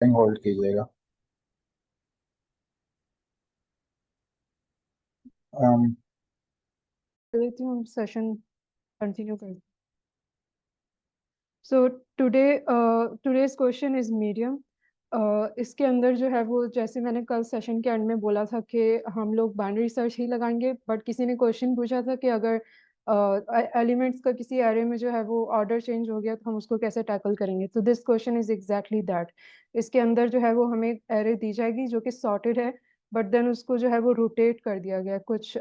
Hold कीजिएगा। um, कर लेती हूँ, सेशन कंटिन्यू कर। So today today's question is medium. इसके अंदर जो है वो, जैसे मैंने कल सेशन के एंड में बोला था कि हम लोग बाइनरी सर्च ही लगाएंगे, बट किसी ने क्वेश्चन पूछा था कि अगर एलिमेंट्स का किसी एरे में जो है वो ऑर्डर चेंज हो गया तो हम उसको कैसे टैकल करेंगे। तो this question is exactly that. इसके अंदर जो है वो हमें एरे दी जाएगी जो कि सॉर्टेड है, बट देन उसको जो है वो रोटेट कर दिया गया कुछ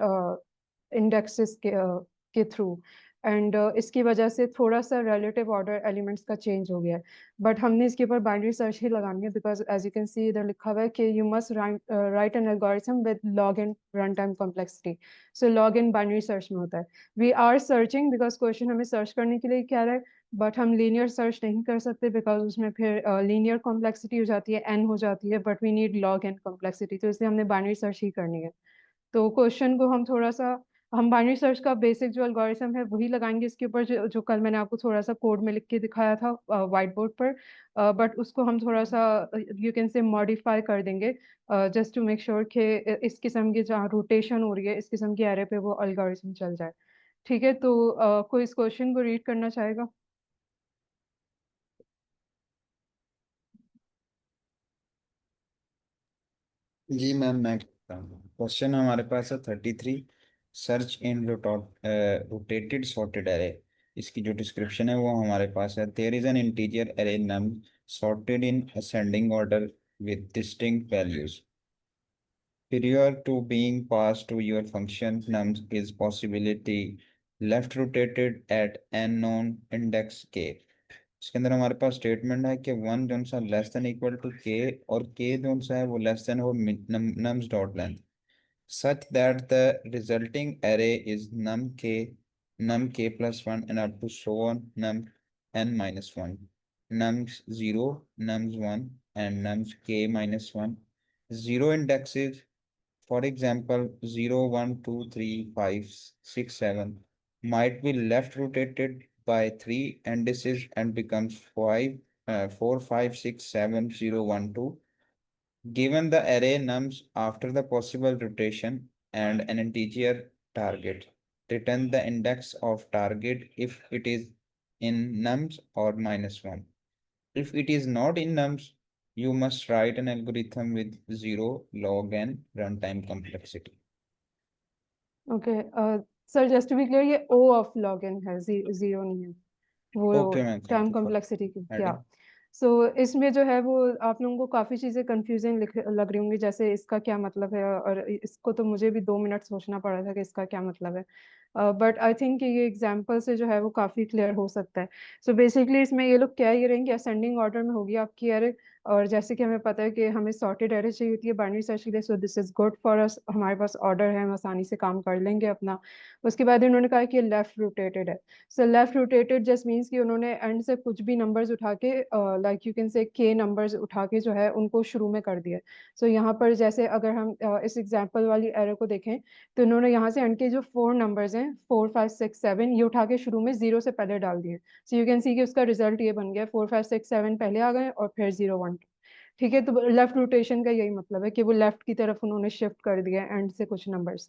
इंडेक्सेस के थ्रू। एंड इसकी वजह से थोड़ा सा रिलेटिव ऑर्डर एलिमेंट्स का चेंज हो गया है। बट हमने इसके ऊपर बाइनरी सर्च ही लगानी है, because as you can see इधर लिखा हुआ है कि you must write an algorithm with log and run time complexity. So log in binary search में होता है। We are searching because question हमें सर्च करने के लिए कह रहा है, बट हम लीनियर सर्च नहीं कर सकते बिकॉज उसमें फिर लीनियर कॉम्प्लेक्सिटी हो जाती है, एन हो जाती है, but we need log n complexity, तो इसलिए हमने बाइनरी सर्च ही करनी है। तो क्वेश्चन को हम थोड़ा सा, हम बाइनरी सर्च का बेसिक जो एल्गोरिथम है वही लगाएंगे इसके ऊपर, जो कल मैंने आपको थोड़ा सा कोड में लिख के दिखाया था व्हाइट बोर्ड पर, बट उसको हम थोड़ा सा यू कैन से मॉडिफाई कर देंगे जस्ट टू मेक श्योर कि इस किस्म की जहाँ रोटेशन हो रही है इस किस्म की एरे पे वो एल्गोरिथम चल जाए। ठीक है, तो कोई इस क्वेश्चन को रीड करना चाहेगा? जी मैम, मैं करता हूँ। क्वेश्चन हमारे पास है 33। Search in rotated sorted array. इसकी जो डिस्क्रिप्शन है वो हमारे पास है। There is an integer array num sorted in ascending order with distinct values. Prior to being passed to your function nums is possibility left rotated at n known index k. इसके अंदर हमारे पास statement है कि one जो सा less than equal to के, और के जो सा है वो लेस देन हो nums dot length, such that the resulting array is num k plus 1 and up to so on num n minus 1, nums 0, nums 1 and nums k minus 1. Zero indexes, for example 0, 1, 2, 3, 5, 6, 7, might be left rotated by 3 indices and becomes 5, 4, 5, 6, 7, 0, 1, 2. Given the array nums after the possible rotation and an integer target, return the index of target if it is in nums or minus 1. If it is not in nums, you must write an algorithm with 0 log n runtime complexity. Okay sir, just to be clear, ये O of log n है, zero नहीं है वो, Okay, man. Thank term you for complexity की। या adding. सो इसमें जो है वो आप लोगों को काफ़ी चीज़ें कंफ्यूजिंग लग रही होंगी, जैसे इसका क्या मतलब है, और इसको तो मुझे भी 2 मिनट सोचना पड़ा था कि इसका क्या मतलब है। बट आई थिंक ये एग्जाम्पल से जो है वो काफ़ी क्लियर हो सकता है। सो बेसिकली इसमें ये लोग कह ये रहे हैं कि असेंडिंग ऑर्डर में होगी आपकी एरे, और जैसे कि हमें पता है कि हमें सॉर्टेड एरे चाहिए होती है बाइनरी सर्च के लिए, so this is good for us, हमारे पास ऑर्डर है, हम आसानी से काम कर लेंगे अपना। उसके बाद इन्होंने कहा कि लेफ्ट रोटेटेड है। So left rotated just means कि उन्होंने एंड से कुछ भी नंबर्स उठा के, लाइक यू कैन से के नंबर्स उठा के जो है उनको शुरू में कर दिया। सो यहाँ पर जैसे अगर हम इस एग्जांपल वाली एरर को देखें, तो इन्होंने यहाँ से एंड के जो 4 नंबर्स हैं 4, 5, 6, 7, ये उठा के शुरू में 0 से पहले डाल दिए। सो यू कैन सी कि उसका रिजल्ट ये बन गया, 4, 5, 6, 7 पहले आ गए और फिर 0, 1, 2। ठीक है, तो लेफ्ट रोटेशन का यही मतलब है कि वो लेफ्ट की तरफ उन्होंने शिफ्ट कर दिया एंड से कुछ नंबर्स।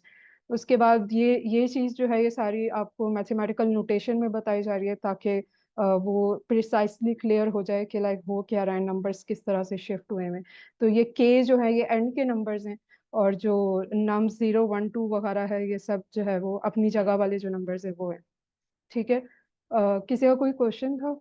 उसके बाद ये चीज़ जो है ये सारी आपको मैथमेटिकल नोटेशन में बताई जा रही है, ताकि वो प्रिसाइसली क्लियर हो जाए कि लाइक हो क्या रहा है, नंबर्स किस तरह से शिफ्ट हुए हैं। तो ये के जो है ये एंड के नंबर्स हैं, और जो नम 0, 1, 2 वगैरह है ये सब जो है वो अपनी जगह वाले जो नंबर्स है वो है। ठीक है, किसी का कोई क्वेश्चन था?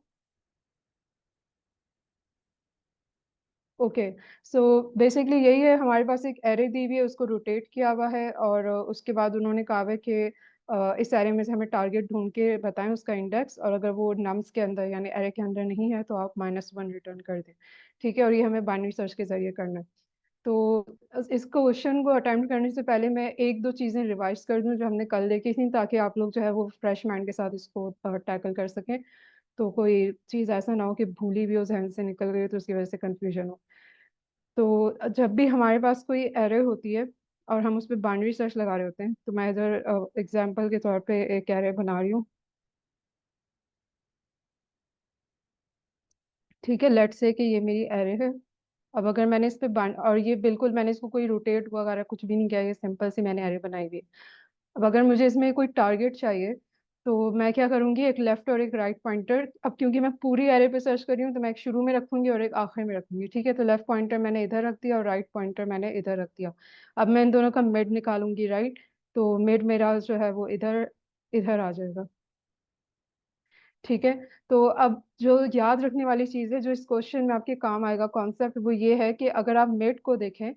ओके, सो बेसिकली यही है, हमारे पास एक एरे दी हुई है, उसको रोटेट किया हुआ है, और उसके बाद उन्होंने कहा है कि इस एरे में से हमें टारगेट ढूंढ के बताएं उसका इंडेक्स, और अगर वो नम्स के अंदर यानी एरे के अंदर नहीं है तो आप -1 रिटर्न कर दें। ठीक है, और ये हमें बाइनरी सर्च के जरिए करना है। तो इस क्वेश्चन को अटेम्प्ट करने से पहले मैं एक दो चीज़ें रिवाइज कर दूं जो हमने कल देखी थी, ताकि आप लोग जो है वो फ्रेश माइंड के साथ इसको टैकल कर सकें। तो कोई चीज़ ऐसा ना हो कि भूली भी हो, जहन से निकल गई तो उसकी वजह से कंफ्यूजन हो। तो जब भी हमारे पास कोई एरर होती है और हम उस पर बाइनरी सर्च लगा रहे होते हैं, तो मैं इधर एग्जांपल के तौर पे एक एरर बना रही हूँ। ठीक है, लेट्स से कि ये मेरी एरर है। अब अगर मैंने इस पे और ये बिल्कुल मैंने इसको कोई रोटेट वगैरह कुछ भी नहीं किया, ये सिंपल सी मैंने एरे बनाई हुई है। अब अगर मुझे इसमें कोई टारगेट चाहिए तो मैं क्या करूंगी, एक लेफ्ट और एक राइट पॉइंटर। अब क्योंकि मैं पूरी एरे पे सर्च कर रही हूँ तो मैं एक शुरू में रखूंगी और एक आखिर में रखूंगी, ठीक है। तो लेफ्ट पॉइंटर मैंने इधर रख दिया और राइट पॉइंटर मैंने इधर रख दिया। अब मैं इन दोनों का मिड निकालूंगी, राइट। तो मिड मेरा जो है वो इधर इधर आ जाएगा, ठीक है। तो अब जो याद रखने वाली चीज है जो इस क्वेश्चन में आपके काम आएगा कॉन्सेप्ट, वो ये है कि अगर आप मिड को देखें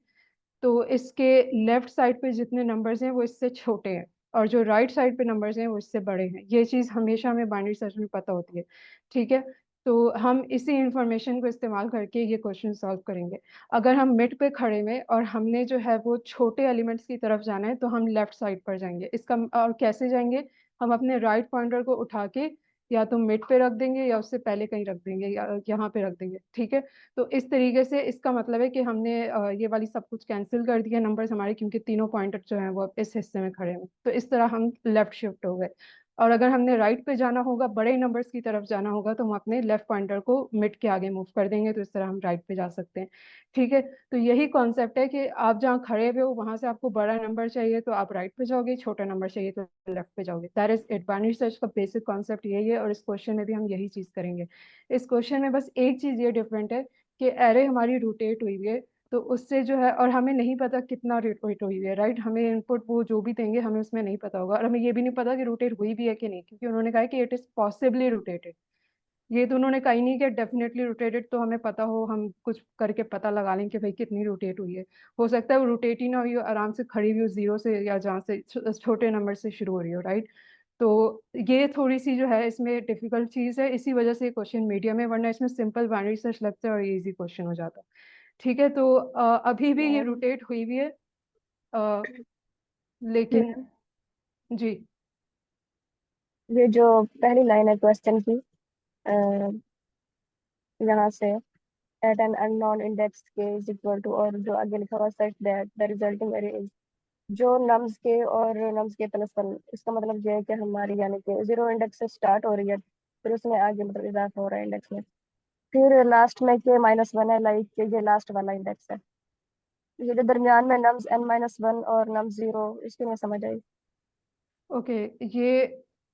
तो इसके लेफ्ट साइड पे जितने नंबर्स हैं वो इससे छोटे हैं, और जो राइट साइड पे नंबर्स हैं वो इससे बड़े हैं। ये चीज़ हमेशा हमें बाइनरी सर्च में पता होती है, ठीक है। तो हम इसी इंफॉर्मेशन को इस्तेमाल करके ये क्वेश्चन सॉल्व करेंगे। अगर हम मिड पे खड़े में और हमने जो है वो छोटे एलिमेंट्स की तरफ जाना है तो हम लेफ्ट साइड पर जाएंगे। इसका और कैसे जाएंगे, हम अपने राइट पॉइंटर को उठा के या तो मिड पे रख देंगे या उससे पहले कहीं रख देंगे या यहाँ पे रख देंगे, ठीक है। तो इस तरीके से इसका मतलब है कि हमने ये वाली सब कुछ कैंसिल कर दिया नंबर्स हमारे, क्योंकि तीनों पॉइंटर जो हैं वो अब इस हिस्से में खड़े हैं। तो इस तरह हम लेफ्ट शिफ्ट हो गए। और अगर हमने राइट पे जाना होगा, बड़े नंबर्स की तरफ जाना होगा, तो हम अपने लेफ्ट पॉइंटर को मिड के आगे मूव कर देंगे, तो इस तरह हम राइट पे जा सकते हैं, ठीक है। तो यही कॉन्सेप्ट है कि आप जहाँ खड़े हुए हो वहां से आपको बड़ा नंबर चाहिए तो आप राइट पे जाओगे, छोटा नंबर चाहिए तो लेफ्ट पे जाओगे। That is it, binary search का बेसिक कॉन्सेप्ट यही है और इस क्वेश्चन में भी हम यही चीज करेंगे। इस क्वेश्चन में बस एक चीज ये डिफरेंट है कि एरे हमारी रोटेट हुई हुई है, तो उससे जो है, और हमें नहीं पता कितना रोटेट हुई हुई है, राइट। हमें इनपुट वो जो भी देंगे हमें उसमें नहीं पता होगा, और हमें ये भी नहीं पता कि रोटेट हुई भी है कि नहीं, क्योंकि उन्होंने कहा है कि इट इज पॉसिबली रोटेटेड। ये तो उन्होंने कहा ही नहीं कि डेफिनेटली रोटेटेड, तो हमें पता हो, हम कुछ करके पता लगा लें कि भाई कितनी रोटेट हुई है। हो सकता है वो रोटेट ही ना हुई हो, आराम से खड़ी हुई हो जीरो से या जहाँ से छोटे नंबर से शुरू हो रही हो, राइट। तो ये थोड़ी सी जो है इसमें डिफिकल्ट चीज है, इसी वजह से ये क्वेश्चन मीडियम है, वरना इसमें सिंपल बाइनरी सर्च लगता है और इजी क्वेश्चन हो जाता है, ठीक है। तो अभी भी ये मैम रोटेट हुई भी है, अ, लेकिन मैम जी। ये जो पहली लाइन है क्वेश्चन की, अ, यहाँ से एट एन अननोन इंडेक्स के इज इक्वल टू, और जो आगे लिखा हुआ set that the resulting array is, जो नम्स के और नम्स के प्लस वन, इसका मतलब ये है कि हमारी यानी कि जीरो इंडेक्स से स्टार्ट हो रही है, फिर उसमें आगे मतलब इजाफा हो रहा है इंडेक्स में, फिर लास्ट में के माइनस वन है, लाइक ये लास्ट वाला इंडेक्स है। ये जो दरमियान में नम्स एन माइनस वन और नम्स जीरो, इसकी नहीं समझ आई। ओके, ये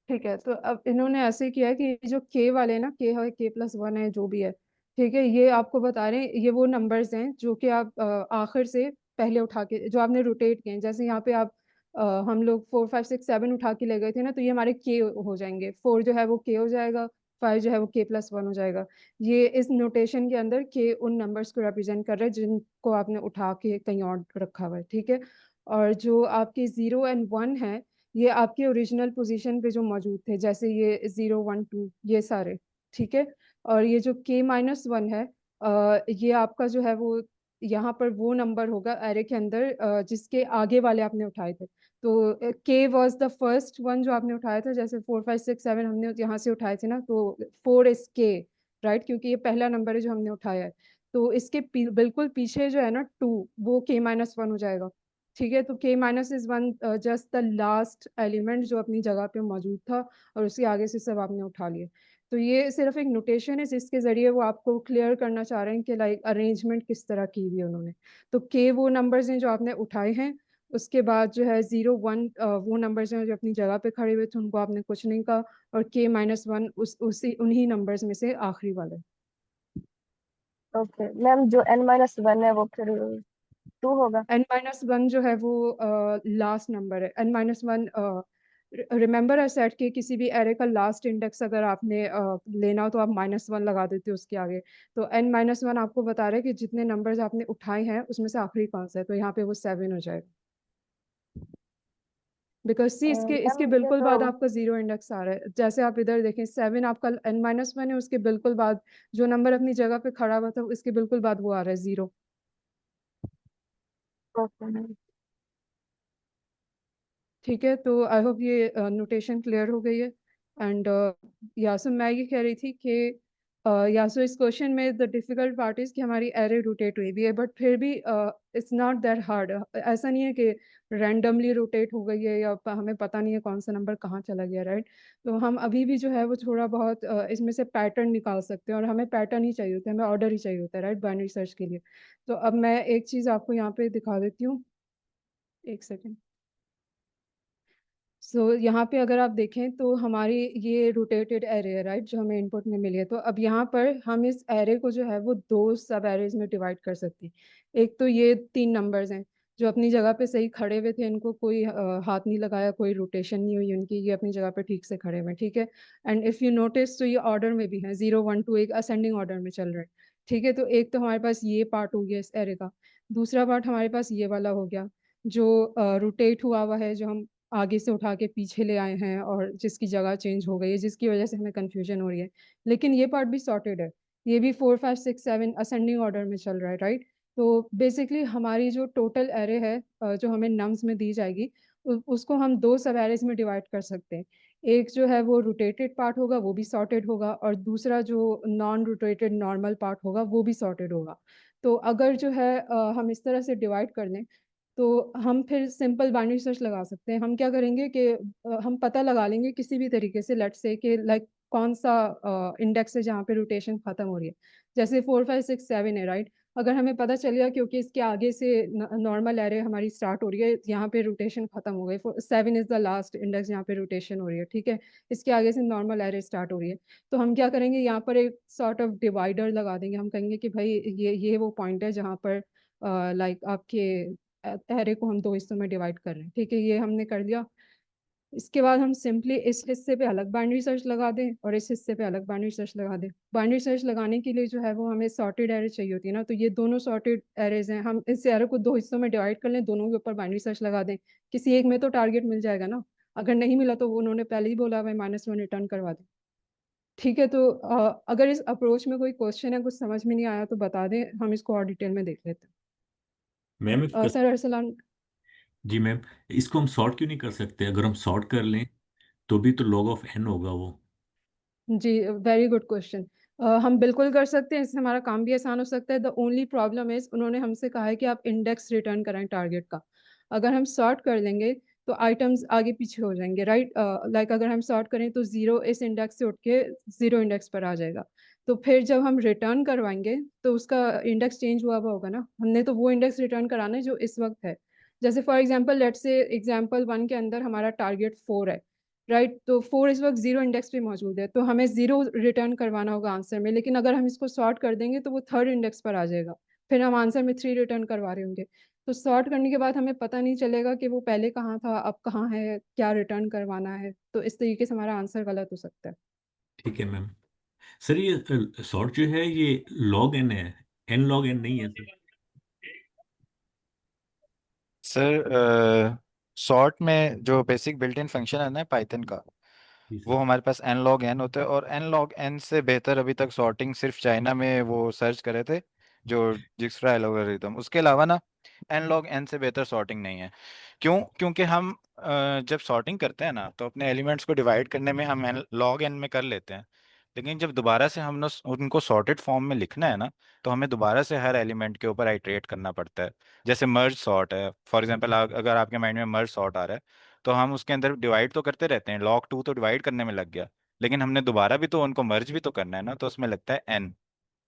ठीक है। तो अब इन्होंने ऐसे किया है कि ये जो के वाले ना, के है, के प्लस वन है, जो भी है, ठीक है, ये आपको बता रहे हैं ये वो नंबर्स हैं जो कि आप आखिर से पहले उठा के जो आपने रोटेट किए हैं। जैसे यहाँ पे आप हम लोग 4 5 6 7 उठा के ले गए थे ना, तो ये हमारे के हो जाएंगे। 4 जो है वो के हो जाएगा, 5 जो है वो के प्लस वन हो जाएगा। ये इस नोटेशन के अंदर के उन नंबर्स को रिप्रेजेंट कर रहे हैं जिनको आपने उठा के कहीं और रखा हुआ है, ठीक है। और जो आपके 0 और 1 है, ये आपके ओरिजिनल पोजीशन पे जो मौजूद थे, जैसे ये 0 1 2 ये सारे, ठीक है। और ये जो k-1 है, ये आपका जो है वो यहाँ पर वो नंबर होगा एरे के अंदर जिसके आगे वाले आपने उठाए थे। तो k was the first one जो आपने उठाया था, जैसे 4 5 6 7 हमने यहाँ से उठाए थे ना, तो 4 इज k, राइट, क्योंकि ये पहला नंबर है जो हमने उठाया है। तो इसके बिल्कुल पीछे जो है ना 2, वो k-1 हो जाएगा, ठीक है। तो k-1 just the last element जो अपनी जगह पे मौजूद था, और उसके आगे से सब आपने उठा लिए। तो ये सिर्फ एक नोटेशन है जिसके जरिए वो आपको क्लियर करना चाह रहे हैं कि लाइक अरेंजमेंट किस तरह की हुई है उन्होंने। तो के वो नंबर्स हैं जो आपने उठाए हैं, उसके बाद जो है 0 1 वो नंबर्स हैं जो अपनी जगह पे खड़े हुए थे, उनको आपने कुछ नहीं कहा। और k-1 उसी उन्हीं नंबर्स में से आखिरी वाला है। ओके मैम, जो एन माइनस वन है वो फिर टू होगा। n-1 जो है वो लास्ट नंबर है। n-1 रिमेंबर अ सेट के किसी भी एरे का लास्ट इंडेक्स अगर आपने लेना हो तो आप -1 लगा देते हो उसके आगे। तो n-1 आपको बता रहा है कि जितने नंबर्स आपने उठाए हैं उसमें से आखिरी कौन सा है, तो यहाँ पे वो 7 हो जाएगा। बिकॉज सी इसके मैम इसके ये बिल्कुल तो बाद आपका 0 इंडेक्स आ रहा है। जैसे आप इधर देखें 7 आपका n-1 है, उसके बिल्कुल बाद जो नंबर अपनी जगह पे खड़ा हुआ था उसके बिल्कुल बाद वो आ रहा है 0, ओके मैम। ठीक है। तो आई होप ये नोटेशन क्लियर हो गई है। एंड या सो मैं ये कह रही थी कि या सो इस क्वेश्चन में द डिफिकल्ट पार्ट इज कि हमारी एरे रोटेट हुई भी है, बट फिर भी इट्स नॉट दैट हार्ड। ऐसा नहीं है कि रैंडमली रोटेट हो गई है या हमें पता नहीं है कौन सा नंबर कहाँ चला गया, राइट। तो हम अभी भी जो है वो थोड़ा बहुत इसमें से पैटर्न निकाल सकते हैं, और हमें पैटर्न ही चाहिए होता है, हमें ऑर्डर ही चाहिए होता है, राइट, बाइनरी सर्च के लिए। तो अब मैं एक चीज़ आपको यहाँ पे दिखा देती हूँ, एक सेकेंड। यहाँ पे अगर आप देखें तो हमारी ये रोटेटेड एरे है, राइट, जो हमें इनपुट में मिली है। तो अब यहाँ पर हम इस एरे को जो है वो दो सब एरेज में डिवाइड कर सकते हैं। एक तो ये 3 नंबर्स हैं जो अपनी जगह पे सही खड़े हुए थे, इनको कोई हाथ नहीं लगाया, कोई रोटेशन नहीं हुई उनकी, ये अपनी जगह पे ठीक से खड़े हुए हैं, ठीक है। एंड इफ यू नोटिस तो ये ऑर्डर में भी है, 0 1 2, एक असेंडिंग ऑर्डर में चल रहा है, ठीक है। तो एक तो हमारे पास ये पार्ट हो गया इस एरे का। दूसरा पार्ट हमारे पास ये वाला हो गया जो रोटेट हुआ हुआ है, जो हम आगे से उठा के पीछे ले आए हैं और जिसकी जगह चेंज हो गई है, जिसकी वजह से हमें कंफ्यूजन हो रही है। लेकिन ये पार्ट भी सॉर्टेड है, ये भी 4 5 6 7 असेंडिंग ऑर्डर में चल रहा है, राइट। तो बेसिकली हमारी जो टोटल एरे है जो हमें नम्स में दी जाएगी, उसको हम दो सब एरेज में डिवाइड कर सकते हैं। एक जो है वो रोटेटेड पार्ट होगा, वो भी सॉर्टेड होगा, और दूसरा जो नॉन रोटेटेड नॉर्मल पार्ट होगा वो भी सॉर्टेड होगा। तो अगर जो है हम इस तरह से डिवाइड कर लें तो हम फिर सिंपल बाइनरी सर्च लगा सकते हैं। हम क्या करेंगे कि हम पता लगा लेंगे किसी भी तरीके से, लेट्स से कि लाइक कौन सा इंडेक्स है जहाँ पे रोटेशन खत्म हो रही है। जैसे 4 5 6 7 है, राइट। अगर हमें पता चल गया क्योंकि इसके आगे से नॉर्मल एरे हमारी स्टार्ट हो रही है, यहाँ पे रोटेशन खत्म हो गई, 7 इज द लास्ट इंडेक्स यहाँ पे रोटेशन हो रही है, ठीक है। इसके आगे से नॉर्मल एरे स्टार्ट हो रही है, तो हम क्या करेंगे, यहाँ पर एक सॉर्ट ऑफ डिवाइडर लगा देंगे। हम कहेंगे कि भाई ये वो पॉइंट है जहाँ पर लाइक आपके एरे को हम दो हिस्सों में डिवाइड कर रहे हैं, ठीक है। ये हमने कर दिया। इसके बाद हम सिंपली इस हिस्से पे अलग बाइनरी सर्च लगा दें और इस हिस्से पे अलग बाइनरी सर्च लगा दें। बाइनरी सर्च लगाने के लिए जो है वो हमें सॉर्टेड एरे चाहिए होती है ना, तो ये दोनों सॉर्टेड एरेज हैं। हम इस एरे को दो हिस्सों में डिवाइड कर लें, दोनों के ऊपर बाइनरी सर्च लगा दें, किसी एक में तो टारगेट मिल जाएगा ना। अगर नहीं मिला तो वो उन्होंने पहले ही बोला भाई -1 रिटर्न करवा दें, ठीक है। तो अगर इस अप्रोच में कोई क्वेश्चन है, कुछ समझ में नहीं आया तो बता दें, हम इसको और डिटेल में देख लेते मैम एक हैं। सर अरसलान। जी मैम, इसको हम सॉर्ट क्यों नहीं कर सकते? अगर हम सॉर्ट कर लें तो भी तो log ऑफ n होगा वो। जी, वेरी गुड क्वेश्चन। हम बिल्कुल कर सकते हैं, इससे हमारा काम भी आसान हो सकता है। द ओनली प्रॉब्लम इज उन्होंने हमसे कहा है कि आप इंडेक्स रिटर्न करें टारगेट का। अगर हम सॉर्ट कर लेंगे तो आइटम्स आगे पीछे हो जाएंगे, राइट। लाइक अगर हम सॉर्ट करें तो 0 इस इंडेक्स से उठ के 0 इंडेक्स पर आ जाएगा। तो फिर जब हम रिटर्न करवाएंगे तो उसका इंडेक्स चेंज हुआ हुआ होगा ना, हमने तो वो इंडेक्स रिटर्न कराना है जो इस वक्त है। जैसे for example let's say example 1 के अंदर हमारा टारगेट 4 है, राइट। तो 4 इस वक्त 0 इंडेक्स पे मौजूद है, तो हमें 0 रिटर्न करवाना होगा आंसर में। लेकिन अगर हम इसको सॉर्ट कर देंगे तो वो 3rd इंडेक्स पर आ जाएगा, फिर हम आंसर में 3 रिटर्न करवा रहे होंगे। तो सॉर्ट करने के बाद हमें पता नहीं चलेगा कि वो पहले कहाँ था, अब कहाँ है, क्या रिटर्न करवाना है। तो इस तरीके से हमारा आंसर गलत हो सकता है। ठीक है मैम। सर ये सॉर्ट जो है ये log n है, n log n नहीं है सर। सर सॉर्ट में जो बेसिक बिल्ट इन फंक्शन है ना पाइथन का, जी वो सर। हमारे पास एन लॉग एन होता है। और एन लॉग एन से बेहतर अभी तक सॉर्टिंग सिर्फ चाइना में वो सर्च करे थे, जो जिक्स्ट्रा एल्गोरिथम। उसके अलावा ना एन लॉग एन से बेहतर सॉर्टिंग नहीं है। क्यों? क्योंकि हम जब सॉर्टिंग करते हैं ना तो अपने एलिमेंट्स को डिवाइड करने में हम एन लॉग एन में कर लेते हैं, लेकिन जब दोबारा से हमने उनको सॉर्टेड फॉर्म में लिखना है ना, तो हमें दोबारा से हर एलिमेंट के ऊपर आइट्रेट करना पड़ता है। जैसे मर्ज सॉर्ट है फॉर एग्जांपल, अगर आपके माइंड में मर्ज सॉर्ट आ रहा है तो हम उसके अंदर डिवाइड तो करते रहते हैं, log 2 तो डिवाइड करने में लग गया, लेकिन हमने दोबारा भी तो उनको मर्ज भी तो करना है ना, तो उसमें लगता है एन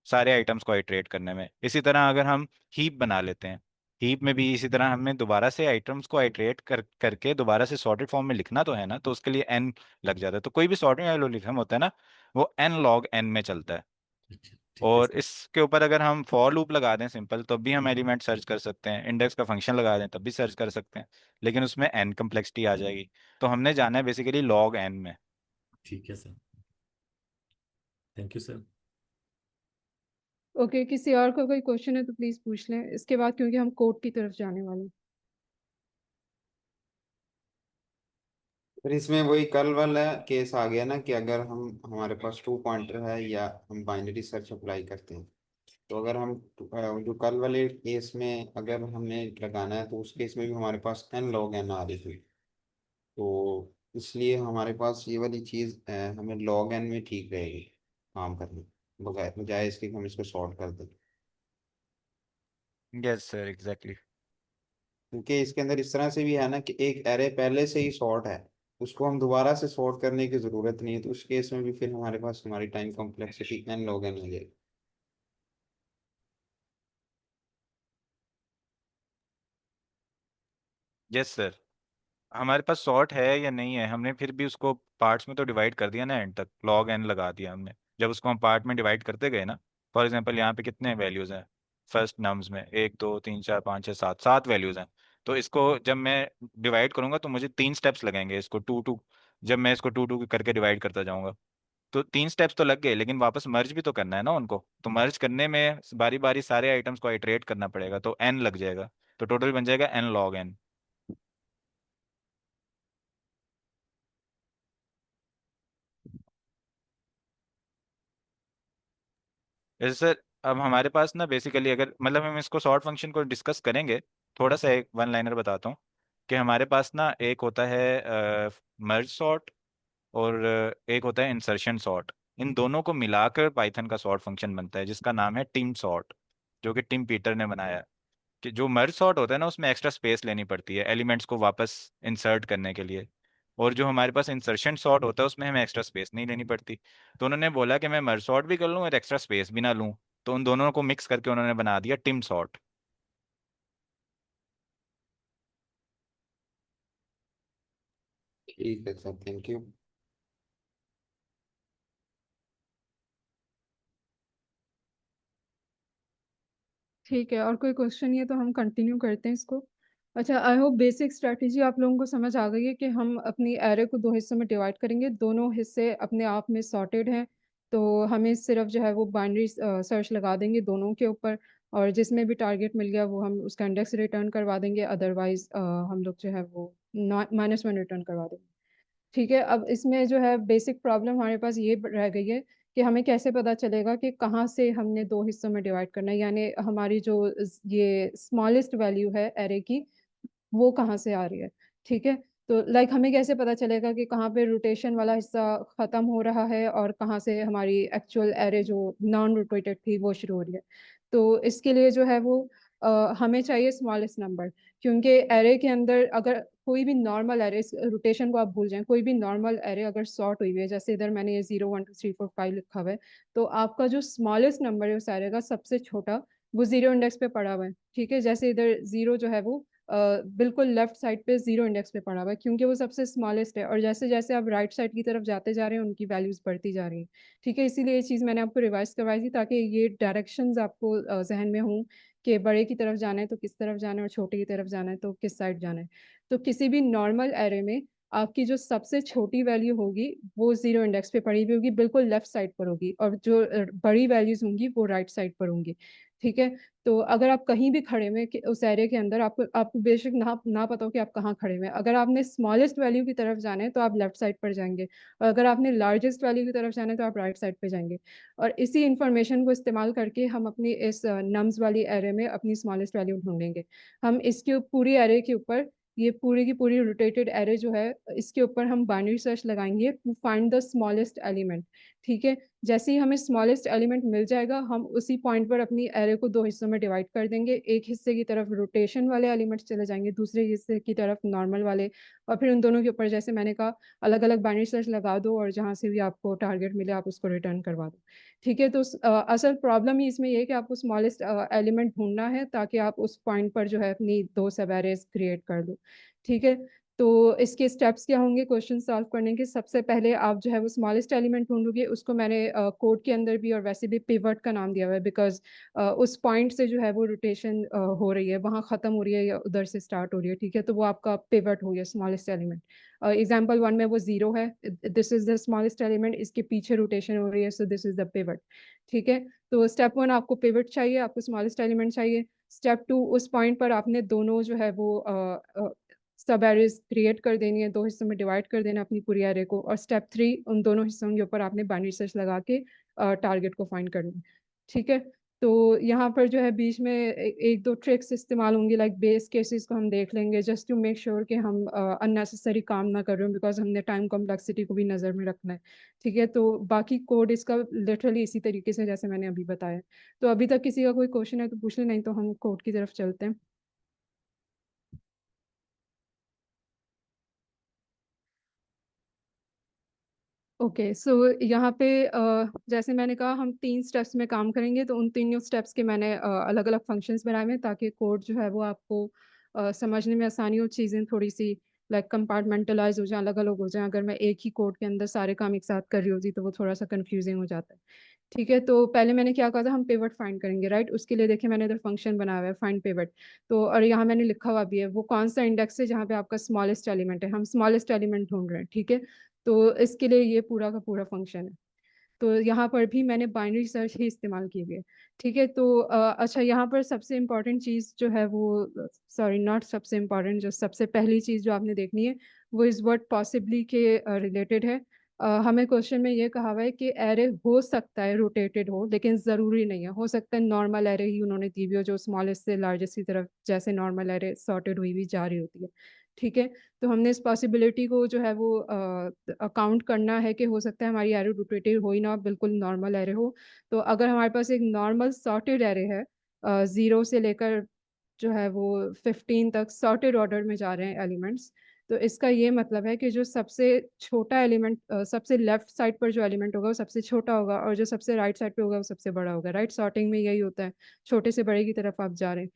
सारे आइटम्स को आइट्रेट करने में। इसी तरह अगर हम हीप बना लेते हैं, हीप में भी इसी तरह हमें दोबारा से आइटम्स को आइट्रेट करके दोबारा से सॉर्टेड फॉर्म में लिखना तो है ना, तो उसके लिए एन लग जाता है। तो कोई भी सॉर्टिंग एल्गोरिथम होता है ना, वो एन लॉग एन में चलता है। अच्छा, ठीक है और सर। इसके ऊपर अगर हम फॉर लूप लगा दें सिंपल, तब भी हम एलिमेंट सर्च कर सकते हैं। इंडेक्स का फंक्शन लगा दें तब भी सर्च कर सकते हैं, लेकिन उसमें एन कम्प्लेक्सिटी आ जाएगी। तो हमने जाना है बेसिकली लॉग एन में। ठीक है sir. Thank you sir. Okay, किसी और को कोई क्वेश्चन है तो प्लीज पूछ लें इसके बाद, क्योंकि हम कोड की तरफ जाने वाले हैं। फिर इसमें वही कल वाला केस आ गया ना कि अगर हम हमारे पास 2 पॉइंटर है या हम बाइनरी सर्च अप्लाई करते हैं, तो अगर हम जो कल वाले केस में अगर हमें लगाना है तो उस केस में भी हमारे पास एन लॉग एन आ रही थी। तो इसलिए हमारे पास ये वाली चीज़ हमें लॉग एन में ठीक रहेगी काम करनी। बजाय बजाय इसके कि हम इसको सॉर्ट कर दें। Yes sir, exactly. क्योंकि इसके अंदर इस तरह से भी है ना कि एक एरे पहले से ही सॉर्ट है, उसको हम दोबारा से सॉर्ट करने की जरूरत नहीं है, तो उस केस में भी फिर हमारे पास हमारी time complexity n log n हो जाएगी। यस सर, हमारे पास सॉर्ट है या नहीं है, हमने फिर भी उसको पार्ट्स में तो डिवाइड कर दिया ना, एंड तक लॉग एन लगा दिया हमने। जब उसको हम पार्ट में डिवाइड करते गए ना, फॉर एग्जांपल यहाँ पे कितने वैल्यूज हैं फर्स्ट नम्स में, 1 2 3 4 5 6 7, 7 वैल्यूज हैं। तो इसको जब मैं डिवाइड करूंगा तो मुझे 3 स्टेप्स लगेंगे इसको टू टू, जब मैं इसको टू टू करके डिवाइड करता जाऊंगा। तो 3 स्टेप्स तो लग गए, लेकिन वापस मर्ज भी तो करना है ना उनको, तो मर्ज करने में बारी बारी सारे आइटम्स को आइटरेट करना पड़ेगा, तो एन लग जाएगा। तो टोटल बन जाएगा एन लॉग एन। जैसे सर, अब हमारे पास ना बेसिकली, अगर मतलब हम इसको सॉर्ट फंक्शन को डिस्कस करेंगे, थोड़ा सा एक वन लाइनर बताता हूँ कि हमारे पास ना एक होता है मर्ज सॉर्ट, और एक होता है इंसर्शन सॉर्ट। इन दोनों को मिलाकर पाइथन का सॉर्ट फंक्शन बनता है जिसका नाम है टिम सॉर्ट, जो कि टिम पीटर ने बनाया है। कि जो मर्ज सॉर्ट होता है ना, उसमें एक्स्ट्रा स्पेस लेनी पड़ती है एलिमेंट्स को वापस इंसर्ट करने के लिए, और जो हमारे पास इंसर्शन सॉर्ट होता है उसमें हमें एक्स्ट्रा स्पेस नहीं लेनी पड़ती। तो उन्होंने बोला कि मैं मर्ज सॉर्ट भी कर लूँ और एक्स्ट्रा स्पेस भी ना लूँ, तो उन दोनों को मिक्स करके उन्होंने बना दिया टिम सॉर्ट। ठीक है सर, थैंक यू। ठीक है, और कोई क्वेश्चन नहीं है तो हम कंटिन्यू करते हैं इसको। अच्छा, आई होप बेसिक स्ट्रैटेजी आप लोगों को समझ आ गई है कि हम अपनी एरे को दो हिस्सों में डिवाइड करेंगे, दोनों हिस्से अपने आप में सॉर्टेड हैं। तो हमें सिर्फ जो है वो बाइनरी सर्च लगा देंगे दोनों के ऊपर, और जिसमें भी टारगेट मिल गया वो हम उसका इंडेक्स रिटर्न करवा देंगे, अदरवाइज हम लोग जो है वो -1 रिटर्न करवा देंगे। ठीक है, अब इसमें जो है बेसिक प्रॉब्लम हमारे पास ये रह गई है कि हमें कैसे पता चलेगा कि कहाँ से हमने दो हिस्सों में डिवाइड करना है, यानी हमारी जो ये स्मॉलेस्ट वैल्यू है एरे की, वो कहाँ से आ रही है। ठीक है, तो लाइक हमें कैसे पता चलेगा कि कहाँ पे रोटेशन वाला हिस्सा खत्म हो रहा है और कहाँ से हमारी एक्चुअल एरे जो नॉन रोटेटेड थी वो शुरू हो रही है। तो इसके लिए जो है वो हमें चाहिए स्मॉलेस्ट नंबर, क्योंकि एरे के अंदर अगर कोई भी नॉर्मल एरे, रोटेशन को आप भूल जाएं, कोई भी नॉर्मल एरे अगर सॉर्ट हुई हुई है, जैसे इधर मैंने ये 0 1 2 3 4 5 लिखा हुआ है, तो आपका जो स्मॉलेस्ट नंबर है उस एरे का सबसे छोटा, वो जीरो इंडेक्स पे पड़ा हुआ है। ठीक है, जैसे इधर जीरो जो है वो बिल्कुल लेफ्ट साइड पे जीरो इंडेक्स पे पड़ा हुआ है, क्योंकि वो सबसे स्मॉलेस्ट है, और जैसे जैसे आप राइट साइड की तरफ जाते जा रहे हैं उनकी वैल्यूज बढ़ती जा रही हैं। ठीक है, इसीलिए ये चीज़ मैंने आपको रिवाइज करवाई थी ताकि ये डायरेक्शंस आपको जहन में हों कि बड़े की तरफ जाना है तो किस तरफ जाना है, और छोटे की तरफ जाना है तो किस साइड जाना है। तो किसी भी नॉर्मल एरे में आपकी जो सबसे छोटी वैल्यू होगी वो जीरो इंडेक्स पे पड़ी हुई होगी, बिल्कुल लेफ्ट साइड पर होगी, और जो बड़ी वैल्यूज होंगी वो राइट साइड पर होंगी। ठीक है, तो अगर आप कहीं भी खड़े हुए उस एरिया के अंदर, आपको आपको बेशक ना पता हो कि आप कहाँ खड़े हुए हैं, अगर आपने स्मॉलेस्ट वैल्यू की तरफ जाना है तो आप लेफ्ट साइड पर जाएंगे, और अगर आपने लार्जेस्ट वैल्यू की तरफ जाना है तो आप राइट साइड पे जाएंगे। और इसी इंफॉर्मेशन को इस्तेमाल करके हम अपनी इस नम्स वाली एरे में अपनी स्मॉलेस्ट वैल्यू ढूंढेंगे। हम इसके पूरी एरे के ऊपर, ये पूरी की पूरी रोटेटेड एरे जो है, इसके ऊपर हम बाइनरी सर्च लगाएंगे to find the smallest element. ठीक है, जैसे ही हमें स्मॉलेस्ट एलिमेंट मिल जाएगा, हम उसी पॉइंट पर अपनी एरे को दो हिस्सों में डिवाइड कर देंगे, एक हिस्से की तरफ रोटेशन वाले एलिमेंट्स चले जाएंगे, दूसरे हिस्से की तरफ नॉर्मल वाले, और फिर उन दोनों के ऊपर जैसे मैंने कहा अलग अलग बाइनरी सर्च लगा दो, और जहाँ से भी आपको टारगेट मिले आप उसको रिटर्न करवा दो। ठीक है, तो असल प्रॉब्लम ही इसमें ये है कि आपको स्मॉलेस्ट एलिमेंट ढूंढना है ताकि आप उस पॉइंट पर जो है अपनी दो सब एरेज क्रिएट कर दो। ठीक है, तो इसके स्टेप्स क्या होंगे क्वेश्चन सॉल्व करने के। सबसे पहले आप जो है वो स्मॉलेस्ट एलिमेंट ढूंढोगे, उसको मैंने कोड के अंदर भी और वैसे भी पिवट का नाम दिया हुआ है, बिकॉज उस पॉइंट से जो है वो रोटेशन हो रही है, वहाँ खत्म हो रही है या उधर से स्टार्ट हो रही है। ठीक है, तो वो आपका पिवट हो गया स्मॉलेस्ट एलिमेंट। एग्जाम्पल 1 में वो जीरो है, this is the smallest element, इसके पीछे रोटेशन हो रही है, so this is the pivot. ठीक है, तो स्टेप 1 आपको पिवट चाहिए, आपको स्मॉलेस्ट एलिमेंट चाहिए। स्टेप 2, उस पॉइंट पर आपने दोनों जो है वो सब एरेज क्रिएट कर देनी है, दो हिस्सों में डिवाइड कर देना अपनी पूरी एरे को। और स्टेप 3, उन दोनों हिस्सों के ऊपर आपने बाइनरी सर्च लगा के टारगेट को फाइंड करना है। ठीक है, तो यहाँ पर जो है बीच में एक दो ट्रिक्स इस्तेमाल होंगी, लाइक बेस केसेस को हम देख लेंगे जस्ट टू मेक श्योर कि हम अननेसेसरी काम ना कर रहे हो, बिकॉज हमने टाइम कॉम्प्लेक्सिटी को भी नज़र में रखना है। ठीक है, तो बाकी कोड इसका लिटरली इसी तरीके से जैसे मैंने अभी बताया। तो अभी तक किसी का कोई क्वेश्चन है तो पूछ ले, नहीं तो हम कोड की तरफ चलते हैं। ओके सो यहाँ पे जैसे मैंने कहा हम 3 स्टेप्स में काम करेंगे, तो उन तीनों स्टेप्स के मैंने अलग अलग फंक्शंस बनाए हुए हैं ताकि कोड जो है वो आपको समझने में आसानी हो, चीज़ें थोड़ी सी लाइक कंपार्टमेंटलाइज हो जाए, अलग अलग हो जाए। अगर मैं एक ही कोड के अंदर सारे काम एक साथ कर रही होती तो वो थोड़ा सा कंफ्यूजिंग हो जाता है। ठीक है, तो पहले मैंने क्या कहा था, हम पिवट फाइंड करेंगे, राइट। उसके लिए देखिए मैंने इधर फंक्शन बनाया हुआ है फाइंड पिवट। तो और यहाँ मैंने लिखा हुआ भी है वो कौन सा इंडेक्स है जहाँ पे आपका स्मॉलेस्ट एलिमेंट है, हम स्मॉलेस्ट एलिमेंट ढूंढ रहे हैं। ठीक है, तो इसके लिए ये पूरा का पूरा फंक्शन है। तो यहाँ पर भी मैंने बाइनरी सर्च ही इस्तेमाल की हुई है। ठीक है, तो अच्छा यहाँ पर सबसे इम्पॉर्टेंट चीज़ जो है वो, सॉरी नॉट सबसे इम्पॉर्टेंट, जो सबसे पहली चीज़ जो आपने देखनी है वो इस वर्ड पॉसिबली के रिलेटेड है। हमें क्वेश्चन में ये कहा हुआ है कि एरे हो सकता है रोटेटेड हो, लेकिन ज़रूरी नहीं है। हो सकता है नॉर्मल एरे ही उन्होंने दी हुई हो जो स्मॉलेस्ट से लार्जेस्ट की तरफ जैसे नॉर्मल एरे सॉर्टेड हुई हुई जा रही होती है। ठीक है, तो हमने इस पॉसिबिलिटी को जो है वो अकाउंट करना है कि हो सकता है हमारी एरे रोटेटेड हो ही ना, बिल्कुल नॉर्मल एरे हो। तो अगर हमारे पास एक नॉर्मल सॉर्टेड एरे है, 0 से लेकर जो है वो 15 तक सॉर्टेड ऑर्डर में जा रहे हैं एलिमेंट्स, तो इसका ये मतलब है कि जो सबसे छोटा एलिमेंट, सबसे लेफ्ट साइड पर जो एलिमेंट होगा वो सबसे छोटा होगा, और जो सबसे राइट साइड पे होगा वो सबसे बड़ा होगा। राइट, सॉर्टिंग में यही होता है, छोटे से बड़े की तरफ आप जा रहे हैं।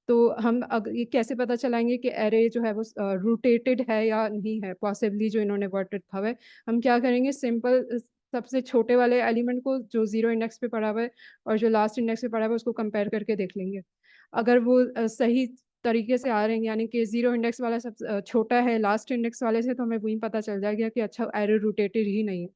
तो हम ये कैसे पता चलाएंगे कि एरे जो है वो रोटेटेड है या नहीं है, पॉसिबली जो इन्होंने वर्ड रखा हुआ है। हम क्या करेंगे, सिंपल सबसे छोटे वाले एलिमेंट को जो 0 इंडेक्स पे पड़ा हुआ है और जो लास्ट इंडेक्स पे पड़ा हुआ है उसको कंपेयर करके देख लेंगे। अगर वो सही तरीके से आ रहे हैं, यानी कि 0 इंडेक्स वाला सब छोटा है लास्ट इंडेक्स वाले से, तो हमें वही पता चल जाएगा कि अच्छा एरे रोटेटेड ही नहीं है।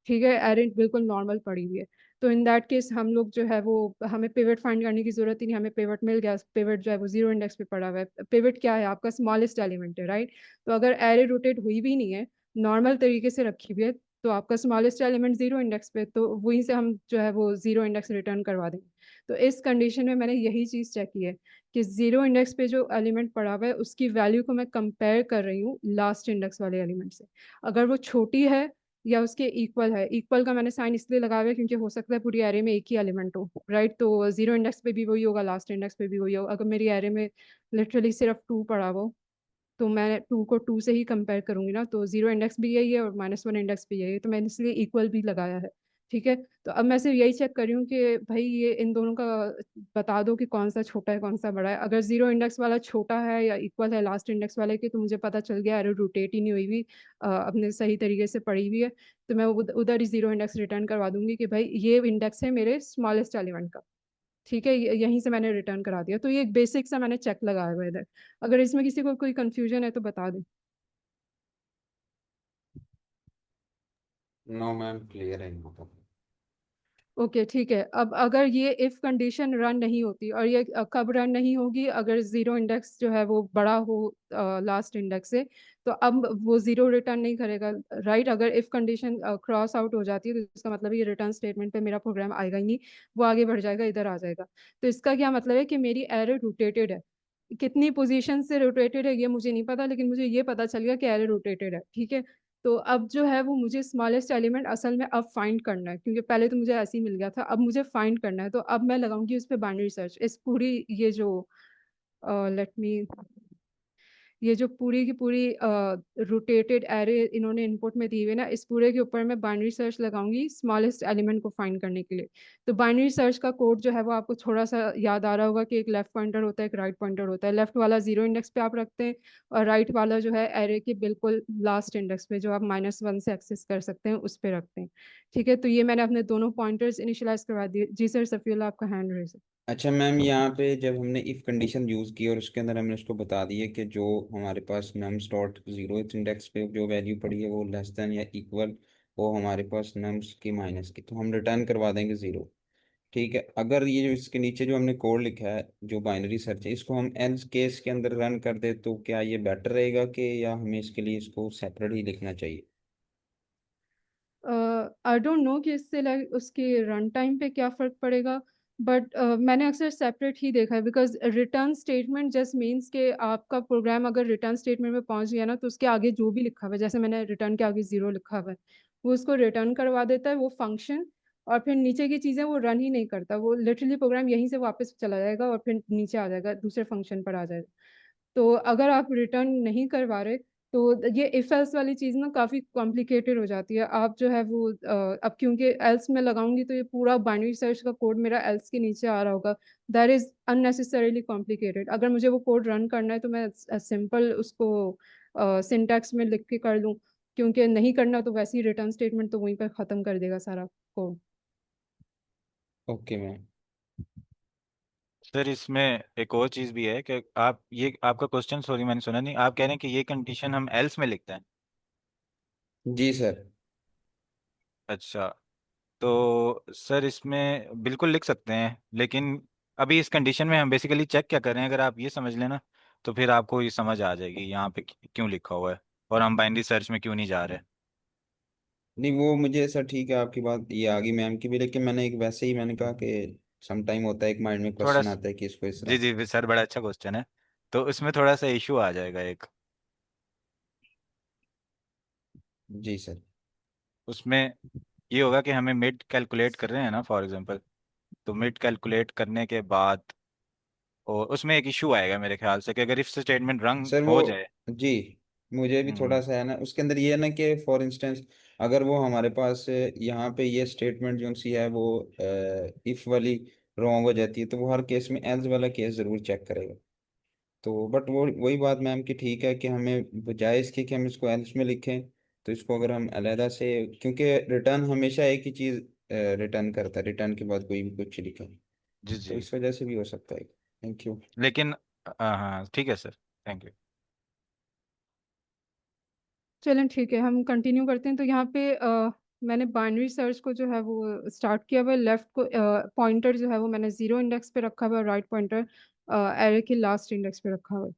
ठीक है, एरे बिल्कुल नॉर्मल पड़ी हुई है। तो इन दैट केस हम लोग जो है वो, हमें पिवट फाइंड करने की जरूरत ही नहीं, हमें पिवट मिल गया। पिवट जो है वो 0 इंडेक्स पे पड़ा हुआ है। पिवट क्या है, आपका स्मॉलेस्ट एलिमेंट है, राइट। तो अगर एरे रोटेट हुई भी नहीं है, नॉर्मल तरीके से रखी हुई है, तो आपका स्मॉलेस्ट एलिमेंट 0 इंडेक्स पे, तो वहीं से हम जो है वो 0 इंडेक्स रिटर्न करवा देंगे। तो इस कंडीशन में मैंने यही चीज़ चेक की है कि 0 इंडेक्स पे जो एलिमेंट पड़ा हुआ है उसकी वैल्यू को मैं कंपेयर कर रही हूँ लास्ट इंडेक्स वाले एलिमेंट से। अगर वो छोटी है या उसके इक्वल है, इक्वल का मैंने साइन इसलिए लगाया है क्योंकि हो सकता है पूरी एरे में एक ही एलिमेंट हो, राइट। तो 0 इंडेक्स पे भी वही होगा, लास्ट इंडेक्स पे भी वही होगा। अगर मेरी एरे में लिटरली सिर्फ 2 पड़ा हो तो मैं 2 को 2 से ही कंपेयर करूंगी ना, तो 0 इंडेक्स भी यही है और -1 इंडेक्स भी यही है, तो मैंने इसलिए इक्वल भी लगाया है। ठीक है, तो अब मैं सिर्फ यही चेक कर रही हूँ कि भाई ये इन दोनों का बता दो कि कौन सा छोटा है कौन सा बड़ा है। अगर 0 इंडेक्स वाला छोटा है या इक्वल है लास्ट इंडेक्स वाले के, तो मुझे पता चल गया एरो रोटेट ही नहीं हुई हुई, अपने सही तरीके से पड़ी हुई है। तो मैं उधर ही 0 इंडेक्स रिटर्न करवा दूंगी कि भाई ये इंडेक्स है मेरे स्मॉलेस्ट एलिमेंट का। ठीक है, यहीं से मैंने रिटर्न करा दिया। तो ये एक बेसिक सा मैंने चेक लगाया हुआ है इधर। अगर इसमें किसी को कोई कंफ्यूजन है तो बता दें। नो मैम, क्लियर है यहाँ पर। ओके ठीक है, अब अगर ये इफ कंडीशन रन नहीं होती, और ये कब रन नहीं होगी, अगर 0 इंडेक्स जो है वो बड़ा हो लास्ट इंडेक्स से, तो अब वो 0 रिटर्न नहीं करेगा, राइट। अगर इफ कंडीशन क्रॉस आउट हो जाती है तो इसका मतलब ये रिटर्न स्टेटमेंट पे मेरा प्रोग्राम आएगा ही नहीं, वो आगे बढ़ जाएगा, इधर आ जाएगा। तो इसका क्या मतलब है कि मेरी एरे रोटेटेड है। कितनी पोजीशन से रोटेटेड है ये मुझे नहीं पता, लेकिन मुझे ये पता चल गया कि एरे रोटेटेड है। ठीक है, तो अब जो है वो मुझे स्मॉलेस्ट एलिमेंट असल में अब फाइंड करना है, क्योंकि पहले तो मुझे ऐसे ही मिल गया था, अब मुझे फाइंड करना है। तो अब मैं लगाऊंगी उस पर बाइनरी सर्च, इस पूरी ये जो लेट मी, ये जो पूरी की पूरी रोटेटेड एरे इन्होंने इनपुट में दी हुई है ना, इस पूरे के ऊपर मैं बाइनरी सर्च लगाऊंगी स्मॉलेस्ट एलिमेंट को फाइंड करने के लिए। तो बाइनरी सर्च का कोड जो है वो आपको थोड़ा सा याद आ रहा होगा कि एक लेफ्ट पॉइंटर होता है, एक राइट पॉइंटर होता है। लेफ्ट वाला 0 इंडेक्स पे आप रखते हैं, और राइट वाला जो है एरे के बिल्कुल लास्ट इंडेक्स पे, जो आप -1 से एक्सेस कर सकते हैं, उस पे रखते हैं। ठीक है, तो ये मैंने अपने दोनों पॉइंटर्स इनिशियलाइज करवा दिए। जी सर, सफीउल्लाह आपका हैंड रेज है। अच्छा मैम, यहाँ पे जब हमने इफ कंडीशन यूज़ की और उसके अंदर हमने उसको बता दिया कि जो हमारे पास नम्स डॉट 0 इंडेक्स पे जो वैल्यू पड़ी है वो लेस देन या इक्वल वो हमारे पास नम्स की माइनस की, तो हम रिटर्न करवा देंगे 0। ठीक है, अगर ये जो इसके नीचे जो हमने कोड लिखा है जो बाइनरी सर्च है, इसको हम एल्स केस के अंदर रन कर दे तो क्या ये बेटर रहेगा कि, या हमें इसके लिए इसको सेपरेट ही लिखना चाहिए? आई डोंट नो कि इससे उसके रन टाइम पे क्या फ़र्क पड़ेगा, बट मैंने अक्सर सेपरेट ही देखा है, because return statement just means कि आपका प्रोग्राम अगर रिटर्न स्टेटमेंट में पहुंच गया ना, तो उसके आगे जो भी लिखा हुआ है, जैसे मैंने रिटर्न के आगे 0 लिखा हुआ है, वो उसको रिटर्न करवा देता है वो फंक्शन, और फिर नीचे की चीज़ें वो रन ही नहीं करता, वो लिटरली प्रोग्राम यहीं से वापस चला जाएगा और फिर नीचे आ जाएगा, दूसरे फंक्शन पर आ जाएगा। तो अगर आप रिटर्न नहीं करवा रहे, तो ये इफ एल्स वाली चीज़ ना काफ़ी कॉम्प्लिकेटेड हो जाती है। आप जो है वो अब क्योंकि एल्स में लगाऊंगी तो ये पूरा बाइनरी सर्च का कोड मेरा एल्स के नीचे आ रहा होगा, दैट इज़ अननेसेसरीली कॉम्प्लिकेटेड। अगर मुझे वो कोड रन करना है तो मैं सिंपल उसको सिंटैक्स में लिख के कर लूँ, क्योंकि नहीं करना तो वैसे ही रिटर्न स्टेटमेंट तो वहीं पर ख़त्म कर देगा सारा कोड। Okay ma'am. सर इसमें एक और चीज़ भी है कि आप ये आपका क्वेश्चन, सॉरी मैंने सुना नहीं, आप कह रहे हैं कि ये कंडीशन हम एल्स में लिखते हैं। जी सर। अच्छा, तो सर इसमें बिल्कुल लिख सकते हैं, लेकिन अभी इस कंडीशन में हम बेसिकली चेक क्या कर रहे हैं, अगर आप ये समझ लेना तो फिर आपको ये समझ आ जाएगी यहाँ पे क्यों लिखा हुआ है और हम बाइनरी सर्च में क्यों नहीं जा रहे। नहीं वो मुझे सर ठीक है, आपकी बात ये आ गई मैम की भी, लेकिन मैंने एक वैसे ही मैंने कहा कि सम टाइम होता है एक माइंड में थोड़ा क्वेश्चन आता है कि इसको इस जी तरह। जी सर, बड़ा अच्छा क्वेश्चन है। तो इसमें थोड़ा सा इशू आ जाएगा एक। जी सर। उसमें ये होगा कि हमें मिड कैलकुलेट कर रहे हैं ना फॉर एग्जांपल, तो मिड कैलकुलेट करने के बाद और उसमें एक इशू आएगा मेरे ख्याल से कि अगर इफ स्टेटमेंट रंग सर वो हो जाए। जी मुझे भी थोड़ा हम्म। सा है ना उसके अंदर ये है ना कि फॉर इंस्टेंस अगर वो हमारे पास यहाँ पे ये स्टेटमेंट जो सी है वो इफ वाली रॉन्ग हो जाती है, तो वो हर केस में एल्स वाला केस जरूर चेक करेगा। तो बट वो वही बात मैम की ठीक है कि हमें बजाय इसके कि हम इसको एल्स में लिखें, तो इसको अगर हम अलहदा से, क्योंकि रिटर्न हमेशा एक ही चीज़ रिटर्न करता है, रिटर्न के बाद कोई भी कुछ लिखें, जी तो जी। इस वजह से भी हो सकता है। Thank you. लेकिन हाँ ठीक है सर, थैंक यू। चलें ठीक है, हम कंटिन्यू करते हैं। तो यहाँ पे मैंने बाइनरी सर्च को जो है वो स्टार्ट किया हुआ है। लेफ्ट को पॉइंटर जो है वो मैंने 0 इंडेक्स पे रखा हुआ है, राइट पॉइंटर एरे के लास्ट इंडेक्स पे रखा हुआ है।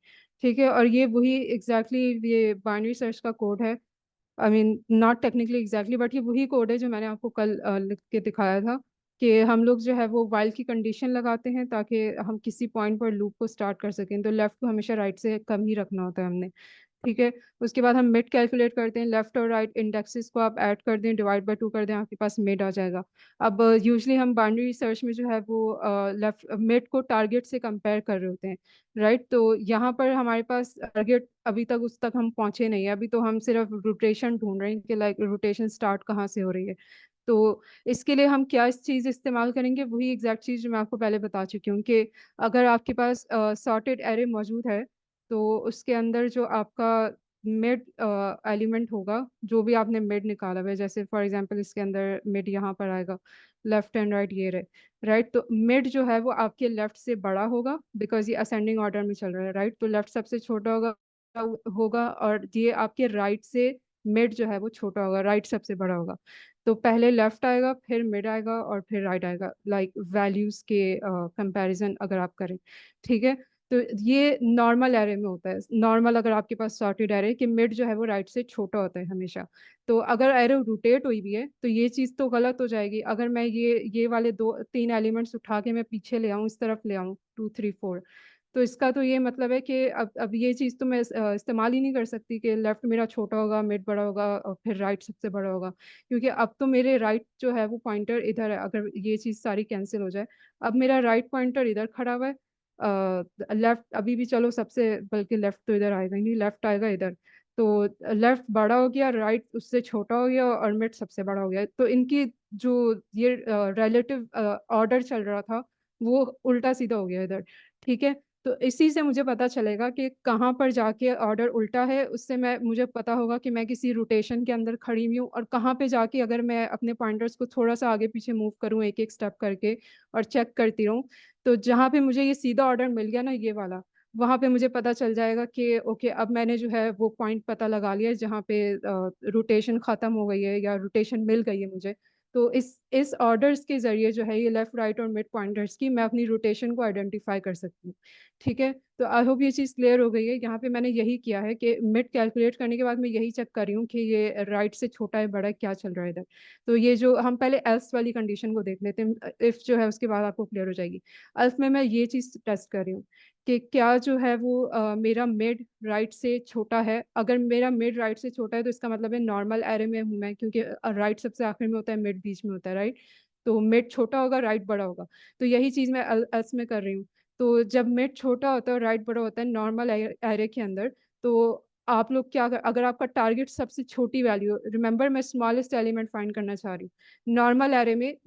ठीक है, और ये वही एग्जैक्टली ये बाइनरी सर्च का कोड है। I mean not technically exactly, but ये वही कोड है जो मैंने आपको कल लिख के दिखाया था, कि हम लोग जो है वो वाइल की कंडीशन लगाते हैं ताकि हम किसी पॉइंट पर लूप को स्टार्ट कर सकें। तो लेफ्ट को हमेशा राइट से कम ही रखना होता है हमने। ठीक है, उसके बाद हम मिड कैलकुलेट करते हैं, लेफ्ट और राइट इंडेक्सेस को आप ऐड कर दें, डिवाइड बाय 2 कर दें, आपके पास मिड आ जाएगा। अब यूजली हम बाइनरी रिसर्च में जो है वो लेफ्ट मिड को टारगेट से कंपेयर कर रहे होते हैं, राइट। तो यहाँ पर हमारे पास टारगेट अभी तक उस तक हम पहुंचे नहीं है, अभी तो हम सिर्फ रोटेशन ढूंढ रहे हैं कि लाइक रोटेशन स्टार्ट कहाँ से हो रही है। तो इसके लिए हम क्या इस चीज़ इस्तेमाल करेंगे, वही एग्जैक्ट चीज़ जो मैं आपको पहले बता चुकी हूँ, कि अगर आपके पास सॉर्टेड एरे मौजूद है, तो उसके अंदर जो आपका मिड एलिमेंट होगा, जो भी आपने मिड निकाला हुआ है, जैसे फॉर एग्जांपल इसके अंदर मिड यहाँ पर आएगा, लेफ्ट एंड राइट ये रहे, राइट। तो मिड जो है वो आपके लेफ्ट से बड़ा होगा, बिकॉज ये असेंडिंग ऑर्डर में चल रहा है, राइट। तो लेफ्ट सबसे छोटा होगा और ये आपके राइट से मिड जो है वो छोटा होगा, राइट सबसे बड़ा होगा। तो पहले लेफ्ट आएगा, फिर मिड आएगा, और फिर राइट आएगा, लाइक वैल्यूज के कंपैरिजन अगर आप करें। ठीक है, तो ये नॉर्मल एरे में होता है। नॉर्मल अगर आपके पास सॉर्टेड एरे कि मिड जो है वो राइट से छोटा होता है हमेशा। तो अगर एरे रोटेट हुई भी है तो ये चीज़ तो गलत हो जाएगी। अगर मैं ये वाले 2 3 एलिमेंट्स उठा के मैं पीछे ले आऊँ, इस तरफ ले आऊँ 2 3 4, तो इसका तो ये मतलब है कि अब ये चीज़ तो मैं इस्तेमाल ही नहीं कर सकती कि लेफ्ट मेरा छोटा होगा, मिड बड़ा होगा, और फिर राइट सबसे बड़ा होगा, क्योंकि अब तो मेरे राइट जो है वो पॉइंटर इधर है। अगर ये चीज़ सारी कैंसिल हो जाए, अब मेरा राइट पॉइंटर इधर खड़ा हुआ है, लेफ्ट अभी भी चलो सबसे, बल्कि लेफ्ट तो इधर आएगा ही नहीं, लेफ्ट आएगा इधर। तो लेफ्ट बड़ा हो गया, राइट उससे छोटा हो गया, और मिड सबसे बड़ा हो गया। तो इनकी जो ये रिलेटिव ऑर्डर चल रहा था वो उल्टा सीधा हो गया इधर। ठीक है, तो इसी से मुझे पता चलेगा कि कहाँ पर जाके ऑर्डर उल्टा है, उससे मुझे पता होगा कि मैं किसी रोटेशन के अंदर खड़ी हुई हूँ, और कहाँ पे जाके अगर मैं अपने पॉइंटर्स को थोड़ा सा आगे पीछे मूव करूँ एक एक स्टेप करके और चेक करती रहूँ, तो जहाँ पे मुझे ये सीधा ऑर्डर मिल गया ना ये वाला, वहाँ पे मुझे पता चल जाएगा कि ओके अब मैंने जो है वो पॉइंट पता लगा लिया है जहाँ पे रोटेशन खत्म हो गई है या रोटेशन मिल गई है मुझे। तो इस ऑर्डर्स के जरिए जो है ये लेफ्ट राइट और मिड पॉइंटर्स की मैं अपनी रोटेशन को आइडेंटिफाई कर सकती हूँ। ठीक है, तो आई होप ये चीज़ क्लियर हो गई है। यहाँ पे मैंने यही किया है कि मिड कैलकुलेट करने के बाद मैं यही चेक कर रही हूँ कि ये राइट से छोटा है बड़ा है क्या चल रहा है इधर। तो ये जो हम पहले एल्स वाली कंडीशन को देख लेते हैं, इफ जो है उसके बाद आपको क्लियर हो जाएगी। एल्स में मैं ये चीज़ टेस्ट कर रही हूँ कि क्या जो है वो मेरा मिड राइट से छोटा है। अगर मेरा मिड राइट से छोटा है तो इसका मतलब है नॉर्मल एरे में हूँ मैं, क्योंकि राइट सबसे आखिर में होता है, मिड बीच में होता है, राइट। तो मिड छोटा होगा, राइट बड़ा होगा। तो यही चीज़ मैं एल्स में कर रही हूँ। तो जब मिड छोटा होता है और राइट बड़ा होता है नॉर्मल एरे के अंदर, तो आप लोग क्या अगर आपका टारगेट सबसे छोटी वैल्यू, रिमेंबर मैं स्मॉलेस्ट एलिमेंट फाइंड करना चाह रही हूँ। नॉर्मल एरे में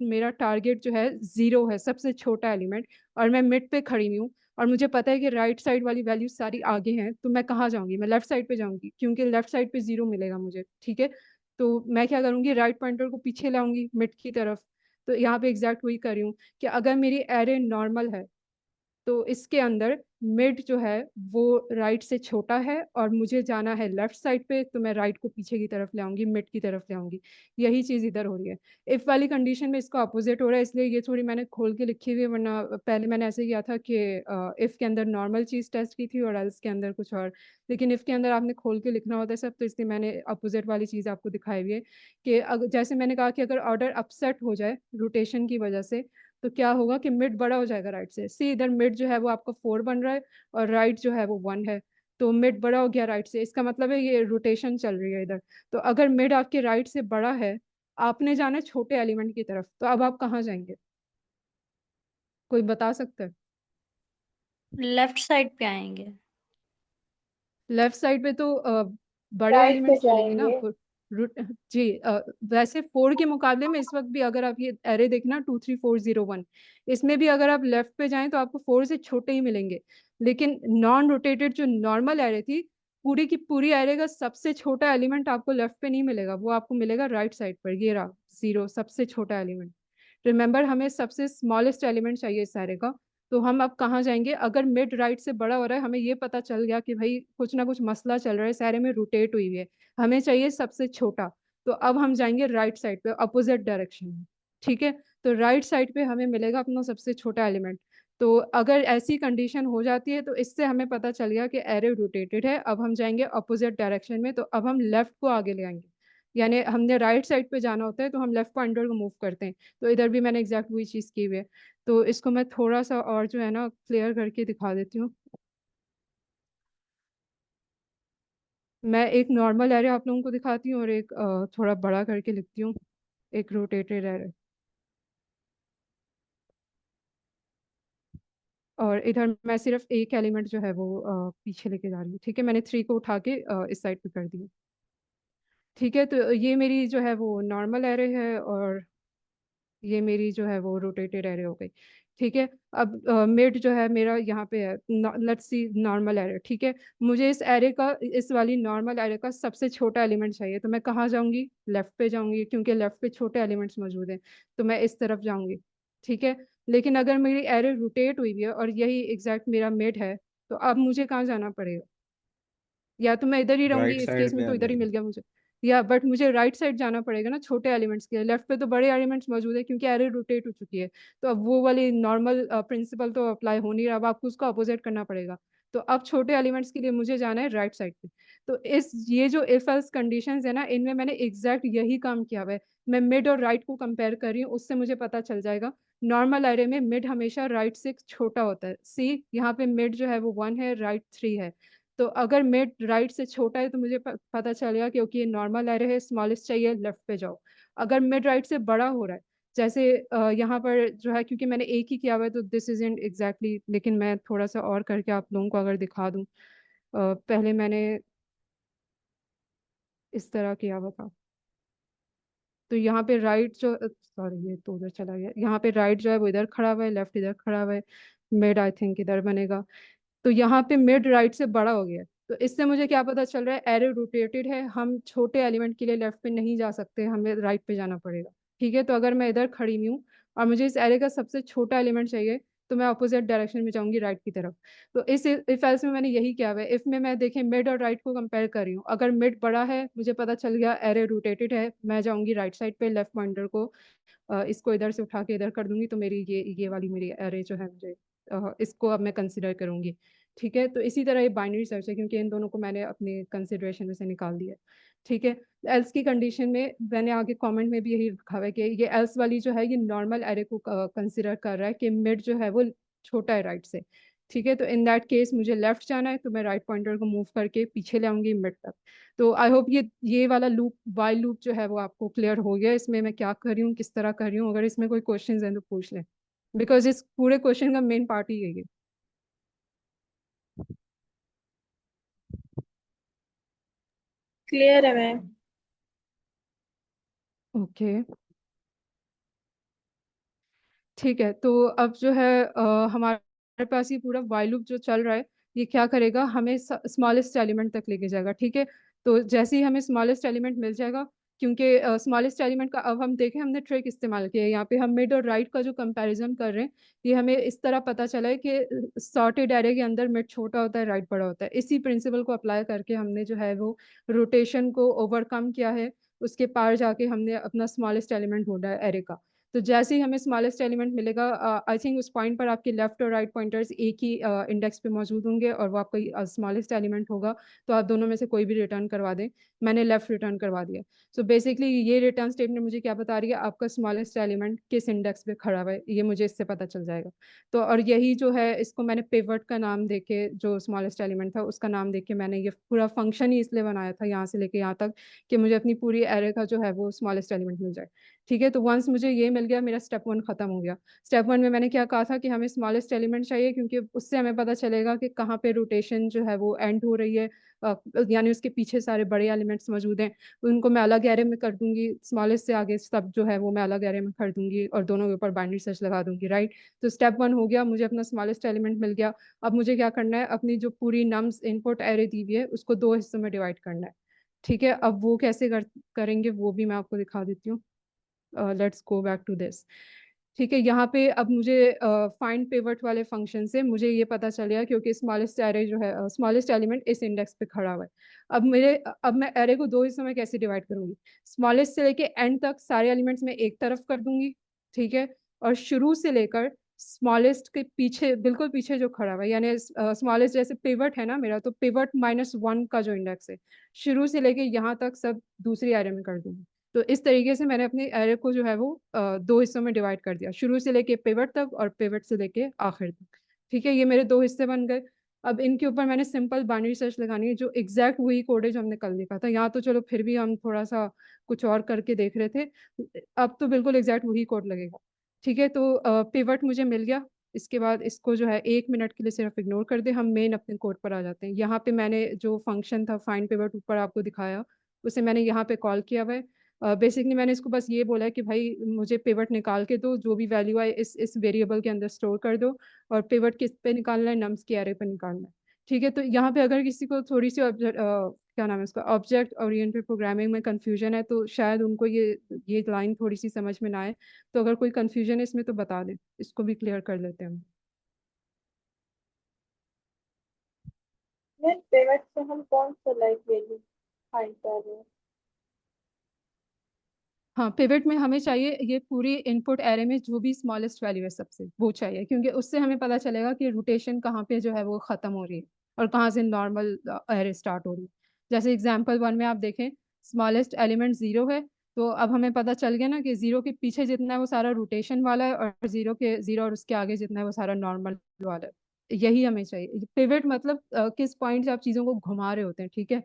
मेरा टारगेट जो है 0 है, सबसे छोटा एलिमेंट, और मैं मिड पे खड़ी हुई हूँ और मुझे पता है कि राइट साइड वाली वैल्यू सारी आगे हैं, तो मैं कहाँ जाऊंगी? मैं लेफ्ट साइड पे जाऊंगी, क्योंकि लेफ्ट साइड पे 0 मिलेगा मुझे। ठीक है, तो मैं क्या करूंगी, राइट पॉइंटर को पीछे लाऊंगी मिड की तरफ। तो यहाँ पे एग्जैक्ट वही कर रही हूँ कि अगर मेरी एरे नॉर्मल है तो इसके अंदर मिड जो है वो राइट से छोटा है और मुझे जाना है लेफ्ट साइड पे, तो मैं राइट को पीछे की तरफ ले आऊंगी, मिड की तरफ ले आऊंगी। यही चीज इधर हो रही है। इफ वाली कंडीशन में इसका अपोजिट हो रहा है, इसलिए ये थोड़ी मैंने खोल के लिखी हुई है, वरना पहले मैंने ऐसे किया था कि इफ के अंदर नॉर्मल चीज टेस्ट की थी और एल्स के अंदर कुछ और। लेकिन इफ के अंदर आपने खोल के लिखना होता है सब, तो इसलिए मैंने अपोजिट वाली चीज आपको दिखाई हुई है कि जैसे मैंने कहा कि अगर ऑर्डर अपसेट हो जाए रोटेशन की वजह से, तो क्या होगा कि मिड बड़ा हो जाएगा राइट से। सी इधर मिड जो है वो आपका 4 बन रहा है और राइट जो है वो 1 है। तो मिड बड़ा हो गया राइट से, इसका मतलब है ये रोटेशन चल रही है इधर। तो अगर मिड आपके राइट से बड़ा है, आपने जाना है छोटे एलिमेंट की तरफ, तो अब आप कहाँ जाएंगे? कोई बता सकता है? लेफ्ट साइड पे आएंगे। लेफ्ट साइड पे तो बड़े राइट पे एलिमेंट्स चलेंगे ना। जाएंगे। रूट जी, वैसे 4 के मुकाबले में इस वक्त भी अगर आप ये एरे देखना 2 3 4 0 1, इसमें भी अगर आप लेफ्ट पे जाएं तो आपको 4 से छोटे ही मिलेंगे। लेकिन नॉन रोटेटेड जो नॉर्मल एरे थी, पूरी की पूरी एरे का सबसे छोटा एलिमेंट आपको लेफ्ट पे नहीं मिलेगा, वो आपको मिलेगा राइट साइड पर। ये रहा 0, सबसे छोटा एलिमेंट। रिमेंबर हमें सबसे स्मॉलेस्ट एलिमेंट चाहिए इस सारे का। तो हम अब कहाँ जाएंगे? अगर मिड राइट से बड़ा हो रहा है, हमें ये पता चल गया कि भाई कुछ ना कुछ मसला चल रहा है, सारे में रोटेट हुई है, हमें चाहिए सबसे छोटा। तो अब हम जाएंगे राइट साइड पे, अपोजिट डायरेक्शन में। ठीक है, तो राइट साइड पे हमें मिलेगा अपना सबसे छोटा एलिमेंट। तो अगर ऐसी कंडीशन हो जाती है तो इससे हमें पता चल गया कि एरे रोटेटेड है। अब हम जाएंगे अपोजिट डायरेक्शन में, तो अब हम लेफ्ट को आगे ले आएंगे। यानी हमने राइट साइड पे जाना होता है तो हम लेफ्ट पॉइंटर को मूव करते हैं। तो इधर भी मैंने एग्जैक्ट वही चीज़ की हुई है। तो इसको मैं थोड़ा सा और जो है ना क्लियर करके दिखा देती हूँ। मैं एक नॉर्मल एरे आप लोगों को दिखाती हूँ और एक थोड़ा बड़ा करके लिखती हूँ, एक रोटेटेड एरे। और इधर मैं सिर्फ एक एलिमेंट जो है वो पीछे लेके जा रही हूँ। ठीक है, मैंने 3 को उठा के इस साइड पे कर दिया। ठीक है, तो ये मेरी जो है वो नॉर्मल एरे है और ये मेरी जो है वो रोटेटेड एरे हो गई। ठीक है, अब मिड जो है मेरा यहाँ पे है, लेट्स सी नॉर्मल एरे। ठीक है, मुझे इस एरे का, इस वाली नॉर्मल एरे का सबसे छोटा एलिमेंट चाहिए, तो मैं कहाँ जाऊंगी? लेफ्ट पे जाऊंगी, क्योंकि लेफ्ट पे छोटे एलिमेंट्स मौजूद हैं, तो मैं इस तरफ जाऊंगी। ठीक है, लेकिन अगर मेरी एरे रोटेट हुई है और यही एग्जैक्ट मेरा मिड है, तो अब मुझे कहाँ जाना पड़ेगा? या तो मैं इधर ही रहूंगी, राइट इस केस साइड में पे तो आ इधर ही जाएगा। मिल गया मुझे। या बट मुझे राइट साइड जाना पड़ेगा ना छोटे एलिमेंट्स के लिए। लेफ्ट पे तो बड़े एलिमेंट्स मौजूद है क्योंकि एरे रोटेट हो चुकी है। तो अब वो वाली नॉर्मल प्रिंसिपल तो अप्लाई हो नहीं रहा, अब आपको उसको अपोजिट करना पड़ेगा। तो अब छोटे एलिमेंट्स के लिए मुझे जाना है राइट साइड पे। तो ये जो इफ एल्स कंडीशंस है ना, इनमें मैंने एग्जैक्ट यही काम किया हुआ है। मैं मिड और राइट को कंपेयर कर रही हूँ, उससे मुझे पता चल जाएगा नॉर्मल एरे में मिड हमेशा राइट से छोटा होता है। सी यहाँ पे मिड जो है वो 1 है, राइट 3 है। तो अगर मिड राइट से छोटा है तो मुझे पता चलेगा क्योंकि ये नॉर्मल एरे है, स्मॉलेस्ट चाहिए, लेफ्ट पे जाओ। अगर मिड राइट से बड़ा हो रहा है, जैसे यहाँ पर जो है, क्योंकि मैंने एक ही किया हुआ है तो दिस इज इन एग्जैक्टली, लेकिन मैं थोड़ा सा और करके आप लोगों को अगर दिखा दूँ। पहले मैंने इस तरह किया हुआ था। तो यहाँ पे राइट जो, सॉरी ये तो उधर चला गया, यहाँ पे राइट जो है वो इधर खड़ा हुआ है, लेफ्ट इधर खड़ा हुआ है, मिड आई थिंक इधर बनेगा। तो यहाँ पे मिड राइट से बड़ा हो गया है। तो इससे मुझे क्या पता चल रहा है? एरे रोटेटेड है, हम छोटे एलिमेंट के लिए लेफ्ट पे नहीं जा सकते, हमें राइट पे जाना पड़ेगा। ठीक है, तो अगर मैं इधर खड़ी हुई हूँ और मुझे इस एरे का सबसे छोटा एलिमेंट चाहिए, तो मैं अपोजिट डायरेक्शन में जाऊंगी राइट की तरफ। तो इस इफ एल्स में मैंने यही किया हुआ है। इफ में मैं देखें मिड और राइट को कंपेयर कर रही हूँ, अगर मिड बड़ा है, मुझे पता चल गया एरे रोटेटेड है, मैं जाऊंगी राइट साइड पे, लेफ्ट पॉइंटर को इसको इधर से उठा के इधर कर दूंगी, तो मेरी ये वाली मेरी एरे जो है मुझे इसको अब मैं कंसिडर करूंगी। ठीक है, तो इसी तरह ये बाइनरी सर्च है, क्योंकि इन दोनों को मैंने अपने कंसिडरेशन में से निकाल दिया। ठीक है, एल्स की कंडीशन में मैंने आगे कमेंट में भी यही लिखा हुआ है कि ये एल्स वाली जो है ये नॉर्मल एरे को कंसिडर कर रहा है कि मिड जो है वो छोटा है राइट से। ठीक है, तो इन दैट केस मुझे लेफ्ट जाना है, तो मैं राइट पॉइंटर को मूव करके पीछे ले आऊंगी मिड तक। तो आई होप ये वाला लूप वाइल लूप जो है वो आपको क्लियर हो गया, इसमें मैं क्या कर रही हूँ, किस तरह कर रही हूँ। अगर इसमें कोई क्वेश्चंस हैं तो पूछ लें, बिकॉज इस पूरे क्वेश्चन का मेन पार्ट ही यही है। क्लियर है मैम। ओके, ठीक है, तो अब जो है हमारे पास ये पूरा वाइल लूप जो चल रहा है, ये क्या करेगा, हमें स्मॉलेस्ट एलिमेंट तक लेके जाएगा। ठीक है, तो जैसे ही हमें स्मॉलेस्ट एलिमेंट मिल जाएगा, क्योंकि स्मॉलेस्ट एलिमेंट का अब हम देखें, हमने ट्रिक इस्तेमाल किया है यहाँ पे, हम मिड और राइट का जो कंपैरिजन कर रहे हैं, ये हमें इस तरह पता चला है कि सॉर्टेड एरे के अंदर मिड छोटा होता है, राइट बड़ा होता है। इसी प्रिंसिपल को अप्लाई करके हमने जो है वो रोटेशन को ओवरकम किया है, उसके पार जाके हमने अपना स्मॉलेस्ट एलिमेंट ढूंढा है एरे का। तो जैसे ही हमें स्मॉलेस्ट एलिमेंट मिलेगा, आई थिंक उस पॉइंट पर आपके लेफ्ट और राइट पॉइंटर्स एक ही इंडेक्स पे मौजूद होंगे, और वो आपका स्मॉलेस्ट एलिमेंट होगा, तो आप दोनों में से कोई भी रिटर्न करवा दें। मैंने लेफ्ट रिटर्न करवा दिया। सो बेसिकली ये रिटर्न स्टेटमेंट मुझे क्या बता रही है, आपका स्मॉलेस्ट एलिमेंट किस इंडेक्स पे खड़ा हुआ है, ये मुझे इससे पता चल जाएगा। तो और यही जो है, इसको मैंने पिवट का नाम देके, जो स्मॉलेस्ट एलिमेंट था उसका नाम देके, मैंने ये पूरा फंक्शन ही इसलिए बनाया था यहाँ से लेके यहाँ तक, कि मुझे अपनी पूरी एरे का जो है वो स्मॉलेस्ट एलिमेंट मिल जाए। ठीक है, तो वंस मुझे ये मिल गया, मेरा स्टेप 1 खत्म हो गया। स्टेप 1 में मैंने क्या कहा था कि हमें स्मॉलेस्ट एलिमेंट चाहिए, क्योंकि उससे हमें पता चलेगा कि कहाँ पे रोटेशन जो है वो एंड हो रही है, यानी उसके पीछे सारे बड़े एलिमेंट्स मौजूद हैं, उनको मैं अलग एरे में कर दूंगी, स्मॉलेस्ट से आगे सब जो है वो मैं अलग एरे में कर दूंगी, और दोनों के ऊपर बाइनरी सर्च लगा दूंगी। राइट, तो स्टेप 1 हो गया, मुझे अपना स्मॉलेस्ट एलिमेंट मिल गया। अब मुझे क्या करना है, अपनी जो पूरी नम्स इनपुट एरे दी हुई है उसको 2 हिस्सों में डिवाइड करना है। ठीक है, अब वो कैसे करेंगे वो भी मैं आपको दिखा देती हूँ। Let's go back to this. ठीक है, यहाँ पे अब मुझे फाइंड पिवट वाले फंक्शन से मुझे ये पता चल गया, क्योंकि स्मॉलेस्ट एरे जो है, स्मॉलेस्ट एलिमेंट इस इंडेक्स पे खड़ा हुआ है। अब मैं एरे को 2 हिस्सों में कैसे डिवाइड करूंगी, स्मॉलेस्ट से लेके एंड तक सारे एलिमेंट्स में एक तरफ कर दूंगी। ठीक है, और शुरू से लेकर स्मॉलेस्ट के पीछे, बिल्कुल पीछे जो खड़ा हुआ है, यानी स्मॉलेस्ट जैसे पिवट है ना मेरा, तो पिवट -1 का जो इंडेक्स है, शुरू से लेके यहाँ तक सब दूसरी एरे में कर दूंगी। तो इस तरीके से मैंने अपने एरे को जो है वो 2 हिस्सों में डिवाइड कर दिया, शुरू से लेके पिवट तक और पिवट से लेके आखिर तक। ठीक है, ये मेरे 2 हिस्से बन गए। अब इनके ऊपर मैंने सिंपल बाइनरी सर्च लगानी है, जो एग्जैक्ट वही कोड है जो हमने कल लिखा था। यहाँ तो चलो फिर भी हम थोड़ा सा कुछ और करके देख रहे थे, अब तो बिल्कुल एग्जैक्ट वही कोड लगेगा। ठीक है, तो पिवट मुझे मिल गया। इसके बाद इसको जो है 1 मिनट के लिए सिर्फ इग्नोर कर दे, हम मेन अपने कोड पर आ जाते हैं। यहाँ पे मैंने जो फंक्शन था फाइंड पिवट ऊपर आपको दिखाया, उसे मैंने यहाँ पे कॉल किया हुआ है। बेसिकली मैंने इसको बस ये बोला है कि भाई मुझे पिवट निकाल के दो, जो भी वैल्यू आए इस वेरिएबल के अंदर स्टोर कर दो, और पिवट किस पे निकालना है, नम्स के एरे पे निकालना है। ठीक है, तो यहाँ पे अगर किसी को थोड़ी सी क्या नाम है उसका, ऑब्जेक्ट ओरिएंटेड प्रोग्रामिंग में कंफ्यूजन है, तो शायद उनको ये लाइन थोड़ी सी समझ में ना आए। तो अगर कोई कंफ्यूजन है इसमें तो बता दे, इसको भी क्लियर कर लेते हैं हम। मैम पिवट से हम कौन सा लाइक वैल्यू फाइंड कर रहे हैं? हाँ, पिवट में हमें चाहिए ये पूरी इनपुट एरे में जो भी स्मॉलेस्ट वैल्यू है सबसे, वो चाहिए, क्योंकि उससे हमें पता चलेगा कि रोटेशन कहाँ पे जो है वो खत्म हो रही है और कहाँ से नॉर्मल एरे स्टार्ट हो रही है। जैसे एग्जांपल 1 में आप देखें, स्मॉलेस्ट एलिमेंट 0 है, तो अब हमें पता चल गया ना कि 0 के पीछे जितना है वो सारा रोटेशन वाला है, और 0 और उसके आगे जितना है वो सारा नॉर्मल वाला है। यही हमें चाहिए। पिवट मतलब किस पॉइंट से आप चीज़ों को घुमा रहे होते हैं। ठीक है,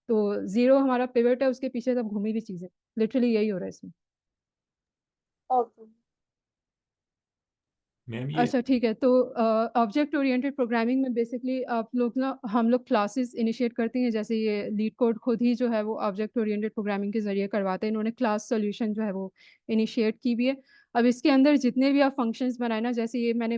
तो 0 हमारा पिवट है, उसके पीछे सब घूमी हुई चीज़ें, लिटरली यही हो रहा है इसमें। ओके। मैम ये अच्छा, ठीक है, तो ऑब्जेक्ट ओरिएंटेड प्रोग्रामिंग में बेसिकली आप लोग ना, हम लोग क्लासेस इनिशिएट करते हैं, जैसे ये लीड कोड खुद ही जो है वो ऑब्जेक्ट ओरिएंटेड प्रोग्रामिंग के जरिए करवाते हैं। इन्होंने क्लास सॉल्यूशन जो है वो इनिशिएट की भी है। अब इसके अंदर जितने भी आप फंक्शंस बनाए ना, जैसे ये मैंने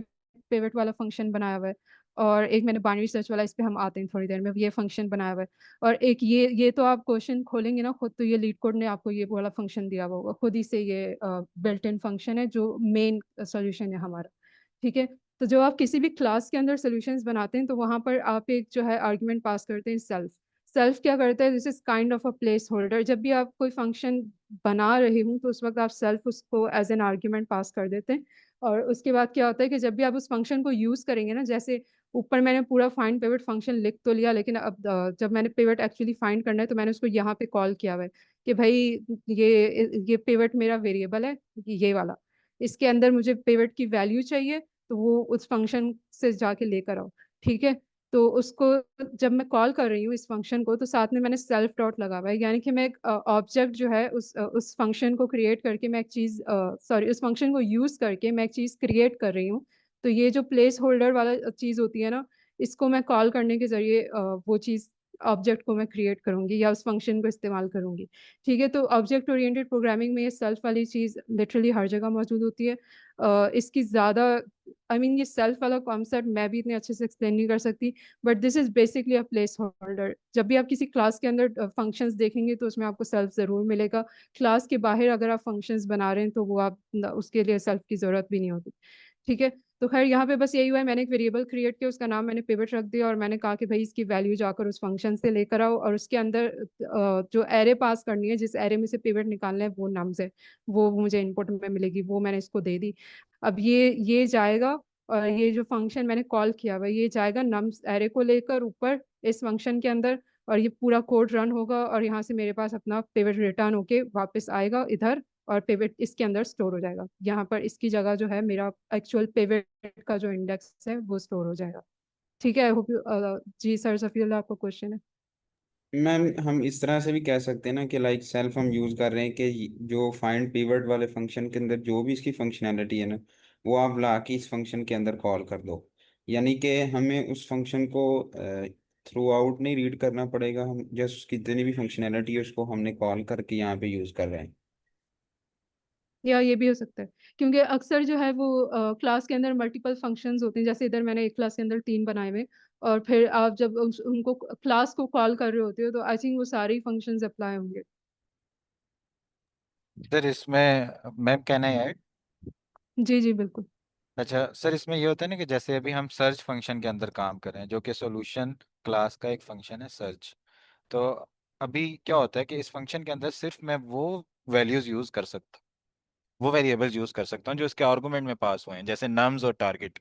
पिवट वाला फंक्शन बनाया हुआ है, और एक मैंने बाइनरी सर्च वाला, इस पे हम आते हैं थोड़ी देर में, ये फंक्शन बनाया हुआ है। और एक ये तो आप क्वेश्चन खोलेंगे ना खुद, तो ये लीड कोड ने आपको ये वाला फंक्शन दिया हुआ खुद ही से, ये बिल्ट इन फंक्शन है जो मेन सॉल्यूशन है हमारा। ठीक है, तो जब आप किसी भी क्लास के अंदर सॉल्यूशंस बनाते हैं तो वहां पर आप एक जो है आर्ग्यूमेंट पास करते हैं सेल्फ। सेल्फ क्या करता है, this is kind of a place holder. जब भी आप कोई फंक्शन बना रहे हूँ तो उस वक्त आप सेल्फ उसको एज एन आर्ग्यूमेंट पास कर देते हैं। और उसके बाद क्या होता है कि जब भी आप उस फंक्शन को यूज करेंगे ना, जैसे ऊपर मैंने पूरा फाइंड पिवट फंक्शन लिख तो लिया, लेकिन अब जब मैंने पिवट एक्चुअली फाइंड करना है तो मैंने उसको यहाँ पे कॉल किया हुआ है कि भाई ये पिवट मेरा वेरिएबल है, ये वाला, इसके अंदर मुझे पिवट की वैल्यू चाहिए, तो वो उस फंक्शन से जाके लेकर आओ। ठीक है, तो उसको जब मैं कॉल कर रही हूँ इस फंक्शन को, तो साथ में मैंने सेल्फ डॉट लगा हुआ है, यानी कि मैं एक ऑब्जेक्ट जो है उस फंक्शन को क्रिएट करके मैं एक चीज सॉरी उस फंक्शन को यूज करके मैं एक चीज क्रिएट कर रही हूँ। तो ये जो प्लेस होल्डर वाला चीज होती है ना, इसको मैं कॉल करने के जरिए वो चीज ऑब्जेक्ट को मैं क्रिएट करूंगी या उस फंक्शन को इस्तेमाल करूंगी। ठीक है, तो ऑब्जेक्ट ओरिएंटेड प्रोग्रामिंग में ये सेल्फ वाली चीज लिटरली हर जगह मौजूद होती है। इसकी ज्यादा ये सेल्फ वाला कॉन्सेप्ट मैं भी इतने अच्छे से एक्सप्लेन नहीं कर सकती, but this is basically a place holder. जब भी आप किसी क्लास के अंदर फंक्शंस देखेंगे तो उसमें आपको सेल्फ जरूर मिलेगा। क्लास के बाहर अगर आप फंक्शंस बना रहे हैं तो वो आप उसके लिए सेल्फ की जरूरत भी नहीं होती। ठीक है, तो खैर यहाँ पे बस यही हुआ है, मैंने एक वेरिएबल क्रिएट किया, उसका नाम मैंने पिवट रख दिया और मैंने कहा कि भाई इसकी वैल्यू जाकर उस फंक्शन से लेकर आओ, और उसके अंदर जो एरे पास करनी है, जिस एरे में से पिवट निकालना है वो नम्स है, वो मुझे इनपुट में मिलेगी, वो मैंने इसको दे दी। अब ये जाएगा, और ये जो फंक्शन मैंने कॉल किया हुआ ये जाएगा नम्स एरे को लेकर ऊपर इस फंक्शन के अंदर, और ये पूरा कोड रन होगा और यहाँ से मेरे पास अपना पिवट रिटर्न होके वापस आएगा इधर, और पिवट इसके अंदर स्टोर हो जाएगा। यहाँ पर इसकी जगह जो है मेरा एक्चुअल पिवट का जो इंडेक्स है वो स्टोर हो जाएगा। ठीक है, आई होप जी सर सफीउल्लाह आपको क्वेश्चन है। मैम हम इस तरह से भी कह सकते हैं ना कि लाइक सेल्फ हम यूज कर रहे हैं कि जो फाइंड पीवर्ड वाले फंक्शन के अंदर जो भी इसकी फंक्शनैलिटी है ना, वो आप ला के इस फंक्शन के अंदर कॉल कर दो। यानी कि हमें उस फंक्शन को थ्रू आउट नहीं रीड करना पड़ेगा, हम जस्ट उसकी जितनी भी फंक्शनैलिटी है उसको हमने कॉल करके यहाँ पे यूज कर रहे हैं। या ये भी हो सकता है, क्योंकि अक्सर जो है वो क्लास के अंदर मल्टीपल फंक्शंस होते हैं, जैसे इधर मैंने एक क्लास के अंदर 3 बनाए हुए, और फिर आप जब उनको क्लास को कॉल कर रहे होते हो तो आई थिंक वो सारे फंक्शंस अप्लाई होंगे। सर इसमें मैम कहना है। जी जी बिल्कुल। अच्छा सर, इसमें ये होता है ना कि जैसे अभी हम सर्च फंक्शन के अंदर काम कर रहे हैं, जो कि सॉल्यूशन क्लास का एक फंक्शन है सर्च। तो अभी क्या होता है कि इस फंक्शन के अंदर सिर्फ मैं वो वैल्यूज यूज कर सकता हूँ, वो वेरिएबल्स यूज कर सकता हूँ जो इसके आर्गुमेंट में पास हुए हैं, जैसे नम्स और टारगेट।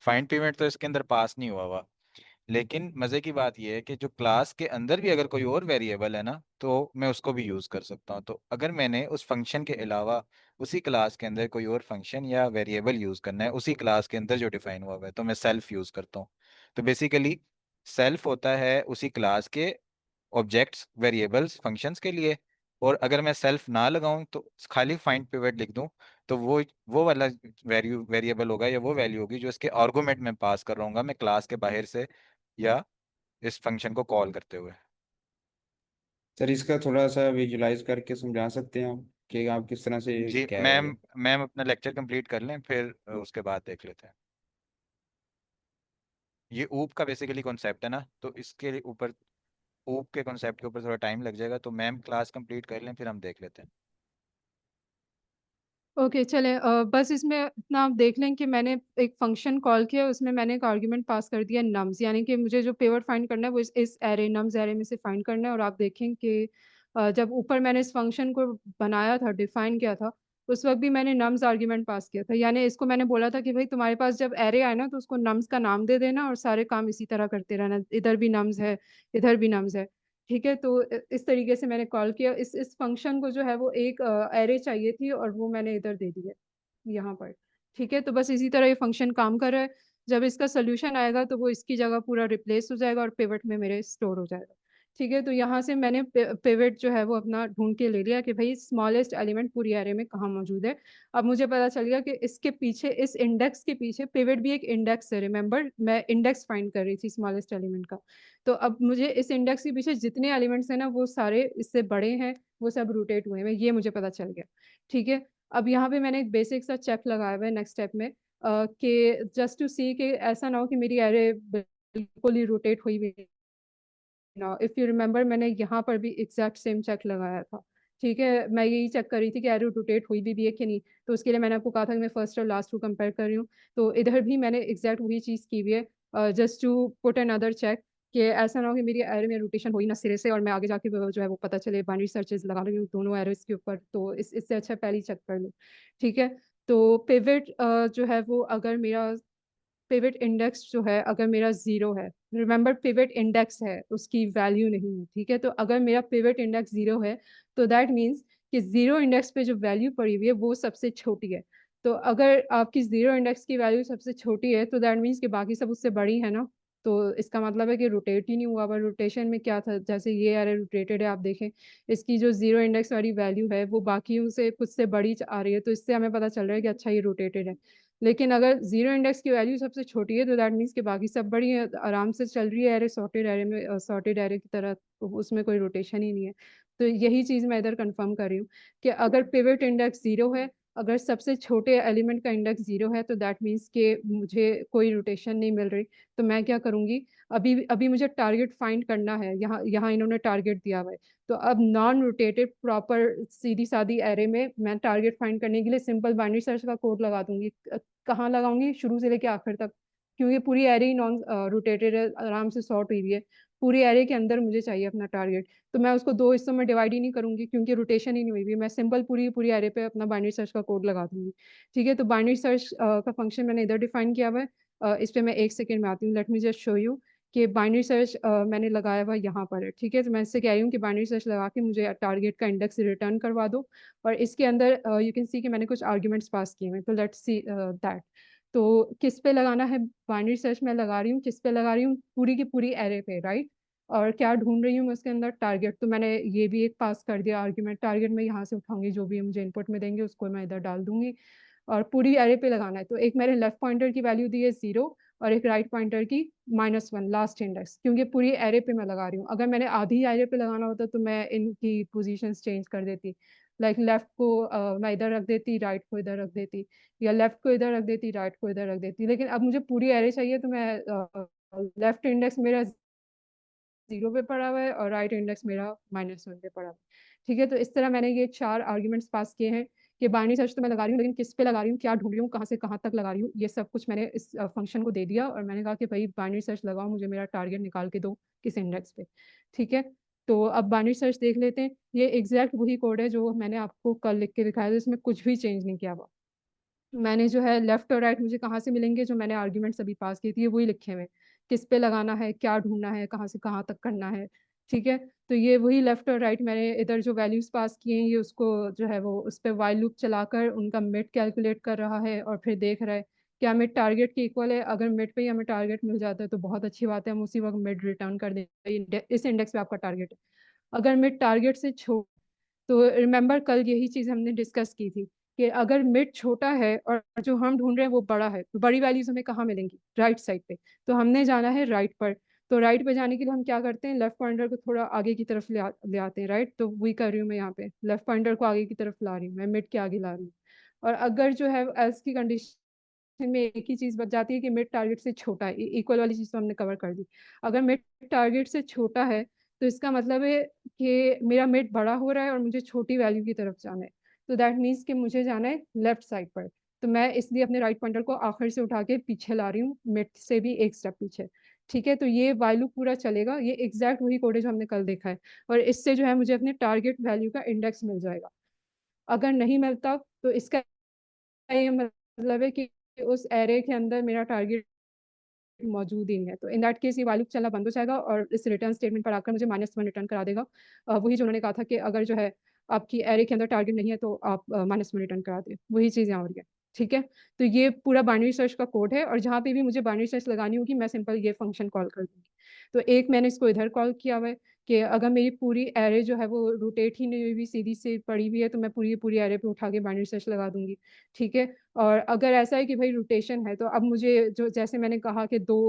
फाइंड पेमेंट तो इसके अंदर पास नहीं हुआ। लेकिन मजे की बात यह है कि जो क्लास के अंदर भी अगर कोई और वेरिएबल है ना, तो मैं उसको भी यूज कर सकता हूँ। तो अगर मैंने उस फंक्शन के अलावा उसी क्लास के अंदर कोई और फंक्शन या वेरिएबल यूज करना है उसी क्लास के अंदर जो डिफाइन हुआ है, तो मैं सेल्फ यूज करता हूँ। तो बेसिकली सेल्फ होता है उसी क्लास के ऑब्जेक्ट्स, वेरिएबल्स, फंक्शंस के लिए। और अगर मैं सेल्फ ना लगाऊं तो खाली फाइंड पिवट लिख दूं, तो वो वाला वेरिएबल होगा या वो वैल्यू होगी जो इसके आर्गुमेंट में पास कर रहा हूँ मैं क्लास के बाहर से, या इस फंक्शन को कॉल करते हुए। सर इसका थोड़ा सा विजुलाइज करके समझा सकते हैं आप कि आप किस तरह से जी कह रहे मैम, हैं? मैम अपना लेक्चर कंप्लीट कर लें फिर उसके बाद देख लेते हैं। ये ऊप का बेसिकली कॉन्सेप्ट है ना, तो इसके ऊपर, ऊप के कॉन्सेप्ट के ऊपर थोड़ा टाइम लग जाएगा, तो मैम क्लास कंप्लीट कर लें फिर हम देख लेते हैं। ओके चले, बस इसमें इतना आप देख लें कि मैंने एक फंक्शन कॉल किया, उसमें मैंने एक आर्ग्यूमेंट पास कर दिया नम्स, यानी कि मुझे जो पिवट फाइंड करना है वो इस एरे नम्स एरे में से फाइंड करना है। और आप देखें कि जब ऊपर मैंने इस फंक्शन को बनाया था, डिफाइन किया था, उस वक्त भी मैंने नम्स आर्ग्यूमेंट पास किया था। यानी इसको मैंने बोला था कि भाई तुम्हारे पास जब एरे आए ना तो उसको नम्स का नाम दे देना और सारे काम इसी तरह करते रहना, इधर भी नम्स है, इधर भी नम्स है। ठीक है, तो इस तरीके से मैंने कॉल किया। इस फंक्शन को जो है वो एक एरे चाहिए थी और वो मैंने इधर दे दी है यहाँ पर। ठीक है, तो बस इसी तरह ये फंक्शन काम कर रहा है। जब इसका सोल्यूशन आएगा तो वो इसकी जगह पूरा रिप्लेस हो जाएगा और पिवट में मेरे स्टोर हो जाएगा। ठीक है, तो यहाँ से मैंने पिवट जो है वो अपना ढूंढ के ले लिया कि भाई स्मॉलेस्ट एलिमेंट पूरी एरे में कहाँ मौजूद है। अब मुझे पता चल गया कि इसके पीछे, इस इंडेक्स के पीछे, पिवट भी एक इंडेक्स है। रिमेंबर मैं इंडेक्स फाइंड कर रही थी स्मॉलेस्ट एलिमेंट का। तो अब मुझे इस इंडेक्स के पीछे जितने एलिमेंट्स हैं ना वो सारे इससे बड़े हैं, वो सब रोटेट हुए हैं, ये मुझे पता चल गया। ठीक है, अब यहाँ पे मैंने एक बेसिक सा चेक लगाया हुआ है नेक्स्ट स्टेप में, कि जस्ट टू सी कि ऐसा ना हो कि मेरी एरे बिल्कुल ही रोटेट हुई हुई ना। इफ यू रिमेम्बर मैंने यहाँ पर भी एग्जैक्ट सेम चेक लगाया था ठीक है, मैं यही चेक कर रही थी कि एरो रोटेट हुई भी है कि नहीं। तो उसके लिए मैंने आपको कहा था कि मैं फर्स्ट और लास्ट को कंपेयर कर रही हूँ। तो इधर भी मैंने एग्जैक्ट वही चीज़ की हुई है, just to put another check, कि ऐसा ना हो कि मेरी एरो में रोटेशन हो ही ना सिरे से और मैं आगे जाके जो है वो पता चले बाइनरी सर्चेज लगा रही हूँ दोनों एरोस के ऊपर। तो इससे अच्छा पहले ही चेक कर लूँ। ठीक है, तो पिवट जो है वो अगर मेरा पिवट इंडेक्स जो है अगर मेरा 0 है, रिमेंबर पिवट इंडेक्स है, उसकी वैल्यू नहीं है। ठीक है, तो अगर मेरा पिवट इंडेक्स 0 है तो दैट मीन्स कि 0 इंडेक्स पे जो वैल्यू पड़ी हुई है वो सबसे छोटी है। तो अगर आपकी 0 इंडेक्स की वैल्यू सबसे छोटी है तो दैट मीन्स कि बाकी सब उससे बड़ी है ना। तो इसका मतलब है कि रोटेट ही नहीं हुआ। पर रोटेशन में क्या था, जैसे ये एरे रोटेटेड है, आप देखें इसकी जो 0 इंडेक्स वाली वैल्यू है वो बाकियों से कुछ से बड़ी आ रही है, तो इससे हमें पता चल रहा है कि अच्छा ये रोटेटेड है। लेकिन अगर 0 इंडेक्स की वैल्यू सबसे छोटी है तो दैट मीन्स कि बाकी सब बड़ी है, आराम से चल रही है एरे, सॉर्टेड एरे में, सॉर्टेड एरे की तरह, तो उसमें कोई रोटेशन ही नहीं है। तो यही चीज़ मैं इधर कंफर्म कर रही हूँ कि अगर पिवट इंडेक्स 0 है, अगर सबसे छोटे एलिमेंट का इंडेक्स 0 है तो दैट मीन्स कि मुझे कोई रोटेशन नहीं मिल रही। तो मैं क्या करूँगी, अभी अभी मुझे टारगेट फाइंड करना है। यहाँ यहाँ इन्होंने टारगेट दिया हुआ है, तो अब नॉन रोटेटेड प्रॉपर सीधी सादी एरे में मैं टारगेट फाइंड करने के लिए सिंपल बाइनरी सर्च का कोड लगा दूंगी। कहाँ लगाऊंगी, शुरू से लेके आखिर तक, क्योंकि पूरी एरे ही नॉन रोटेटेड है, आराम से सॉर्ट हुई है। पूरी एरे के अंदर मुझे चाहिए अपना टारगेट, तो मैं उसको दो हिस्सों में डिवाइड ही नहीं करूंगी क्योंकि रोटेशन ही नहीं हुई हुई। मैं सिंपल पूरी पूरी एरे पे अपना बाइनरी सर्च का कोड लगा दूंगी। ठीक है, तो बाइनरी सर्च का फंक्शन मैंने इधर डिफाइन किया हुआ है। इस पे मैं एक सेकेंड में आती हूँ। Let me just show you कि बाइनरी सर्च मैंने लगाया हुआ यहाँ पर है। ठीक है, तो मैं इससे कह रही हूँ कि बाइनरी सर्च लगा के मुझे टारगेट का इंडेक्स रिटर्न करवा दो। और इसके अंदर यू कैन सी कि मैंने कुछ आर्ग्यूमेंट्स पास किए हैं, तो लेट्स सी दैट। तो किस पे लगाना है बाइनरी सर्च, मैं लगा रही हूँ किस पे लगा रही हूँ, पूरी की पूरी एरे पे, राइट। और क्या ढूंढ रही हूँ मैं उसके अंदर, टारगेट। तो मैंने ये भी एक पास कर दिया आर्ग्यूमेंट, टारगेट में यहाँ से उठाऊंगी, जो भी मुझे इनपुट में देंगे उसको मैं इधर डाल दूंगी। और पूरी एरे पे लगाना है। तो एक मैंने लेफ्ट पॉइंटर की वैल्यू दी है 0 और एक राइट पॉइंटर की -1 लास्ट इंडेक्स, क्योंकि पूरी एरे पे मैं लगा रही हूँ। अगर मैंने आधी एरे पे लगाना होता तो मैं इनकी पोजीशंस चेंज कर देती। लाइक लेफ्ट को मैं इधर रख देती, राइट को इधर रख देती, या लेफ्ट को इधर रख देती, राइट को इधर रख देती। लेकिन अब मुझे पूरी एरे चाहिए, तो मैं लेफ्ट इंडेक्स मेरा 0 पे पड़ा हुआ है और राइट इंडेक्स मेरा -1 पे पड़ा हुआ है। ठीक है, तो इस तरह मैंने ये 4 आर्ग्यूमेंट्स पास किए हैं कि बाइनरी सर्च तो मैं लगा रही हूँ, लेकिन किस पे लगा रही हूँ, क्या ढूंढ रही हूँ, कहाँ से कहाँ तक लगा रही हूँ, ये सब कुछ मैंने इस फंक्शन को दे दिया। और मैंने कहा कि भाई बाइनरी सर्च लगाओ, मुझे मेरा टारगेट निकाल के दो किस इंडेक्स पे। ठीक है, तो अब बाइनरी सर्च देख लेते हैं। ये एग्जैक्ट वही कोड है जो मैंने आपको कल लिख के दिखाया था, इसमें कुछ भी चेंज नहीं किया हुआ। मैंने जो है लेफ्ट और राइट मुझे कहाँ से मिलेंगे, जो मैंने आर्ग्यूमेंट्स अभी पास की थी वही लिखे हुए, किस पे लगाना है, क्या ढूंढना है, कहाँ से कहाँ तक करना है। ठीक है, तो ये वही लेफ्ट और राइट मैंने इधर जो वैल्यूज पास किए हैं, ये उसको जो है वो उस पर वाइल लूप चलाकर उनका मिड कैलकुलेट कर रहा है और फिर देख रहा है क्या मिड टारगेट के इक्वल है। अगर मिड पे ही हमें टारगेट मिल जाता है तो बहुत अच्छी बात है, हम उसी वक्त मिड रिटर्न कर देंगे, इस इंडेक्स पे आपका टारगेट है। अगर मिड टारगेट से छोड़, तो रिमेंबर कल यही चीज हमने डिस्कस की थी कि अगर मिड छोटा है और जो हम ढूंढ रहे हैं वो बड़ा है, तो बड़ी वैल्यूज हमें कहाँ मिलेंगी, राइट साइड पे। तो हमने जाना है राइट पर। तो राइट पे जाने के लिए हम क्या करते हैं, लेफ्ट पॉइंटर को थोड़ा आगे की तरफ ले आते हैं, राइट। तो वही कर रही हूँ मैं, यहाँ पे लेफ्ट पॉइंटर को आगे की तरफ ला रही हूँ, मैं मिड के आगे ला रही हूँ। और अगर जो है एल्स की कंडीशन में एक ही चीज बच जाती है कि मिड टारगेट से छोटा है, इक्वल वाली चीज तो हमने कवर कर दी। अगर मिड टारगेट से छोटा है तो इसका मतलब है कि मेरा मिड बड़ा हो रहा है और मुझे छोटी वैल्यू की तरफ जाना है। तो दैट मीन्स कि मुझे जाना है लेफ्ट साइड पर। तो मैं इसलिए अपने राइट पॉइंटर को आखिर से उठा के पीछे ला रही हूँ, मिड से भी एक स्टेप पीछे। ठीक है, तो ये वाइल लूप पूरा चलेगा, ये एग्जैक्ट वही कोड है जो हमने कल देखा है। और इससे जो है मुझे अपने टारगेट वैल्यू का इंडेक्स मिल जाएगा। अगर नहीं मिलता तो इसका ये मतलब है कि उस एरे के अंदर मेरा टारगेट मौजूद ही नहीं है। तो इन दैट केस ये वालू चलना बंद हो जाएगा और इस रिटर्न स्टेटमेंट पर आकर मुझे -1 रिटर्न करा देगा। वही जो उन्होंने कहा था कि अगर जो है आपकी एरे के अंदर टारगेट नहीं है तो आप -1 रिटर्न करा दे, वही चीज़ यहाँ हो रही है। ठीक है, तो ये पूरा बाइनरी सर्च का कोड है और जहाँ पे भी मुझे बाइनरी सर्च लगानी होगी मैं सिंपल ये फंक्शन कॉल कर दूंगी। तो एक मैंने इसको इधर कॉल किया हुआ है कि अगर मेरी पूरी एरे जो है वो रोटेट ही नहीं हुई, सीधी से पड़ी हुई है, तो मैं पूरी पूरी एरे पे उठा के बाइनरी सर्च लगा दूंगी। ठीक है, और अगर ऐसा है कि भाई रोटेशन है, तो अब मुझे जो जैसे मैंने कहा कि दो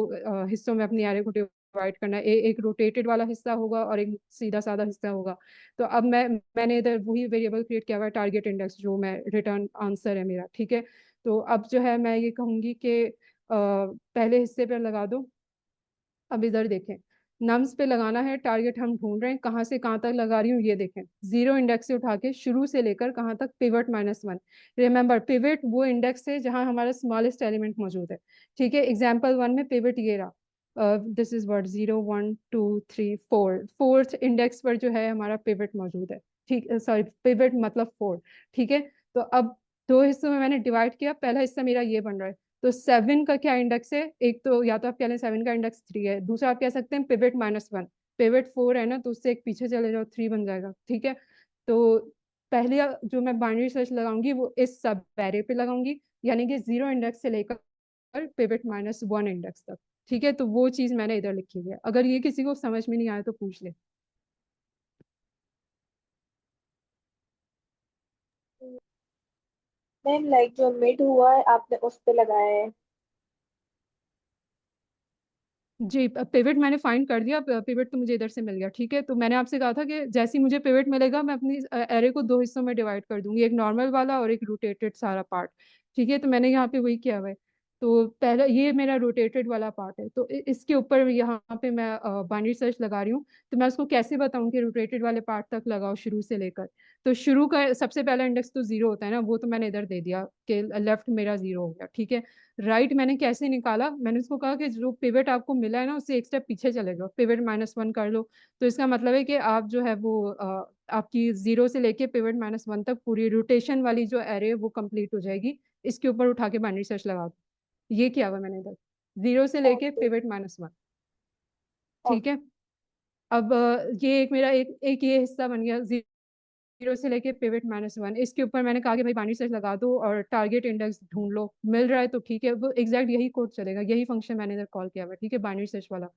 हिस्सों में अपनी एरे को डिवाइड करना है, एक रोटेटेड वाला हिस्सा होगा और एक सीधा साधा हिस्सा होगा। तो अब मैंने इधर वही वेरिएबल क्रिएट किया हुआ है टारगेट इंडेक्स, जो मैं रिटर्न आंसर है मेरा। ठीक है, तो अब जो है मैं ये कहूँगी कि पहले हिस्से पर लगा दो। अब इधर देखें, नम्स पे लगाना है, टारगेट हम ढूंढ रहे हैं, कहाँ से कहाँ तक लगा रही हूँ ये देखें, 0 इंडेक्स से उठा के शुरू से लेकर कहाँ तक, पिवट -1। रिमेंबर पिवट वो इंडेक्स है जहाँ हमारा स्मॉलेस्ट एलिमेंट मौजूद है, ठीक है। एग्जाम्पल 1 में पिवट ये रहा, this is word 0 1 2 3 4, fourth index पर जो है हमारा पिवट मौजूद है, ठीक, सॉरी पिवट मतलब 4, ठीक है। तो अब दो हिस्सों में मैंने डिवाइड किया, पहला हिस्सा मेरा ये बन रहा है, तो 7 का क्या इंडेक्स है, एक तो या तो आप कह लें 7 का इंडेक्स 3 है, दूसरा आप कह सकते हैं पिवट -1, पिवट 4 है ना, तो उससे एक पीछे चले जाओ 3 बन जाएगा, ठीक है। तो पहले जो मैं बाइनरी सर्च लगाऊंगी वो इस सब एरे पे लगाऊंगी, यानी कि 0 इंडेक्स से लेकर पिवट -1 इंडेक्स तक, ठीक है। तो वो चीज मैंने इधर लिखी हुई है, अगर ये किसी को समझ में नहीं आया तो पूछ ले। मैम लाइक जो मिड हुआ है आपने उस पे लगाया है। जी, पिवट मैंने फाइंड कर दिया, पिवट तो मुझे इधर से मिल गया, ठीक है। तो मैंने आपसे कहा था कि जैसे ही मुझे पिवट मिलेगा मैं अपनी एरे को दो हिस्सों में डिवाइड कर दूंगी, एक नॉर्मल वाला और एक रोटेटेड सारा पार्ट, ठीक है। तो मैंने यहाँ पे वही किया हुआ है। तो पहला ये मेरा रोटेटेड वाला पार्ट है, तो इसके ऊपर यहाँ पे मैं बाइनरी सर्च लगा रही हूँ। तो मैं उसको कैसे बताऊँ कि रोटेटेड वाले पार्ट तक लगाओ शुरू से लेकर। तो शुरू का सबसे पहला इंडेक्स तो 0 होता है ना, वो तो मैंने इधर दे दिया कि लेफ्ट मेरा 0 हो गया, ठीक है। राइट मैंने कैसे निकाला, मैंने उसको कहा कि जो पिवट आपको मिला है ना उससे एक स्टेप पीछे चले जाओ, पिवट -1 कर लो। तो इसका मतलब है कि आप जो है वो आपकी 0 से लेके पिवट -1 तक पूरी रोटेशन वाली जो एरे है वो कंप्लीट हो जाएगी, इसके ऊपर उठा के बाइनरी सर्च लगा दो। ये किया हुआ मैंने इधर, 0 से लेके ओके। पिवट -1, ठीक ओके। है। अब ये एक मेरा एक ये हिस्सा बन गया, 0 से लेके पिवट -1, इसके ऊपर मैंने कहा कि भाई बाइनरी सर्च लगा दो और टारगेट इंडेक्स ढूंढ लो, मिल रहा है तो ठीक है, वो एग्जैक्ट यही कोड चलेगा, यही फंक्शन मैंने इधर कॉल किया हुआ है, ठीक है, बाइनरी सर्च वाला।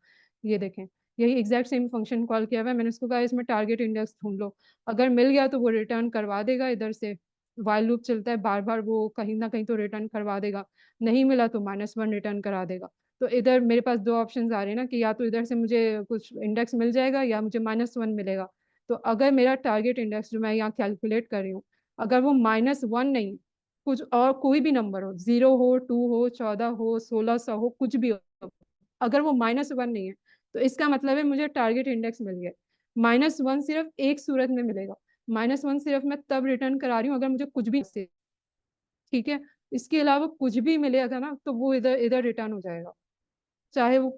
ये देखें, यही एग्जैक्ट सेम फंक्शन कॉल किया हुआ है, मैंने उसको कहा इसमें टारगेट इंडेक्स ढूंढ लो, अगर मिल गया तो वो रिटर्न करवा देगा इधर से, वाइल लूप चलता है बार बार, वो कहीं ना कहीं तो रिटर्न करवा देगा, नहीं मिला तो -1 रिटर्न करा देगा। तो इधर मेरे पास दो ऑप्शन आ रहे हैं ना, कि या तो इधर से मुझे कुछ इंडेक्स मिल जाएगा या मुझे -1 मिलेगा। तो अगर मेरा टारगेट इंडेक्स जो मैं यहाँ कैलकुलेट कर रही हूँ, अगर वो -1 नहीं, कुछ और कोई भी नंबर हो, 0 हो, 2 हो, 14 हो, 1600 हो, कुछ भी हो, अगर वो -1 नहीं है तो इसका मतलब है मुझे टारगेट इंडेक्स मिल गया। -1 सिर्फ एक सूरत में मिलेगा, -1 सिर्फ मैं तब रिटर्न करा रही हूँ अगर मुझे कुछ भी, ठीक है। इसके अलावा कुछ भी मिलेगा ना तो वो इधर इधर रिटर्न हो जाएगा, चाहे वो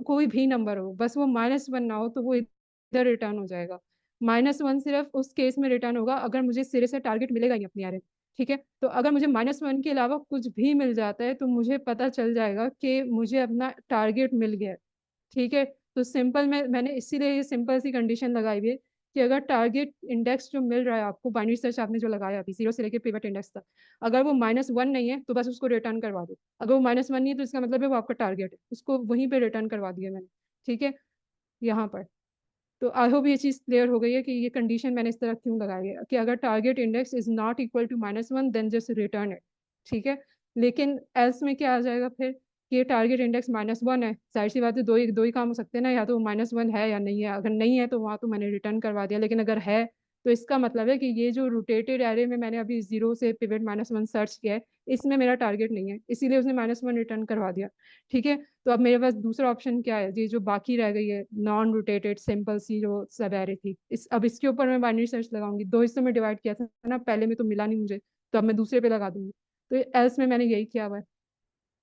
कोई भी नंबर हो, बस वो -1 ना हो तो वो इधर रिटर्न हो जाएगा। -1 सिर्फ उस केस में रिटर्न होगा अगर मुझे सिरे से टारगेट मिलेगा ही अपनी एरे, ठीक है। तो अगर मुझे -1 के अलावा कुछ भी मिल जाता है तो मुझे पता चल जाएगा कि मुझे अपना टारगेट मिल गया है, ठीक है। तो सिंपल मैंने इसीलिए ये सिंपल सी कंडीशन लगाई हुई है कि अगर टारगेट इंडेक्स जो मिल रहा है आपको, बाइनरी सर्च आपने जो लगाया अभी 0 से लेके पिवट इंडेक्स तक, अगर वो -1 नहीं है तो बस उसको रिटर्न करवा दो, अगर वो -1 नहीं है तो इसका मतलब है वो आपका टारगेट है, उसको वहीं पे रिटर्न करवा दिया मैंने, ठीक है, यहाँ पर। तो आई होप ये चीज़ क्लियर हो गई है कि ये कंडीशन मैंने इस तरह क्यों लगाई है, कि अगर target index is not equal to -1 then just return it, ठीक है। लेकिन एल्स में क्या आ जाएगा फिर, कि टारगेट इंडेक्स -1 है, जाहिर सी बात है दो ही काम हो सकते हैं ना, या तो -1 है या नहीं है, अगर नहीं है तो वहाँ तो मैंने रिटर्न करवा दिया, लेकिन अगर है तो इसका मतलब है कि ये जो रोटेटेड एरे में मैंने अभी 0 से पिवट -1 सर्च किया है, इसमें मेरा टारगेट नहीं है, इसीलिए उसने -1 रिटर्न करवा दिया, ठीक है। तो अब मेरे पास दूसरा ऑप्शन क्या है, ये जो बाकी रह गई है नॉन रोटेटेड सिंपल सी जो सब एरे थी, अब इसके ऊपर मैं बाइनरी सर्च लगाऊंगी, दो हिस्सों में डिवाइड किया था ना, पहले में तो मिला नहीं मुझे, तो अब मैं दूसरे पे लगा दूंगी। तो एल्स में मैंने यही किया हुआ है,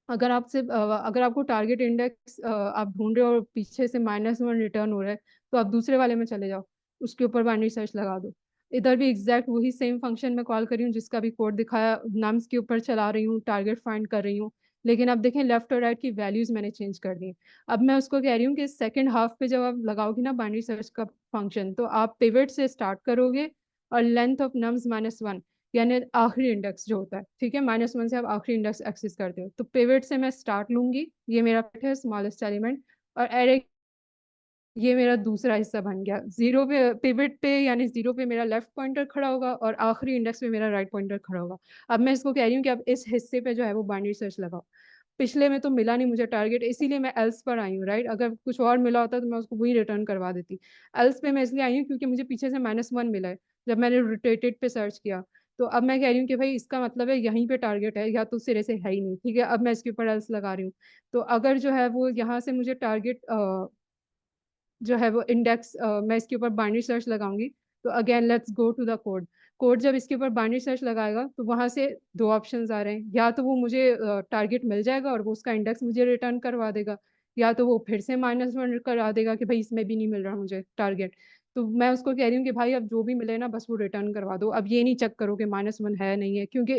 अगर आपको टारगेट इंडेक्स आप ढूंढ रहे हो और पीछे से -1 रिटर्न हो रहा है, तो आप दूसरे वाले में चले जाओ, उसके ऊपर बाइनरी सर्च लगा दो। इधर भी एग्जैक्ट वही सेम फंक्शन में कॉल कर रही हूँ जिसका भी कोड दिखाया, नम्स के ऊपर चला रही हूँ, टारगेट फाइंड कर रही हूँ, लेकिन अब देखें लेफ्ट और राइट की वैल्यूज मैंने चेंज कर दी। अब मैं उसको कह रही हूँ कि सेकंड हाफ पे जब आप लगाओगे ना बाइनरी सर्च का फंक्शन, तो आप पिवट से स्टार्ट करोगे और लेंथ ऑफ नम्स -1, यानी आखिरी इंडेक्स जो होता है, ठीक है, -1 से आप आखिरी इंडेक्स एक्सेस करते हो, तो पिवट से मैं स्टार्ट लूंगी, ये मेरा पिवट है स्मॉलेस्ट एलिमेंट, और एरे ये मेरा दूसरा हिस्सा बन गया, 0 पे पिवट पे, यानी 0 पे मेरा लेफ्ट पॉइंटर खड़ा होगा और आखिरी इंडेक्स पे मेरा राइट पॉइंटर खड़ा होगा। अब मैं इसको कह रही हूँ कि अब इस हिस्से पे जो है वो बाइनरी सर्च लगाओ, पिछले में तो मिला नहीं मुझे टारगेट, इसीलिए मैं एल्स पर आई हूँ, राइट, अगर कुछ और मिला होता तो मैं उसको वही रिटर्न करवा देती। एल्स पे मैं इसलिए आई हूँ क्योंकि मुझे पीछे से -1 मिला है जब मैंने रोटेटेड पे सर्च किया। तो अब मैं कह रही हूँ कि भाई इसका मतलब है यहीं पे टारगेट है, या तो सिरे से है ही नहीं, ठीक है। अब मैं इसके ऊपर एल्स लगा रही हूँ, तो अगर जो है वो यहाँ से मुझे टारगेट जो है वो इंडेक्स, मैं इसके ऊपर बाइनरी सर्च लगाऊंगी। तो again let's go to the code. Code जब इसके ऊपर बाइनरी सर्च लगाएगा तो वहां से दो ऑप्शंस आ रहे हैं, या तो वो मुझे टारगेट मिल जाएगा और वो उसका इंडेक्स मुझे रिटर्न करवा देगा, या तो वो फिर से -1 करा देगा कि भाई इसमें भी नहीं मिल रहा मुझे टारगेट। तो मैं उसको कह रही हूँ कि भाई अब जो भी मिले ना बस वो रिटर्न करवा दो, अब ये नहीं चेक करो कि -1 है नहीं है, क्योंकि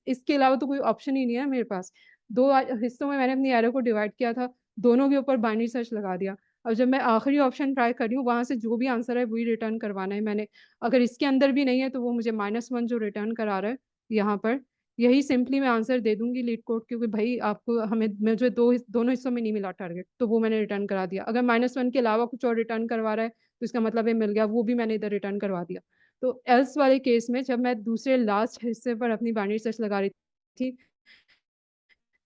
इसके अलावा तो कोई ऑप्शन ही नहीं है मेरे पास। दो हिस्सों में मैंने अपनी एरो को डिवाइड किया था, दोनों के ऊपर बाइनरी सर्च लगा दिया। और जब मैं आखिरी ऑप्शन ट्राई कर रही हूँ वहां से जो भी आंसर है वही रिटर्न करवाना है मैंने। अगर इसके अंदर भी नहीं है तो वो मुझे -1 जो रिटर्न करा रहा है यहाँ पर, यही सिंपली मैं आंसर दे दूंगी लीड कोड, क्योंकि भाई आपको हमें मुझे दोनों हिस्सों में नहीं मिला टारगेट, तो वो मैंने रिटर्न करा दिया। अगर -1 के अलावा कुछ और रिटर्न करवा रहा है तो इसका मतलब ये मिल गया, वो भी मैंने इधर रिटर्न करवा दिया। तो एल्स वाले केस में जब मैं दूसरे लास्ट हिस्से पर अपनी बाइनरी सर्च लगा रही थी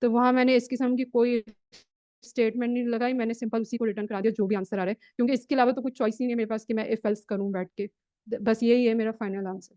तो वहां मैंने इस किस्म की कोई स्टेटमेंट नहीं लगाई, मैंने सिंपल उसी को रिटर्न करा दिया जो भी आंसर आ रहा है, क्योंकि इसके अलावा तो कुछ चॉइस ही नहीं है मेरे पास कि मैं इफ एल्स करूं बैठ के। बस यही है मेरा फाइनल आंसर।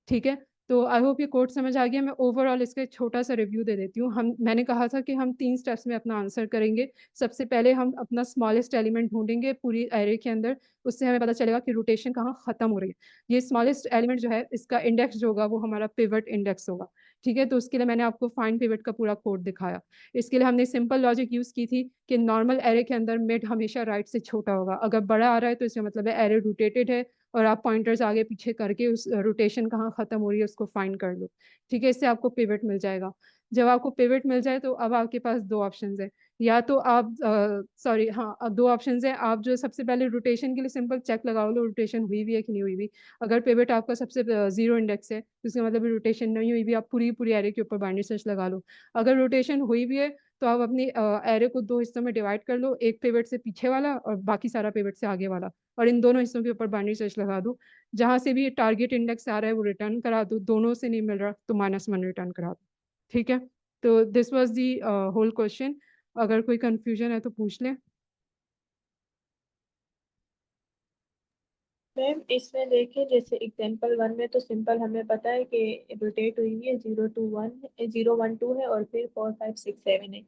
ठीक है, तो आई होप ये कोड समझ आ गया। मैं ओवरऑल इसका एक छोटा सा रिव्यू दे देती हूँ। मैंने कहा था कि हम 3 स्टेप्स में अपना आंसर करेंगे। सबसे पहले हम अपना स्मॉलेस्ट एलिमेंट ढूंढेंगे पूरी एरे के अंदर, उससे हमें पता चलेगा कि रोटेशन कहाँ खत्म हो रही है। ये स्मॉलेस्ट एलिमेंट जो है इसका इंडेक्स जो होगा वो हमारा पिवट इंडेक्स होगा। ठीक है, तो उसके लिए मैंने आपको फाइंड पिवट का पूरा कोड दिखाया। इसके लिए हमने सिंपल लॉजिक यूज की थी कि नॉर्मल एरे के अंदर मिड हमेशा राइट से छोटा होगा, अगर बड़ा आ रहा है तो इसका मतलब है एरे रोटेटेड है, और आप पॉइंटर्स आगे पीछे करके उस रोटेशन कहाँ खत्म हो रही है उसको फाइंड कर लो। ठीक है, इससे आपको पिवट मिल जाएगा। जब आपको पिवट मिल जाए तो अब आपके पास दो ऑप्शंस है, या तो आप सॉरी हाँ अब दो ऑप्शंस है। आप जो सबसे पहले रोटेशन के लिए सिंपल चेक लगाओ लो रोटेशन हुई भी है कि नहीं हुई भी। अगर पिवट आपका सबसे 0 इंडेक्स है तो इसका मतलब रोटेशन नहीं हुई भी, आप पूरी पूरी एरे के ऊपर बाइनरी सर्च लगा लो। अगर रोटेशन हुई भी है तो आप अपनी एरे को दो हिस्सों में डिवाइड कर लो, एक पिवट से पीछे वाला और बाकी सारा पिवट से आगे वाला, और इन दोनों हिस्सों के ऊपर बाइनरी सर्च लगा दो। जहां से भी टारगेट इंडेक्स आ रहा है वो रिटर्न करा दो, दोनों से नहीं मिल रहा तो -1 रिटर्न करा दो। ठीक है, तो this was the whole question. अगर कोई कंफ्यूजन है तो पूछ लें। मैम इसमें देखें जैसे एग्जांपल 1 में तो सिंपल हमें पता है कि रोटेट हुई है 0 to 1, 0 1 2 है और फिर 4 5 6 7 है।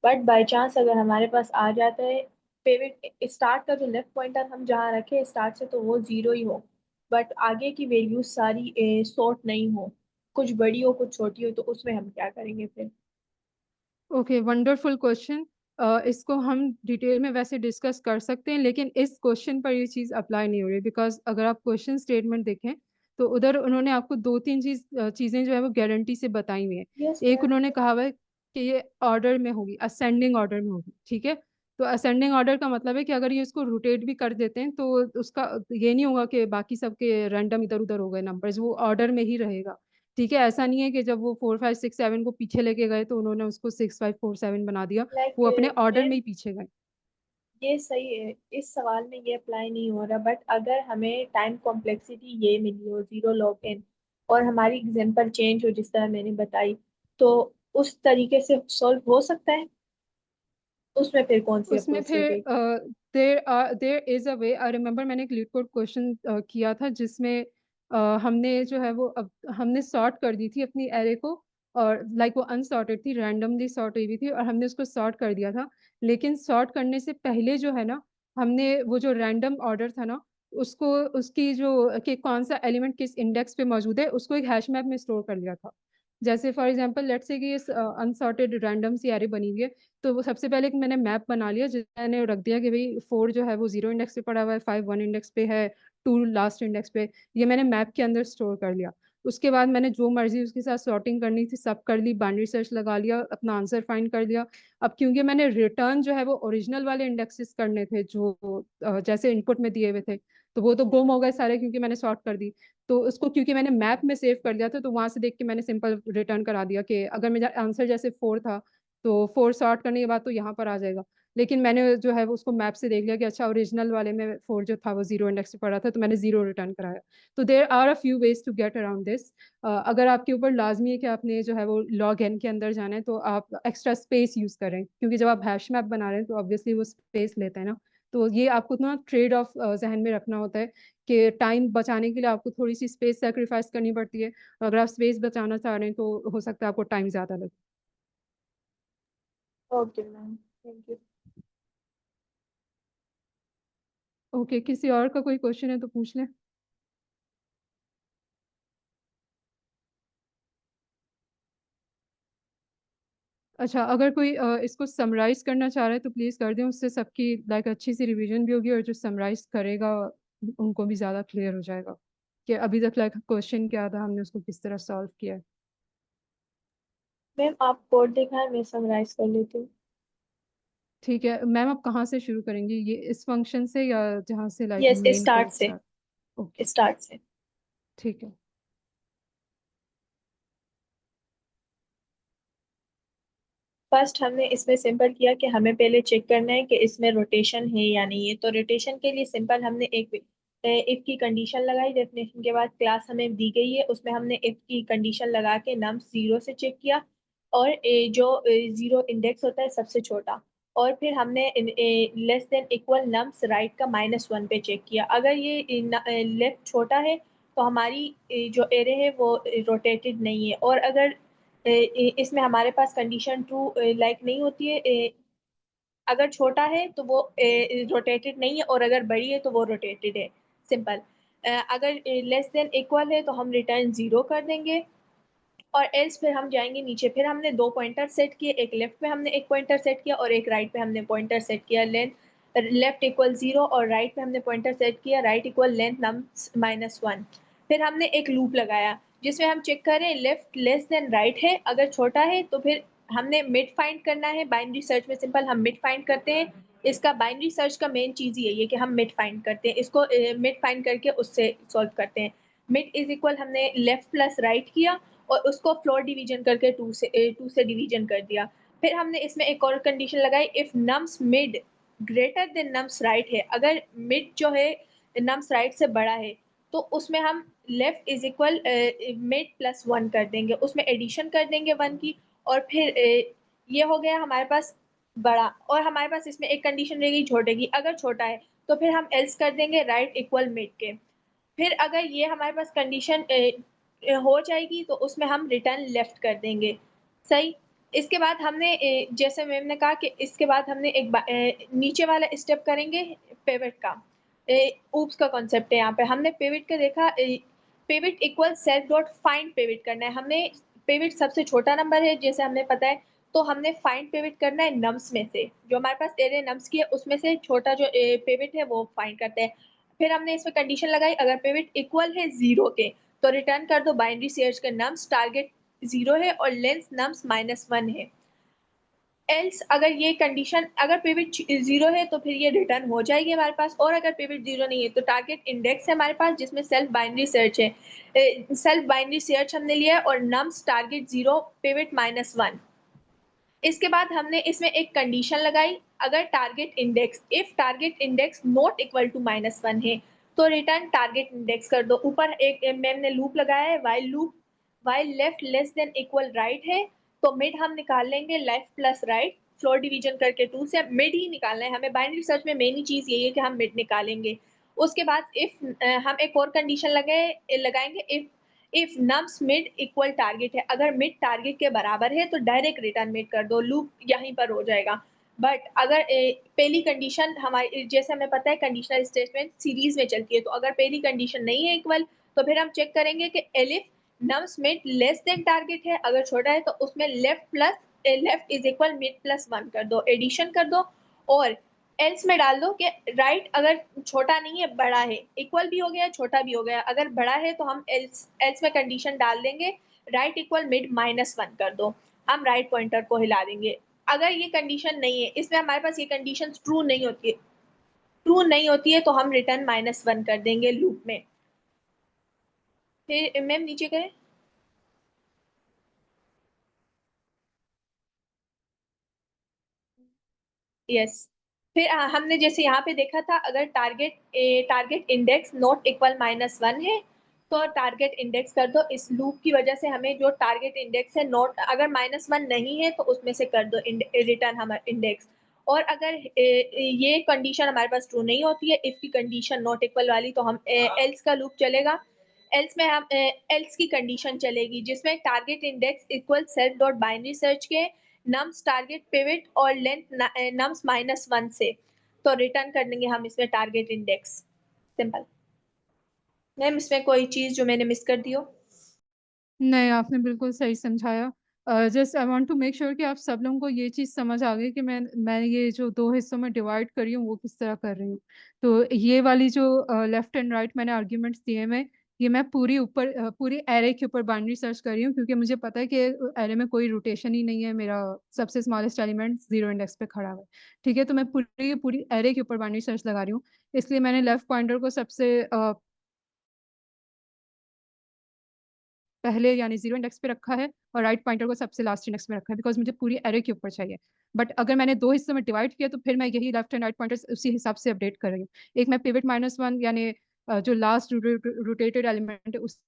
बट बाय चांस अगर हमारे पास आ जाता है पिवट स्टार्ट का जो लेफ्ट पॉइंटर हम जहाँ रखे स्टार्ट से तो वो 0 ही हो, बट आगे की वैल्यूज सारी सॉर्ट नहीं हो, कुछ बड़ी हो कुछ छोटी हो, तो उसमें हम क्या करेंगे फिर? Okay, wonderful question. इसको हम डिटेल में वैसे डिस्कस कर सकते हैं, लेकिन इस क्वेश्चन पर ये चीज़ अप्लाई नहीं हो रही, बिकॉज अगर आप क्वेश्चन स्टेटमेंट देखें तो उधर उन्होंने आपको दो तीन चीज़ें जो है वो गारंटी से बताई हुई है। यस एक मैम। उन्होंने कहा हुआ है कि ये ऑर्डर में होगी, असेंडिंग ऑर्डर में होगी। ठीक है, तो असेंडिंग ऑर्डर का मतलब है कि अगर ये इसको रोटेट भी कर देते हैं तो उसका ये नहीं होगा कि बाकी सबके रैंडम इधर उधर हो गए नंबर्स, वो ऑर्डर में ही रहेगा। ठीक है, ऐसा नहीं है कि जब वो 4 5 6 7 को पीछे लेके गए तो उन्होंने उसको 6 5 4 7 बना दिया, लाइक वो अपने ऑर्डर में मैम ही पीछे गए। ये सही है, इस सवाल में ये अप्लाई नहीं हो रहा, बट अगर हमें टाइम कॉम्प्लेक्सिटी ये मिली हो 0 log n और हमारी एग्जांपल चेंज हो जिस तरह मैंने बताई, तो उस तरीके से सॉल्व हो सकता है? उसमें फिर कौन सी उसमें अप्रोच फिर होगी? There is a way. I remember मैंने एक लीड कोड क्वेश्चन किया था जिसमें हमने जो है वो हमने सॉर्ट कर दी थी अपनी एरे को, और लाइक वो अनसॉर्टेड थी, रैंडमली सॉर्ट हुई हुई थी, और हमने उसको सॉर्ट कर दिया था। लेकिन सॉर्ट करने से पहले जो है ना, हमने वो जो रैंडम ऑर्डर था ना उसको, उसकी जो कि कौन सा एलिमेंट किस इंडेक्स पे मौजूद है उसको एक हैश मैप में स्टोर कर लिया था। जैसे फॉर एग्जांपल लेट्स से कि ये अनसॉर्टेड रैंडम सी एरे बनी हुई है, तो वो सबसे पहले एक मैंने मैप बना लिया जिसमें मैंने रख दिया कि भाई 4 जो है वो 0 इंडेक्स पे पड़ा हुआ है, 5 1 इंडेक्स पे है, 2 लास्ट इंडेक्स पे। ये मैंने मैप के अंदर स्टोर कर लिया। उसके बाद मैंने जो मर्जी उसके साथ सॉर्टिंग करनी थी सब कर ली, बाइनरी सर्च लगा लिया, अपना आंसर फाइंड कर लिया। अब क्योंकि मैंने रिटर्न जो है वो ओरिजिनल वाले इंडेक्सेस करने थे जो जैसे इनपुट में दिए हुए थे, तो वो तो गुम हो गए सारे क्योंकि मैंने सॉर्ट कर दी। तो उसको क्योंकि मैंने मैप में सेव कर लिया था तो वहां से देख के मैंने सिंपल रिटर्न करा दिया कि अगर मेरा आंसर जैसे 4 था तो 4 सॉर्ट करने के बाद तो यहाँ पर आ जाएगा। लेकिन मैंने जो है वो उसको मैप से देख लिया कि अच्छा ओरिजिनल वाले में 4 जो था वो 0 इंडेक्स पे पड़ा था, तो मैंने 0 रिटर्न कराया। तो there are a few ways to get around this. अगर आपके ऊपर लाजमी है कि आपने जो है वो लॉग एन के अंदर जाना है तो आप एक्स्ट्रा स्पेस यूज करें, क्योंकि जब आप हैश मैप बना रहे हैं तो ऑब्वियसली वो स्पेस लेते हैं ना। तो ये आपको ना ट्रेड ऑफ जहन में रखना होता है कि टाइम बचाने के लिए आपको थोड़ी सी स्पेस सेक्रीफाइस करनी पड़ती है। अगर आप स्पेस बचाना चाह रहे हैं तो हो सकता है आपको टाइम ज्यादा लगे। Okay ma'am, thank you. Okay, किसी और का कोई क्वेश्चन है तो पूछ लें। अच्छा, अगर कोई इसको समराइज करना चाह रहा है तो प्लीज कर दें, उससे सबकी लाइक अच्छी सी रिवीजन भी होगी और जो समराइज करेगा उनको भी ज्यादा क्लियर हो जाएगा कि अभी तक लाइक क्वेश्चन क्या था, हमने उसको किस तरह सॉल्व किया है। मैम आप कोड दिखाएं, मैं समराइज कर लेती हूँ। ठीक है मैम, आप कहाँ से शुरू करेंगे, ये इस फंक्शन से या जहाँ से like yes, main start code से, स्टार्ट? ओके स्टार्ट से। ठीक है। फर्स्ट हमने इसमें सिंपल किया कि हमें पहले चेक करना है कि इसमें रोटेशन है या नहीं है। तो रोटेशन के लिए सिंपल हमने एक इफ की कंडीशन लगाई। डेफिनेशन के बाद क्लास हमें दी गई है, उसमें हमने इफ की कंडीशन लगा के नम्स 0 से चेक किया और जो 0 इंडेक्स होता है सबसे छोटा, और फिर हमने less than equal nums right का -1 पे चेक किया। अगर ये लेफ्ट छोटा है तो हमारी जो एरे है वो रोटेटेड नहीं है, और अगर इसमें हमारे पास कंडीशन ट्रू लाइक नहीं होती है, अगर छोटा है तो वो रोटेटेड नहीं है, और अगर बड़ी है तो वो रोटेटेड है। सिंपल। अगर लेस देन इक्वल है तो हम रिटर्न 0 कर देंगे, और एल्स फिर हम जाएंगे नीचे। फिर हमने 2 पॉइंटर सेट किए, एक लेफ्ट पे हमने एक पॉइंटर सेट किया और एक राइट पे हमने पॉइंटर सेट किया। लेंथ लेफ्ट इक्वल 0 और राइट पे हमने पॉइंटर सेट किया राइट इक्वल लेंथ नम्स -1। फिर हमने एक लूप लगाया जिसमें हम चेक करें लेफ्ट लेस देन राइट है, अगर छोटा है तो फिर हमने मिड फाइंड करना है। बाइनरी सर्च में सिंपल हम मिड फाइंड करते हैं। इसका बाइनरी सर्च का मेन चीज ही यही है कि हम मिड फाइंड करते हैं, इसको मिड फाइंड करके उससे सॉल्व करते हैं। मिड इज इक्वल हमने लेफ्ट प्लस राइट किया और उसको फ्लोर डिवीजन करके 2 से डिवीजन कर दिया। फिर हमने इसमें एक और कंडीशन लगाई, if nums mid greater than nums right है, अगर मिड जो है नम्स राइट से बड़ा है तो उसमें हम लेफ्ट इज इक्वल मिड +1 कर देंगे, उसमें एडिशन कर देंगे 1 की। और फिर ये हो गया हमारे पास बड़ा, और हमारे पास इसमें एक कंडीशन रहेगी छोटे की, अगर छोटा है तो फिर हम एल्स कर देंगे राइट इक्वल मिड के। फिर अगर ये हमारे पास कंडीशन हो जाएगी तो उसमें हम रिटर्न लेफ्ट कर देंगे। सही। इसके बाद हमने जैसे मैम ने कहा कि इसके बाद हमने नीचे वाला स्टेप करेंगे पिवट का। ऊप्स का कॉन्सेप्ट है यहाँ पे, हमने पिवट का देखा। Pivot equal self dot find pivot करना है। हमने पिवट सबसे छोटा नंबर है जैसे हमें पता है, तो हमने फाइंड पिवट करना है नम्स में से, जो हमारे पास एरे नम्स की है उसमें से छोटा जो पिवट है वो फाइंड करते हैं। फिर हमने इसमें कंडीशन लगाई, अगर पिवट इक्वल है 0 के तो रिटर्न कर दो बाइनरी सर्च का नम्स टारगेट 0 है और लेंथ नम्स -1 है। एल्स अगर ये कंडीशन, अगर पिवट 0 है तो फिर ये रिटर्न हो जाएगी हमारे पास, और अगर पिवट 0 नहीं है तो टारगेट इंडेक्स है हमारे पास जिसमें सेल्फ बाइनरी सर्च है। सेल्फ बाइनरी सर्च हमने लिया है और नम्स टारगेट 0 पिवट -1। इसके बाद हमने इसमें एक कंडीशन लगाई, अगर target index, if target index not equal to -1 है तो रिटर्न टारगेट इंडेक्स कर दो। ऊपर एक मैम ने लूप लगाया है while loop, while left less than equal right है तो मिड हम निकाल लेंगे left plus right, floor division करके 2 से मिड ही निकालना है हमें। बाइनरी सर्च में मेन ही चीज यही है कि हम मिड निकालेंगे। उसके बाद इफ हम एक और कंडीशन लगाएंगे, if nums mid equal target है, अगर मिड टारगेट के बराबर है तो डायरेक्ट रिटर्न मिड कर दो, लूप यहीं पर हो जाएगा। बट अगर पहली कंडीशन हमारी, जैसे हमें पता है कंडीशनल स्टेटमेंट सीरीज में चलती है, तो अगर पहली कंडीशन नहीं है इक्वल तो फिर हम चेक करेंगे कि elif nums mid less than target है, अगर छोटा है तो उसमें लेफ्ट इज इक्वल मिड +1 कर दो, एडिशन कर दो। और एल्स में डाल दो कि राइट अगर छोटा नहीं है बड़ा है, इक्वल भी हो गया छोटा भी हो गया, अगर बड़ा है तो हम एल्स में कंडीशन डाल देंगे राइट इक्वल मिड -1 कर दो, हम राइट पॉइंटर को हिला देंगे। अगर ये कंडीशन नहीं है, इसमें हमारे पास ये कंडीशन ट्रू नहीं होती है, ट्रू नहीं होती है तो हम रिटर्न -1 कर देंगे लूप में। फिर मैम नीचे करें। यस। फिर हमने जैसे यहाँ पे देखा था, अगर टारगेट इंडेक्स नॉट इक्वल -1 है तो टारगेट इंडेक्स कर दो। इस लूप की वजह से हमें जो टारगेट इंडेक्स है नॉट, अगर -1 नहीं है तो उसमें से कर दो रिटर्न हमारा इंडेक्स। और अगर ये कंडीशन हमारे पास ट्रू नहीं होती है, इफ की कंडीशन नॉट इक्वल वाली, तो हम एल्स का लूप चलेगा। एल्स में हम एल्स की कंडीशन चलेगी जिसमें target index equal self dot binary search के नम्स टारगेट पिवट और लेंथ नम्स -1 से। तो रिटर्न कर देंगे हम इसमें टारगेट इंडेक्स। सिंपल। मैम इसमें कोई चीज जो मैंने मिस कर दी हो? नहीं, आपने बिल्कुल सही समझाया। Just I want to make sure कि आप सब लोगों को ये चीज़ समझ आ गई कि मैं ये जो दो हिस्सों में डिवाइड कर रही हूँ वो किस तरह कर रही हूँ। तो ये वाली जो लेफ्ट एंड राइट मैंने आर्ग्यूमेंट्स दिए मैं ये मैं पूरी एरे के ऊपर बाइनरी सर्च कर रही हूँ क्योंकि मुझे पता है कि एरे में कोई रोटेशन ही नहीं है। मेरा सबसे स्मॉलेस्ट एलिमेंट 0 इंडेक्स पे खड़ा हुआ है। ठीक है, तो मैं पूरी एरे के ऊपर बाइनरी सर्च लगा रही हूँ। इसलिए मैंने लेफ्ट पॉइंटर को सबसे पहले यानी 0 इंडेक्स पे रखा है और राइट पॉइंटर को सबसे लास्ट इंडेक्स में रखा है बिकॉज मुझे पूरी एरे के ऊपर चाहिए। बट अगर मैंने दो हिस्सों में डिवाइड किया तो फिर मैं यही लेफ्ट एंड राइट पॉइंटर्स उसी हिसाब से अपडेट कर रही हूँ। एक मैं पिवट -1 यानी जो लास्ट रोटेटेड एलिमेंट है उस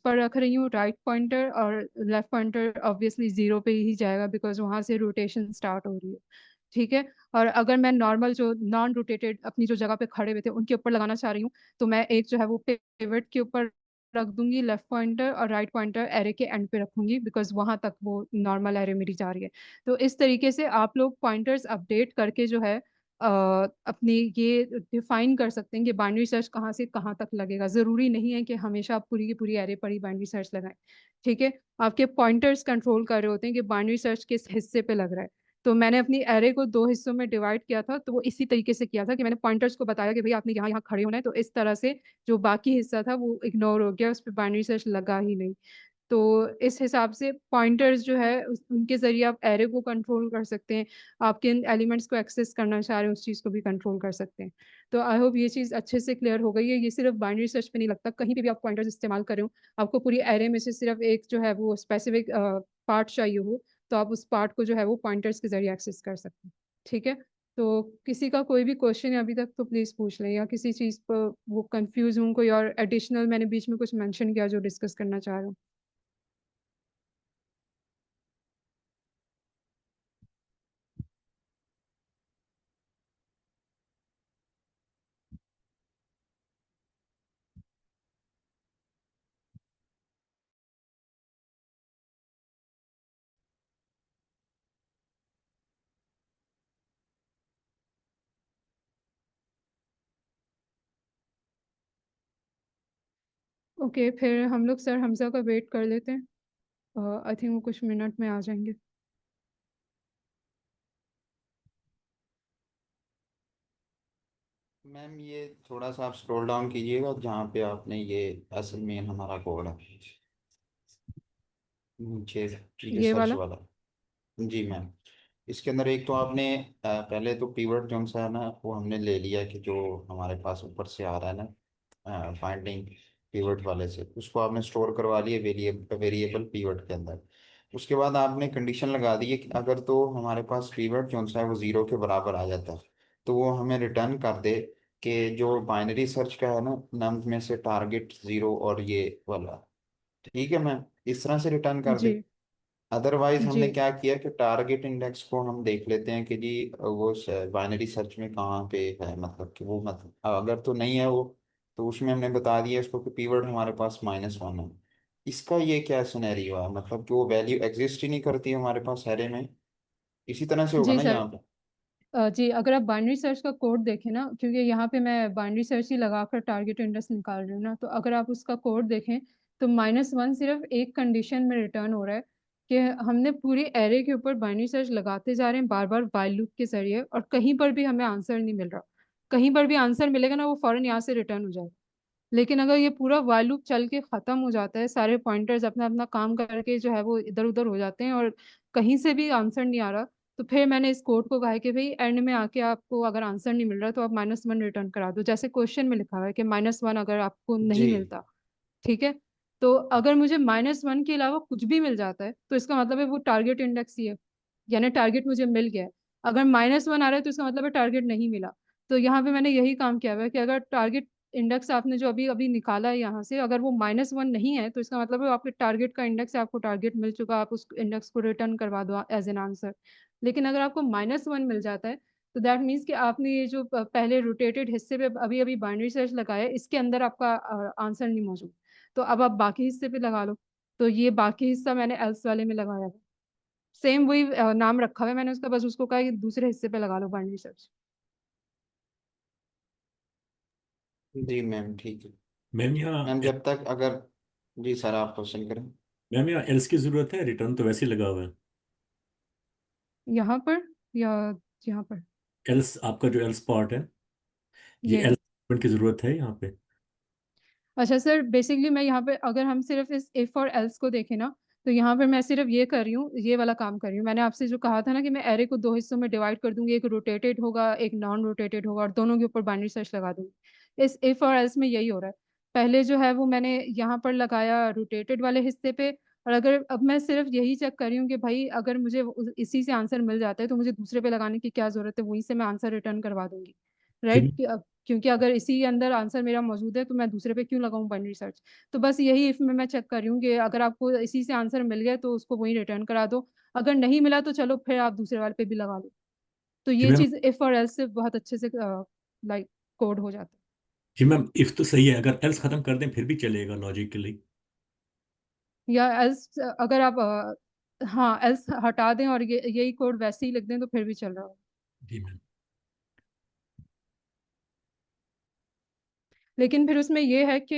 पर रख रही हूँ राइट पॉइंटर, और लेफ्ट पॉइंटर ऑब्वियसली 0 पे ही जाएगा बिकॉज वहां से रोटेशन स्टार्ट हो रही है। ठीक है, और अगर मैं नॉर्मल जो नॉन रोटेटेड अपनी जो जगह पे खड़े हुए थे उनके ऊपर लगाना चाह रही हूँ तो मैं एक जो है वो पिवट के ऊपर रख दूंगी लेफ्ट पॉइंटर, और राइट पॉइंटर एरे के एंड पे रखूंगी बिकॉज वहां तक वो नॉर्मल एरे मेरी जा रही है। तो इस तरीके से आप लोग पॉइंटर्स अपडेट करके जो है अपनी ये डिफाइन कर सकते हैं कि बाइनरी सर्च कहाँ से कहाँ तक लगेगा। जरूरी नहीं है कि हमेशा आप पूरी की पूरी एरे पर ही बाइनरी सर्च लगाएं। ठीक है, आपके पॉइंटर्स कंट्रोल कर रहे होते हैं कि बाइनरी सर्च किस हिस्से पे लग रहा है। तो मैंने अपनी एरे को दो हिस्सों में डिवाइड किया था तो वो इसी तरीके से किया था कि मैंने पॉइंटर्स को बताया कि भाई आपने यहाँ यहाँ खड़े होना है, तो इस तरह से जो बाकी हिस्सा था वो इग्नोर हो गया, उस पर बाइनरी सर्च लगा ही नहीं। तो इस हिसाब से पॉइंटर्स जो है उनके जरिए आप एरे को कंट्रोल कर सकते हैं। आप किन एलिमेंट्स को एक्सेस करना चाह रहे हैं उस चीज़ को भी कंट्रोल कर सकते हैं। तो आई होप ये चीज़ अच्छे से क्लियर हो गई है। ये सिर्फ बाइनरी सर्च पे नहीं लगता, कहीं पे भी आप पॉइंटर्स इस्तेमाल कर रहे हो, आपको पूरी एरे में से सिर्फ एक जो है वो स्पेसिफिक पार्ट चाहिए हो तो आप उस पार्ट को जो है वो पॉइंटर्स के जरिए एक्सेस कर सकते हैं। ठीक है, तो किसी का कोई भी क्वेश्चन है अभी तक तो प्लीज़ पूछ लें, या किसी चीज़ पर वो कंफ्यूज हूँ, कोई और एडिशनल मैंने बीच में कुछ मेंशन किया जो डिस्कस करना चाह रहा हूँ। ओके, फिर हम लोग सर हमजा का वेट कर लेते हैं। आई थिंक वो कुछ मिनट में आ जाएंगे। मैम ये थोड़ा सा आप स्क्रॉल डाउन कीजिएगा जहाँ पे आपने ये असल में हमारा कोड है नीचे, ये ये सर्च वाला। वाला। जी मैम, इसके अंदर एक तो आपने पहले तो पीवर्ड जो सा है ना वो हमने ले लिया कि जो हमारे पास ऊपर से आ रहा है ना फाइंडिंग पीवर्ड वाले से, उसको आपने स्टोर करवा लिया वेरिएबल पीवर्ड के अंदर। उसके बाद आपने कंडीशन लगा दी है कि अगर तो हमारे पास पीवर्ड जो सा है वो 0 के बराबर आ जाता है तो वो हमें रिटर्न कर दे कि जो बाइनरी सर्च का है ना नम में से टारगेट 0 और ये वाला। ठीक है मैम, इस तरह से रिटर्न कर दे। जी अदरवाइज जी हमने क्या किया कि टारगेट इंडेक्स को हम देख लेते हैं कि जी वो बाइनरी सर्च में कहाँ पे है, मतलब कि वो मतलब अगर तो नहीं है वो तो उसमें हमने बता दिया इसको कि कीवर्ड हमारे पास -1 है। इसका ये क्या सिनेरियो है, मतलब कि वो वैल्यू एग्जिस्ट ही नहीं करती है हमारे पास एरे में, इसी तरह से होगा जी ना सर। यहाँ पे? जी, अगर आप बाइनरी सर्च का कोड देखें ना, क्योंकि यहाँ पे मैं बाइनरी सर्च ही लगाकर टारगेट इंडेक्स निकाल रही हूँ ना, तो अगर आप उसका कोड देखें तो -1 सिर्फ एक कंडीशन में रिटर्न हो रहा है कि हमने पूरी एरे के ऊपर बाइनरी सर्च लगाते जा रहे हैं बार बार वाइल लूप के जरिए, और कहीं पर भी हमें आंसर नहीं मिल रहा। कहीं पर भी आंसर मिलेगा ना वो फौरन यहाँ से रिटर्न हो जाएगा। लेकिन अगर ये पूरा वाइल लूप चल के खत्म हो जाता है, सारे पॉइंटर्स अपना अपना काम करके जो है वो इधर उधर हो जाते हैं और कहीं से भी आंसर नहीं आ रहा, तो फिर मैंने इस कोड को कहा है कि भाई एंड में आके आपको अगर आंसर नहीं मिल रहा तो आप -1 रिटर्न करा दो, जैसे क्वेश्चन में लिखा हुआ है कि -1 अगर आपको जी नहीं मिलता। ठीक है, तो अगर मुझे -1 के अलावा कुछ भी मिल जाता है तो इसका मतलब है वो टारगेट इंडेक्स ही है, यानी टारगेट मुझे मिल गया है। अगर -1 आ रहा है तो इसका मतलब है टारगेट नहीं मिला। तो यहाँ पे मैंने यही काम किया हुआ है कि अगर टारगेट इंडेक्स आपने जो अभी अभी निकाला है यहाँ से अगर वो -1 नहीं है तो इसका मतलब है आपके टारगेट का इंडेक्स है, आपको टारगेट मिल चुका, आप उस इंडेक्स को रिटर्न करवा दो एज एन आंसर। लेकिन अगर आपको -1 मिल जाता है तो दैट मीन्स कि आपने ये जो पहले रोटेटेड हिस्से पे अभी अभी बाइनरी सर्च लगाया है इसके अंदर आपका आंसर नहीं मौजूद। तो अब आप बाकी हिस्से पे लगा लो। तो ये बाकी हिस्सा मैंने एल्स वाले में लगाया है। सेम वही नाम रखा हुआ है मैंने उसका, बस उसको कहा कि दूसरे हिस्से पे लगा लो बाइनरी सर्च। जी मैम ठीक है। मैम यहाँ मैम जब तक अगर, जी सर आप क्वेश्चन करें। मैम यहाँ एल्स की जरूरत है, रिटर्न तो वैसे ही लगा हुआ है। यहाँ पर या यहाँ पर? एल्स, आपका जो एल्स पार्ट है, ये ये एल्स की जरूरत है यहाँ पे। अच्छा सर, बेसिकली मैं यहाँ पे अगर हम सिर्फ इस इफ और एल्स को देखें ना, तो यहाँ पे मैं सिर्फ ये कर रही हूँ, ये वाला काम कर रही हूँ। मैंने आपसे जो कहा था ना कि मैं एरे को दो हिस्सों में डिवाइड कर दूंगी, एक रोटेटेड होगा एक नॉन रोटेटेड होगा, और दोनों के ऊपर बाइनरी सर्च लगा दूंगी। इस इफ और एल्स में यही हो रहा है। पहले जो है वो मैंने यहाँ पर लगाया रोटेटेड वाले हिस्से पे, और अगर अब मैं सिर्फ यही चेक कर रही हूँ कि भाई अगर मुझे इसी से आंसर मिल जाता है तो मुझे दूसरे पे लगाने की क्या जरूरत है, वहीं से मैं आंसर रिटर्न करवा दूंगी। राइट? जी क्योंकि अगर इसी के अंदर आंसर मेरा मौजूद है तो मैं दूसरे पे क्यों लगाऊं बाइनरी सर्च। तो बस यही इफ में मैं चेक कर रही हूँ कि अगर आपको इसी से आंसर मिल गया तो उसको वहीं रिटर्न करा दो, अगर नहीं मिला तो चलो फिर आप दूसरे वाले पे भी लगा लो। तो जी ये मैम। चीज इफ और एल्स से बहुत अच्छे से लाइक कोड हो जाता जी मैम, इफ तो सही है, अगर एल्स खत्म कर दें फिर भी चलेगा लॉजिकली। है। या एल्स अगर आप हाँ एल्स हटा दें और ये यही कोड वैसे ही लिख दें तो फिर भी चल रहा हो। जी मैम। लेकिन फिर उसमें ये है कि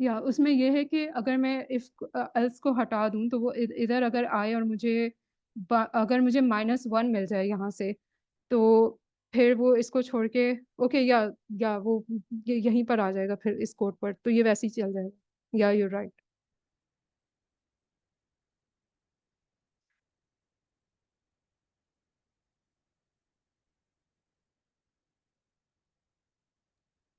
या उसमें यह है कि अगर मैं इफ एल्स को हटा दूं तो वो इधर अगर आए और मुझे अगर मुझे -1 मिल जाए यहाँ से, तो फिर वो इसको छोड़ के ओके, या वो ये यहीं पर आ जाएगा फिर इस कोड पर, तो ये वैसे ही चल जाएगा। या यू राइट।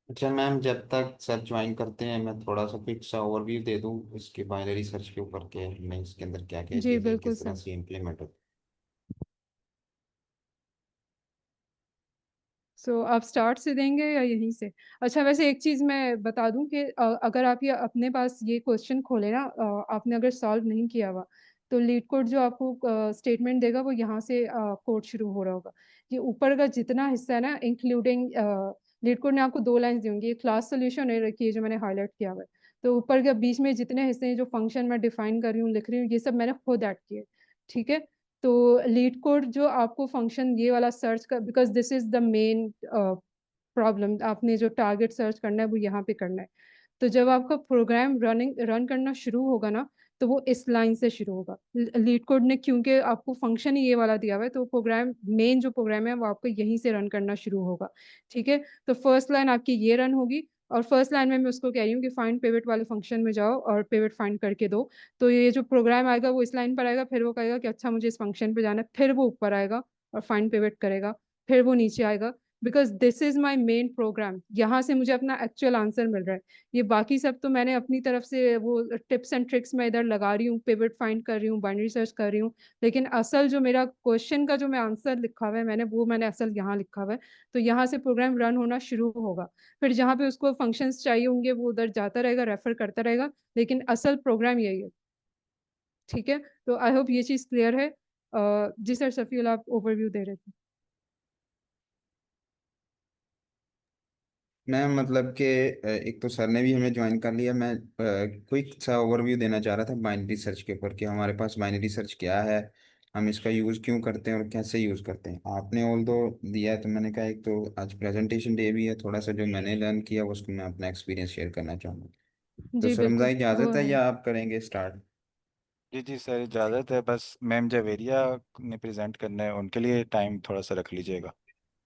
अच्छा मैम जब तक सर ज्वाइन करते हैं मैं थोड़ा सा क्विक सा ओवरव्यू दे दूं इसके बाइनरी सर्च के ऊपर के हमने इसके अंदर क्या क्या जी चीज़ें बिल्कुल किस तरह सर। से इम्प्लीमेंट होती सो आप स्टार्ट से देंगे या यहीं से? अच्छा वैसे एक चीज मैं बता दूं कि अगर आप ये अपने पास ये क्वेश्चन खोले ना, आपने अगर सॉल्व नहीं किया हुआ, तो लीड कोड जो आपको स्टेटमेंट देगा वो यहाँ से कोड शुरू हो रहा होगा। ये ऊपर का जितना हिस्सा है ना, इंक्लूडिंग लीड कोड ने आपको दो लाइंस दी होंगी, क्लास सोल्यूशन है रखी है जो मैंने हाईलाइट किया हुआ है। तो ऊपर के बीच में जितने हिस्से हैं जो फंक्शन मैं डिफाइन कर रही हूँ लिख रही हूँ, ये सब मैंने खुद ऐड किए। ठीक है? तो लीड कोड जो आपको फंक्शन ये वाला सर्च कर, because this is the main problem, आपने जो टारगेट सर्च करना है वो यहाँ पे करना है। तो जब आपका प्रोग्राम रन करना शुरू होगा ना, तो वो इस लाइन से शुरू होगा। लीड कोड ने क्योंकि आपको फंक्शन ही ये वाला दिया हुआ है, तो प्रोग्राम मेन जो प्रोग्राम है वो आपको यहीं से रन करना शुरू होगा। ठीक है? तो फर्स्ट लाइन आपकी ये रन होगी, और फर्स्ट लाइन में मैं उसको कह रही हूँ कि फाइंड पिवट वाले फंक्शन में जाओ और पिवट फाइंड करके दो। तो ये जो प्रोग्राम आएगा वो इस लाइन पर आएगा, फिर वो कहेगा कि अच्छा मुझे इस फंक्शन पे जाना है, फिर वो ऊपर आएगा और फाइंड पिवट करेगा, फिर वो नीचे आएगा। Because this is my main program, यहाँ से मुझे अपना एक्चुअल आंसर मिल रहा है। ये बाकी सब तो मैंने अपनी तरफ से वो टिप्स एंड ट्रिक्स मैं इधर लगा रही हूँ, पिवट फाइंड कर रही हूँ, बाइनरी सर्च कर रही हूँ। लेकिन असल जो मेरा क्वेश्चन का जो मैं आंसर लिखा हुआ है मैंने असल यहाँ लिखा हुआ है। तो यहाँ से प्रोग्राम रन होना शुरू होगा। फिर जहाँ पे उसको फंक्शंस चाहिए होंगे वो उधर जाता रहेगा, रेफर करता रहेगा, लेकिन असल प्रोग्राम यही है। ठीक है? तो आई होप ये चीज़ क्लियर है। जी सर, सफील आप ओवरव्यू दे रहे थे। मैम मतलब कि एक तो सर ने भी हमें ज्वाइन कर लिया। मैं क्विक सा ओवरव्यू देना चाह रहा था बाइनरी सर्च के ऊपर कि हमारे पास बाइनरी सर्च क्या है, हम इसका यूज़ क्यों करते हैं और कैसे यूज़ करते हैं। आपने ऑल दो दिया है तो मैंने कहा एक तो आज प्रेजेंटेशन डे भी है, थोड़ा सा जो मैंने लर्न किया उसको मैं अपना एक्सपीरियंस शेयर करना चाहूँगा। तो जी सर हमजा बिल्कुल, गो इजाज़त है अहेड। या आप करेंगे स्टार्ट? जी जी सर, इजाज़त है। बस मैम जवेरिया ने प्रेजेंट करना है, उनके लिए टाइम थोड़ा सा रख लीजिएगा।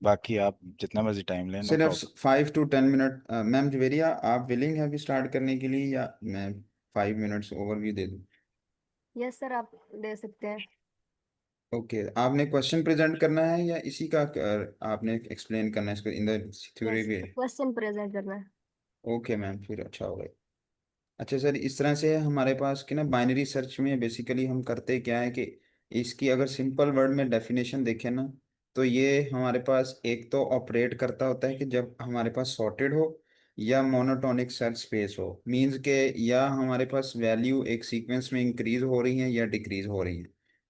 बाकी आप जितना मर्जी टाइम लें, नो सिर्फ problem. 5 to 10 minute. Ma'am Javeria आप विलिंग है अभी स्टार्ट करने के लिए या मैं 5 मिनट्स ओवरव्यू दे दूँ? यस सर, आप दे सकते हैं। ओके आपने क्वेश्चन प्रेजेंट करना है या इसी का आपने एक्सप्लेन करना है इसको in the theory yes, way? Question present करना है। ओके मैम फिर अच्छा होगा। अच्छा सर इस तरह से हमारे पास कि ना बाइनरी सर्च में बेसिकली हम करते क्या है कि इसकी अगर सिंपल वर्ड में डेफिनेशन देखें ना, तो ये हमारे पास एक तो ऑपरेट करता होता है कि जब हमारे पास सॉर्टेड हो या मोनोटोनिक सर्च स्पेस हो, मींस के या हमारे पास वैल्यू एक सीक्वेंस में इंक्रीज हो रही है या डिक्रीज हो रही है।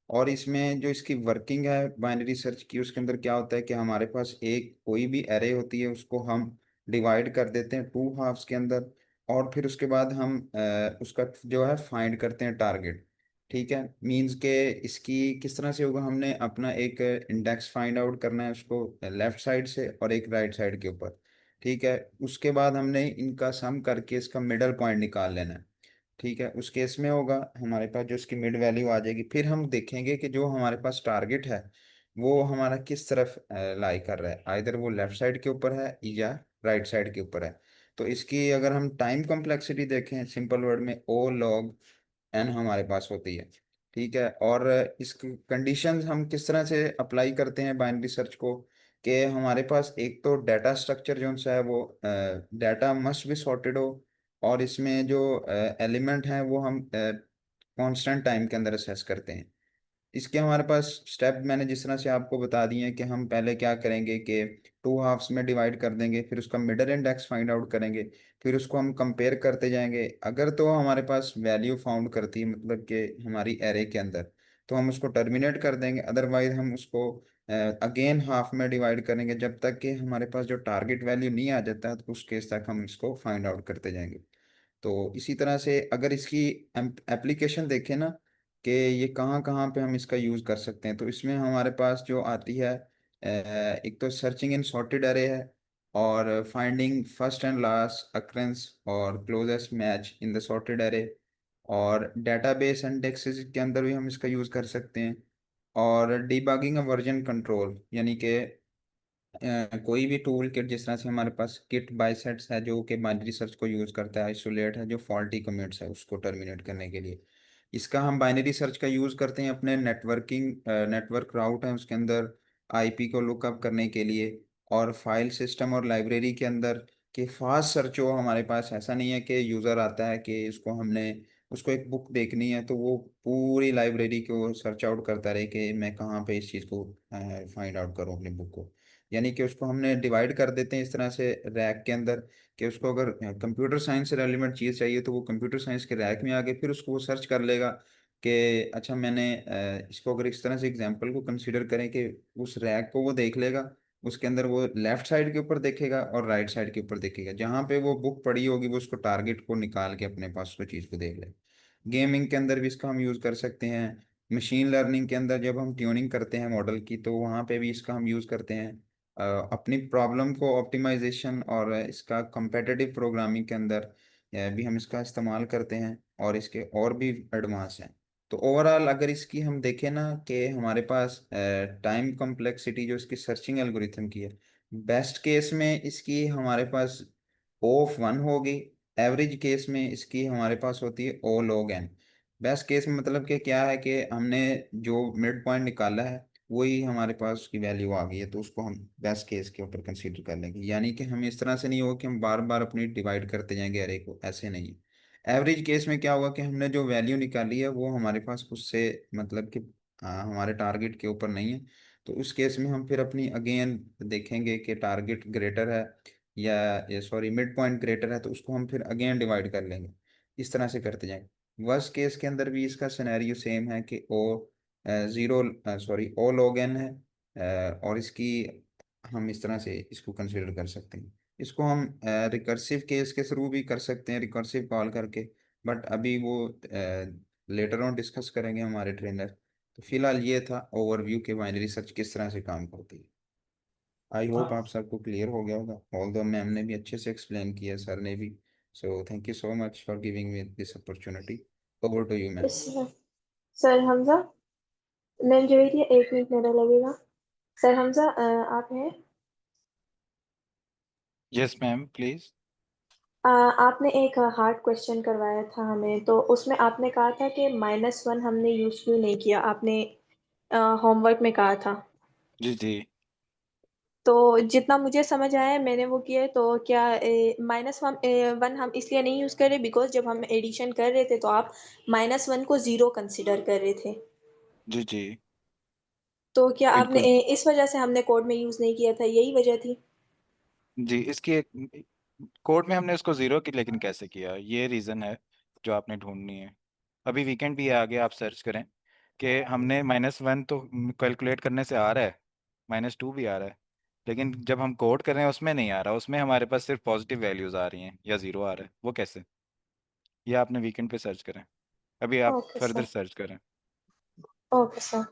और इसमें जो इसकी वर्किंग है बाइनरी सर्च की, उसके अंदर क्या होता है कि हमारे पास एक कोई भी एरे होती है उसको हम डिवाइड कर देते हैं टू हाफ्स के अंदर, और फिर उसके बाद हम उसका जो है फाइंड करते हैं टारगेट। ठीक है, मीन्स के इसकी किस तरह से होगा, हमने अपना एक इंडेक्स फाइंड आउट करना है उसको लेफ्ट साइड से और एक राइट साइड के ऊपर। ठीक है, उसके बाद हमने इनका सम करके इसका मिडल पॉइंट निकाल लेना है। ठीक है, उस केस में होगा हमारे पास जो इसकी मिड वैल्यू आ जाएगी, फिर हम देखेंगे कि जो हमारे पास टारगेट है वो हमारा किस तरफ लाई कर रहा है, आइदर वो लेफ्ट साइड के ऊपर है या राइट साइड के ऊपर है। तो इसकी अगर हम टाइम कॉम्प्लेक्सिटी देखें, सिंपल वर्ड में ओ लॉग एन हमारे पास होती है। ठीक है, और इस कंडीशंस हम किस तरह से अप्लाई करते हैं बाइनरी सर्च को, कि हमारे पास एक तो डाटा स्ट्रक्चर जो सा है वो डाटा मस्ट बी सॉर्टेड हो, और इसमें जो एलिमेंट हैं वो हम कांस्टेंट टाइम के अंदर असेस करते हैं। इसके हमारे पास स्टेप मैंने जिस तरह से आपको बता दिए हैं कि हम पहले क्या करेंगे कि टू हाफ्स में डिवाइड कर देंगे, फिर उसका मिडल इंडेक्स फाइंड आउट करेंगे, फिर उसको हम कंपेयर करते जाएंगे। अगर तो हमारे पास वैल्यू फाउंड करती है, मतलब कि हमारी एरे के अंदर, तो हम उसको टर्मिनेट कर देंगे, अदरवाइज हम उसको अगेन हाफ में डिवाइड करेंगे जब तक कि हमारे पास जो टारगेट वैल्यू नहीं आ जाता, तो उस केस तक हम इसको फाइंड आउट करते जाएंगे। तो इसी तरह से अगर इसकी एप्लीकेशन देखें ना, कि ये कहाँ कहाँ पे हम इसका यूज़ कर सकते हैं, तो इसमें हमारे पास जो आती है एक तो सर्चिंग इन सॉर्टेड अरे है, और finding first and last occurrences और closest match in the sorted array, और डेटाबेस इंडेक्सेस के अंदर भी हम इसका यूज़ कर सकते हैं, और डीबगिंग वर्जन कंट्रोल, यानी कि कोई भी टूल किट, जिस तरह से हमारे पास किट बाइसेट्स है जो कि बाइनरी सर्च को यूज़ करता है, आइसोलेट है जो फॉल्टी कमिट्स है उसको टर्मिनेट करने के लिए। इसका हम बाइनरी सर्च का यूज़ करते हैं अपने नेटवर्क राउट है उसके अंदर आईपी को लुकअप करने के लिए, और फाइल सिस्टम और लाइब्रेरी के अंदर कि फास्ट सर्च हो हमारे पास। ऐसा नहीं है कि यूज़र आता है कि उसको एक बुक देखनी है तो वो पूरी लाइब्रेरी को सर्च आउट करता रहे कि मैं कहाँ पे इस चीज़ को फाइंड आउट करूँ अपनी बुक को। यानी कि उसको हमने डिवाइड कर देते हैं इस तरह से रैक के अंदर, कि उसको अगर कंप्यूटर साइंस से रेलिवेंट चीज़ चाहिए तो वो कंप्यूटर साइंस के रैक में आके फिर उसको वो सर्च कर लेगा कि अच्छा मैंने इसको अगर इस तरह से एग्जांपल को कंसीडर करें कि उस रैक को वो देख लेगा, उसके अंदर वो लेफ्ट साइड के ऊपर देखेगा और राइट साइड के ऊपर देखेगा, जहाँ पे वो बुक पड़ी होगी वो उसको टारगेट को निकाल के अपने पास उसको चीज़ को देख ले। गेमिंग के अंदर भी इसका हम यूज़ कर सकते हैं। मशीन लर्निंग के अंदर जब हम ट्यूनिंग करते हैं मॉडल की, तो वहाँ पे भी इसका हम यूज़ करते हैं। अपनी प्रॉब्लम को ऑप्टिमाइजेशन और इसका competitive प्रोग्रामिंग के अंदर भी हम इसका इस्तेमाल करते हैं, और इसके और भी एडवांस हैं। तो ओवरऑल अगर इसकी हम देखें ना, कि हमारे पास टाइम कॉम्प्लेक्सिटी जो इसकी सर्चिंग एल्गोरिथम की है, बेस्ट केस में इसकी हमारे पास ओ ऑफ वन होगी, एवरेज केस में इसकी हमारे पास होती है ओ लॉग एन। बेस्ट केस में मतलब कि क्या है कि हमने जो मिड पॉइंट निकाला है वही हमारे पास उसकी वैल्यू आ गई है, तो उसको हम बेस्ट केस के ऊपर कंसीडर कर लेंगे। यानी कि हम इस तरह से नहीं होगा कि हम बार बार अपनी डिवाइड करते जाएंगे अरे को, ऐसे नहीं। एवरेज केस में क्या होगा कि हमने जो वैल्यू निकाली है वो हमारे पास उससे मतलब कि हमारे टारगेट के ऊपर नहीं है, तो उस केस में हम फिर अपनी अगेन देखेंगे कि टारगेट ग्रेटर है या ये सॉरी मिड पॉइंट ग्रेटर है, तो उसको हम फिर अगेन डिवाइड कर लेंगे। इस तरह से करते जाएंगे। वर्स्ट केस के अंदर भी इसका सिनेरियो सेम है कि ओ ज़ीरो सॉरी ओ लॉग एन है, और इसकी हम इस तरह से इसको कंसिडर कर सकते हैं। इसको हम रिकर्सिव केस के थ्रू भी कर सकते हैं, रिकर्सिव कॉल करके, बट अभी वो लेटर ऑन डिस्कस करेंगे हमारे ट्रेनर। तो फिलहाल ये था ओवरव्यू के बाइनरी सर्च किस तरह से काम करती है। आई होप आप सबको क्लियर हो गया होगा, ऑल्दो मैम ने भी अच्छे से एक्सप्लेन किया, सर ने भी। So thank you so much for giving me this opportunity. Over to you ma'am. Sir sir Hamza, ma'am जो है 1 मिनट मेरा लगेगा। सर हमजा, आप हैं? Yes ma'am please. आपने एक हार्ड क्वेश्चन करवाया था हमें, तो उसमें आपने कहा था कि -1 हमने यूज क्यों नहीं किया, आपने होमवर्क में कहा था। जी जी। तो जितना मुझे समझ आया मैंने वो किया है। तो क्या -1 हम इसलिए नहीं यूज कर रहे बिकॉज जब हम एडिशन कर रहे थे तो आप -1 को 0 कंसिडर कर रहे थे। जी जी। तो क्या आपने बिल्कुल। इस वजह से हमने कोड में यूज नहीं किया था, यही वजह थी? जी, इसकी एक कोड में हमने उसको जीरो की, लेकिन कैसे किया ये रीज़न है जो आपने ढूंढनी है। अभी वीकेंड भी है, आगे आप सर्च करें कि हमने -1 तो कैलकुलेट करने से आ रहा है, -2 भी आ रहा है, लेकिन जब हम कोड कर रहे हैं उसमें नहीं आ रहा, उसमें हमारे पास सिर्फ पॉजिटिव वैल्यूज आ रही हैं या जीरो आ रहा है, वो कैसे? ये आपने वीकेंड पे सर्च करें। अभी आप ओके फर्दर सर। सर्च करें। Okay sir.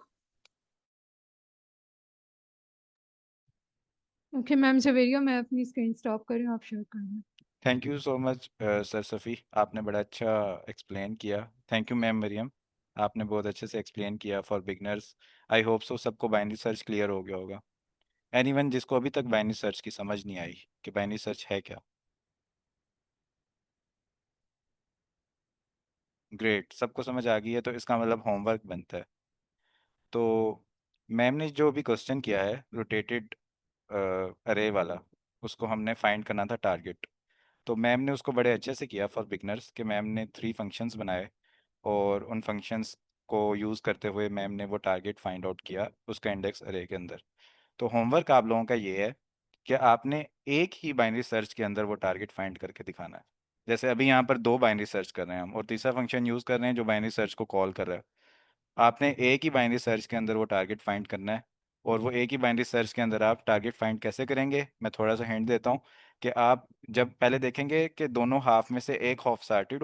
Okay ma'am Javeria, मैं अपनी स्क्रीन स्टॉप कर रही हूँ, आप शेयर कर दें। Thank you so much sir Safi, आपने बड़ा अच्छा एक्सप्लेन किया। थैंक यू मैम मरियम, आपने बहुत अच्छे से एक्सप्लेन किया for beginners. I hope so सबको बाइनरी सर्च क्लियर हो गया होगा। एनीवन जिसको अभी तक बाइनरी सर्च की समझ नहीं आई कि बाइनरी सर्च है क्या? ग्रेट, सबको समझ आ गई है, तो इसका मतलब होमवर्क बनता है। तो मैम ने जो भी क्वेश्चन किया है रोटेटेड अरे वाला, उसको हमने फाइंड करना था टारगेट। तो मैम ने उसको बड़े अच्छे से किया फॉर बिगनर्स कि मैम ने 3 फंक्शंस बनाए और उन फंक्शंस को यूज़ करते हुए मैम ने वो टारगेट फाइंड आउट किया उसका इंडेक्स अरे के अंदर। तो होमवर्क आप लोगों का ये है कि आपने एक ही बाइनरी सर्च के अंदर वो टारगेट फाइंड करके दिखाना है। जैसे अभी यहाँ पर 2 बाइनरी सर्च कर रहे हैं हम और तीसरा फंक्शन यूज़ कर रहे हैं जो बाइनरी सर्च को कॉल कर रहा है। आपने एक ही बाइनरी सर्च के अंदर वो टारगेट फाइंड करना है। और वो एक ही बाइनरी सर्च के अंदर आप टारगेट फाइंड कैसे करेंगे, मैं थोड़ा सा हिंट देता हूँ कि आप जब पहले देखेंगे कि दोनों हाफ में से एक हाफ सॉर्टेड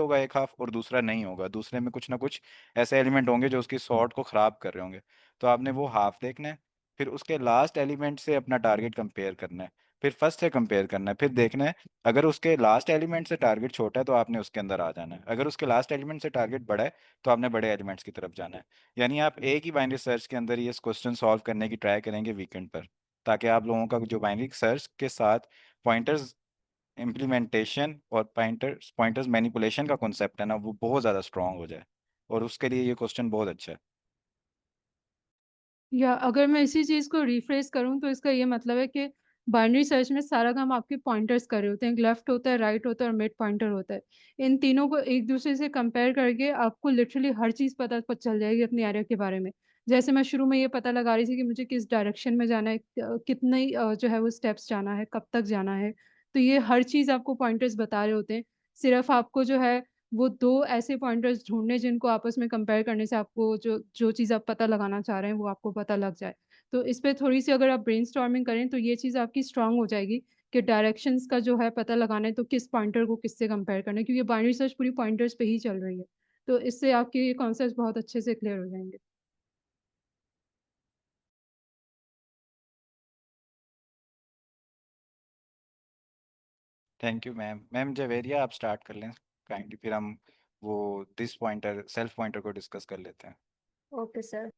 होगा एक हाफ, और दूसरा नहीं होगा, दूसरे में कुछ ना कुछ ऐसे एलिमेंट होंगे जो उसकी सॉर्ट को ख़राब कर रहे होंगे। तो आपने वो हाफ देखना है, फिर उसके लास्ट एलिमेंट से अपना टारगेट कंपेयर करना है, फिर फर्स्ट से कंपेयर करना है, फिर देखना है अगर उसके लास्ट एलिमेंट से टारगेट छोटा है तो आपने उसके अंदर आ जाना है, अगर उसके लास्ट एलिमेंट से टारगेट बड़ा है तो आपने बड़े एलिमेंट्स की तरफ जाना है। यानी आप एक ही बाइनरी सर्च के अंदर ये क्वेश्चन सॉल्व करने की ट्राई करेंगे वीकेंड पर, ताकि आप लोगों का जो बाइनरी सर्च के साथ पॉइंटर्स इम्प्लीमेंटेशन और पॉइंटर्स पॉइंटर्स मैनिपुलेशन का कॉन्सेप्ट है ना, वो बहुत ज़्यादा स्ट्रांग हो जाए। और उसके लिए ये क्वेश्चन बहुत अच्छा है। या अगर मैं इसी चीज़ को रिफ्रेश करूँ तो इसका ये मतलब है कि बाइनरी सर्च में सारा काम आपके पॉइंटर्स कर रहे होते हैं, लेफ्ट होता है, राइट होता है और मिड पॉइंटर होता है। इन तीनों को एक दूसरे से कंपेयर करके आपको लिटरली हर चीज़ पता चल जाएगी अपनी एरिया के बारे में। जैसे मैं शुरू में ये पता लगा रही थी कि मुझे किस डायरेक्शन में जाना है, कितने जो है वो स्टेप्स जाना है, कब तक जाना है। तो ये हर चीज़ आपको पॉइंटर्स बता रहे होते हैं। सिर्फ आपको जो है वो 2 ऐसे पॉइंटर्स ढूँढने जिनको आपस में कंपेयर करने से आपको जो जो चीज़ आप पता लगाना चाह रहे हैं वो आपको पता लग जाए। तो इस पे थोड़ी-सी अगर आप ब्रेनस्टॉर्मिंग करें तो ये चीज़ आपकी स्ट्रॉन्ग हो जाएगी कि डायरेक्शंस का जो है पता लगाना है तो किस पॉइंटर को किससे कंपेयर करना है, क्योंकि बाइनरी सर्च पूरी पॉइंटर्स पे ही चल रही है। तो इससे आपके ये कॉन्सेप्ट्स बहुत अच्छे से क्लियर हो जाएँगे। Thank you ma'am. Ma'am Javeria आप स्टार्ट कर लें काइंडली, फिर हम वो दिस पॉइंटर सेल्फ पॉइंटर को डिस्कस कर लेते हैं। Okay sir.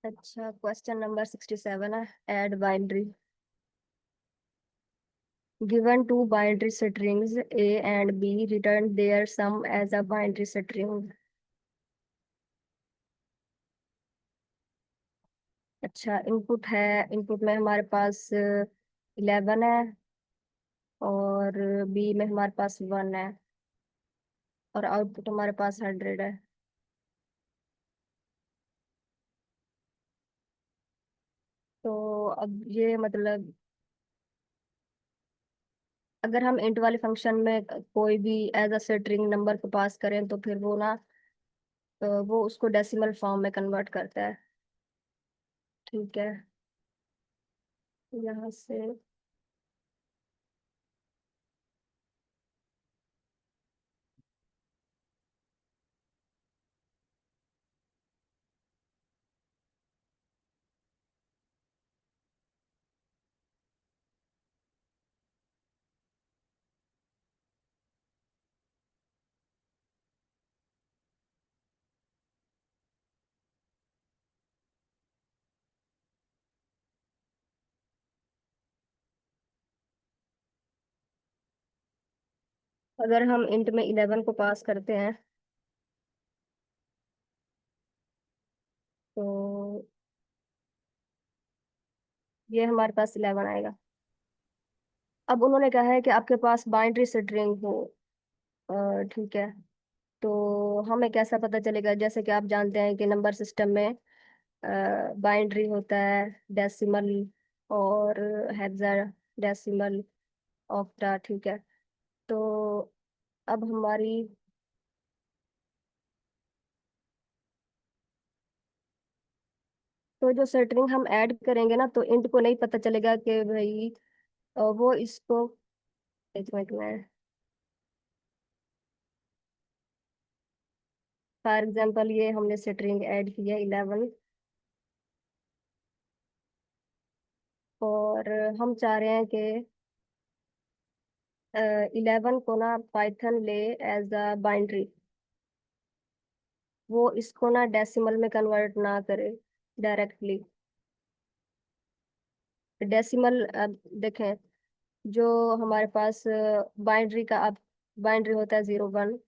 अच्छा, क्वेश्चन नंबर 67 है, add binary. Given two binary strings A and B, return their sum as a binary string. अच्छा, इनपुट है, इनपुट में हमारे पास 11 है और बी में हमारे पास 1 है और आउटपुट हमारे पास 100 है। तो अब ये मतलब अगर हम इंट वाले फंक्शन में कोई भी एज अ स्ट्रिंग नंबर को पास करें तो फिर वो ना वो उसको डेसिमल फॉर्म में कन्वर्ट करता है। ठीक है, यहाँ से अगर हम इंट में 11 को पास करते हैं तो ये हमारे पास 11 आएगा। अब उन्होंने कहा है कि आपके पास बाइनरी स्ट्रिंग हो। ठीक है, तो हमें कैसा पता चलेगा? जैसे कि आप जानते हैं कि नंबर सिस्टम में बाइनरी होता है, डेसिमल और हेक्सा डेसिमल, ऑक्टा। ठीक है, तो अब हमारी तो जो स्ट्रिंग हम ऐड करेंगे ना, तो इंट को नहीं पता चलेगा कि भाई वो इसको, एक मिनट में, फॉर एग्जाम्पल ये हमने स्ट्रिंग ऐड किया 11, और हम चाह रहे हैं कि 11 को ना पाइथन ले एज अ बाइनरी, वो इसको ना डेसिमल में कन्वर्ट ना करे डायरेक्टली। डेसिमल, अब देखें, जो हमारे पास बाइनरी का, अब बाइनरी होता है 01,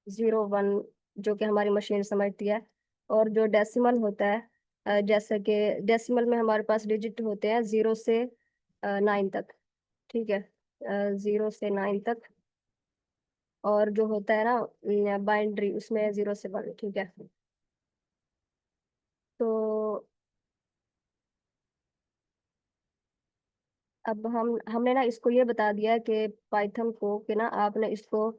01, जो कि हमारी मशीन समझती है। और जो डेसिमल होता है, जैसे कि डेसिमल में हमारे पास डिजिट होते हैं 0 से 9 तक, ठीक है, 0 से 9 तक। और जो होता है ना बाइनरी, उसमें 0 से 1, ठीक है। तो अब हमने ना इसको ये बता दिया है कि पाइथन को, कि ना आपने इसको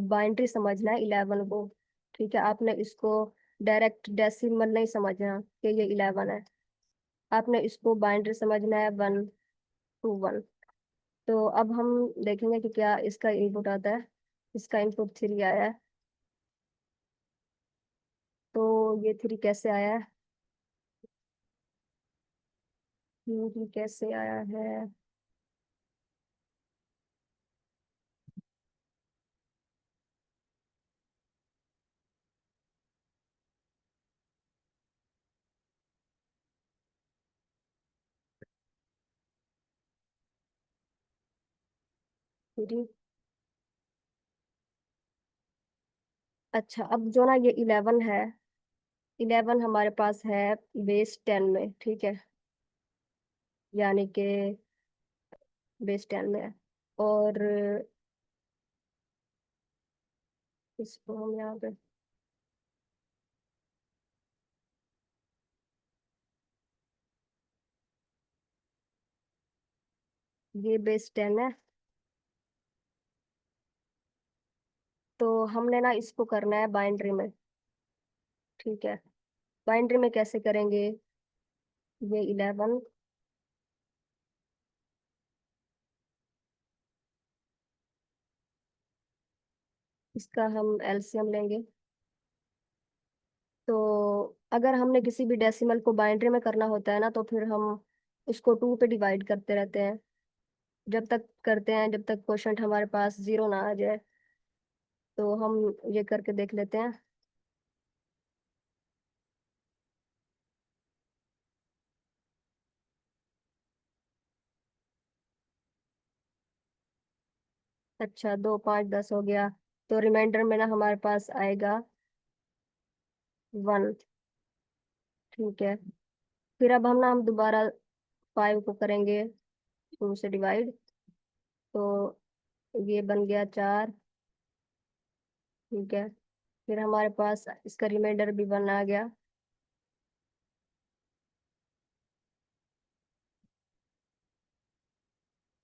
बाइनरी समझना है 11 को, ठीक है। आपने इसको डायरेक्ट डेसिमल नहीं समझना कि ये 11 है, आपने इसको बाइनरी समझना है 1 to 1। तो अब हम देखेंगे कि क्या इसका इनपुट आता है। इसका इनपुट 3 आया है। तो ये 3 कैसे आया है, ये कैसे आया है। थ्री, अच्छा, अब जो ना ये 11 है, 11 हमारे पास है बेस 10 में, ठीक है, यानी कि बेस 10 में है। और इसको हम यहाँ पे, ये बेस 10 है। तो हमने ना इसको करना है बाइनरी में, ठीक है। बाइनरी में कैसे करेंगे, ये 11, इसका हम एलसीएम लेंगे। तो अगर हमने किसी भी डेसिमल को बाइनरी में करना होता है ना, तो फिर हम उसको 2 पे डिवाइड करते रहते हैं, जब तक करते हैं जब तक क्वोशंट हमारे पास 0 ना आ जाए। तो हम ये करके देख लेते हैं। अच्छा, 2, 5, 10 हो गया। तो रिमाइंडर में ना हमारे पास आएगा 1, ठीक है। फिर अब हम दोबारा 5 को करेंगे 2 से डिवाइड, तो ये बन गया 4, ठीक है। फिर हमारे पास इसका रिमाइंडर भी 1 आ गया।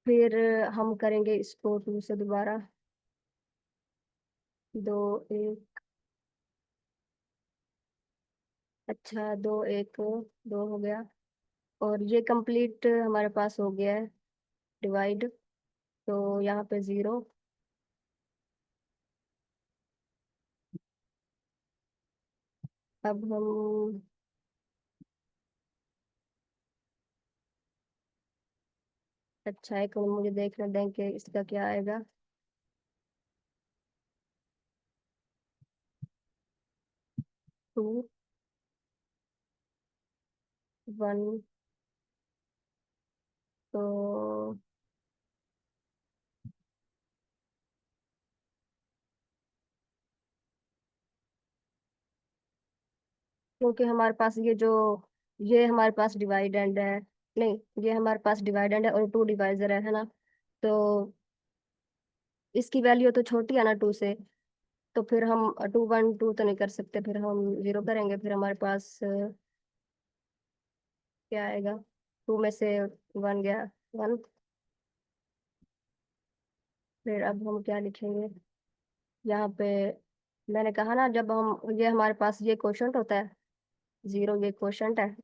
फिर हम करेंगे इसको 2 से दोबारा, 2, 1, अच्छा, 2, 1, 2 हो गया। और ये कंप्लीट हमारे पास हो गया है डिवाइड। तो यहाँ पे 0। अब हम, अच्छा, एक मिनट मुझे देखने दें कि इसका क्या आएगा। 2, 1, तो क्योंकि हमारे पास ये हमारे पास डिवाइड एंड है, नहीं, ये हमारे पास डिवाइड एंड है और 2 डिवाइजर है ना। तो इसकी वैल्यू तो छोटी है ना 2 से। तो फिर हम 2, 1, 2 तो नहीं कर सकते, फिर हम 0 करेंगे। फिर हमारे पास क्या आएगा, 2 में से 1 गया, 1। फिर अब हम क्या लिखेंगे यहाँ पे। मैंने कहा ना, जब हम, ये हमारे पास ये क्वोशंट होता है, जीरो ये क्वोशंट है,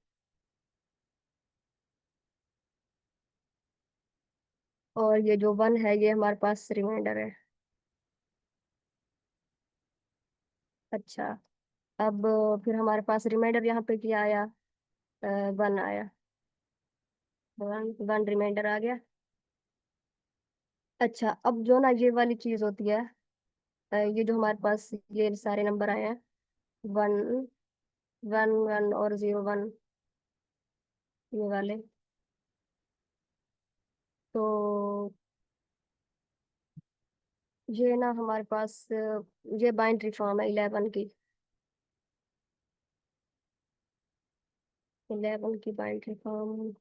और ये जो वन है ये हमारे पास रिमाइंडर है। अच्छा, अब फिर हमारे पास रिमाइंडर यहाँ पे क्या आया, वन आया, वन वन रिमाइंडर आ गया। अच्छा, अब जो ना ये वाली चीज होती है, ये जो हमारे पास ये सारे नंबर आए हैं, वन वन वन और जीरो वन, ये वाले, तो ये ना हमारे पास ये बाइनरी फॉर्म है 11 की, 11 की बाइनरी फॉर्म।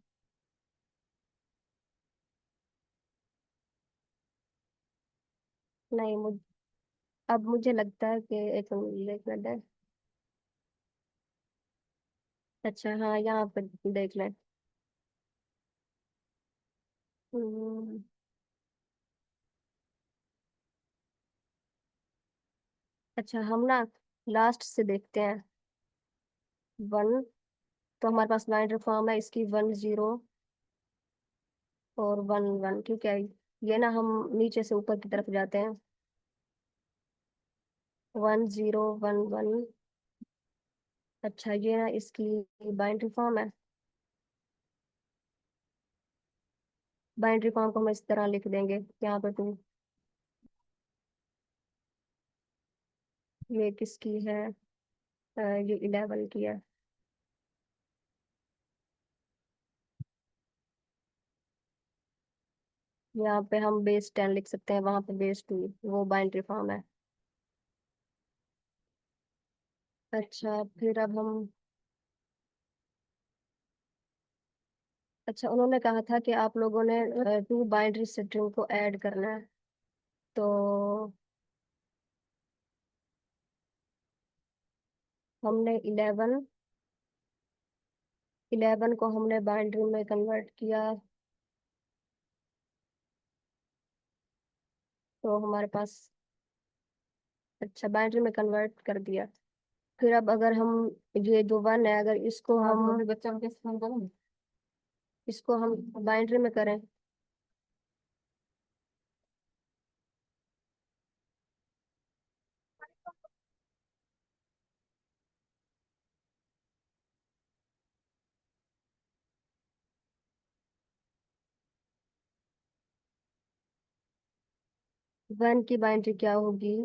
नहीं, अब मुझे लगता है कि एक मिनट है। अच्छा हाँ, यहाँ पे देख लें। हम्म, अच्छा हम ना लास्ट से देखते हैं। वन, तो हमारे पास बाइनरी फॉर्म है इसकी, वन जीरो और वन वन, ठीक है। ये ना हम नीचे से ऊपर की तरफ जाते हैं, वन जीरो वन वन। अच्छा, ये ना इसकी बाइनरी फॉर्म है। बाइनरी फॉर्म को हम इस तरह लिख देंगे यहाँ पे टू, ये किसकी है, ये 11 की है। यहाँ पे हम बेस 10 लिख सकते हैं, वहां पे बेस टू, वो बाइनरी फॉर्म है। अच्छा, फिर अब हम, अच्छा उन्होंने कहा था कि आप लोगों ने टू बाइनरी स्ट्रिंग को ऐड करना है, तो हमने 11 को हमने बाइनरी में कन्वर्ट किया, तो हमारे पास, अच्छा बाइनरी में कन्वर्ट कर दिया। फिर अब अगर हम, ये जो वन है अगर इसको हम, बच्चा इसको हम बाइनरी में करें, वन की बाइनरी क्या होगी,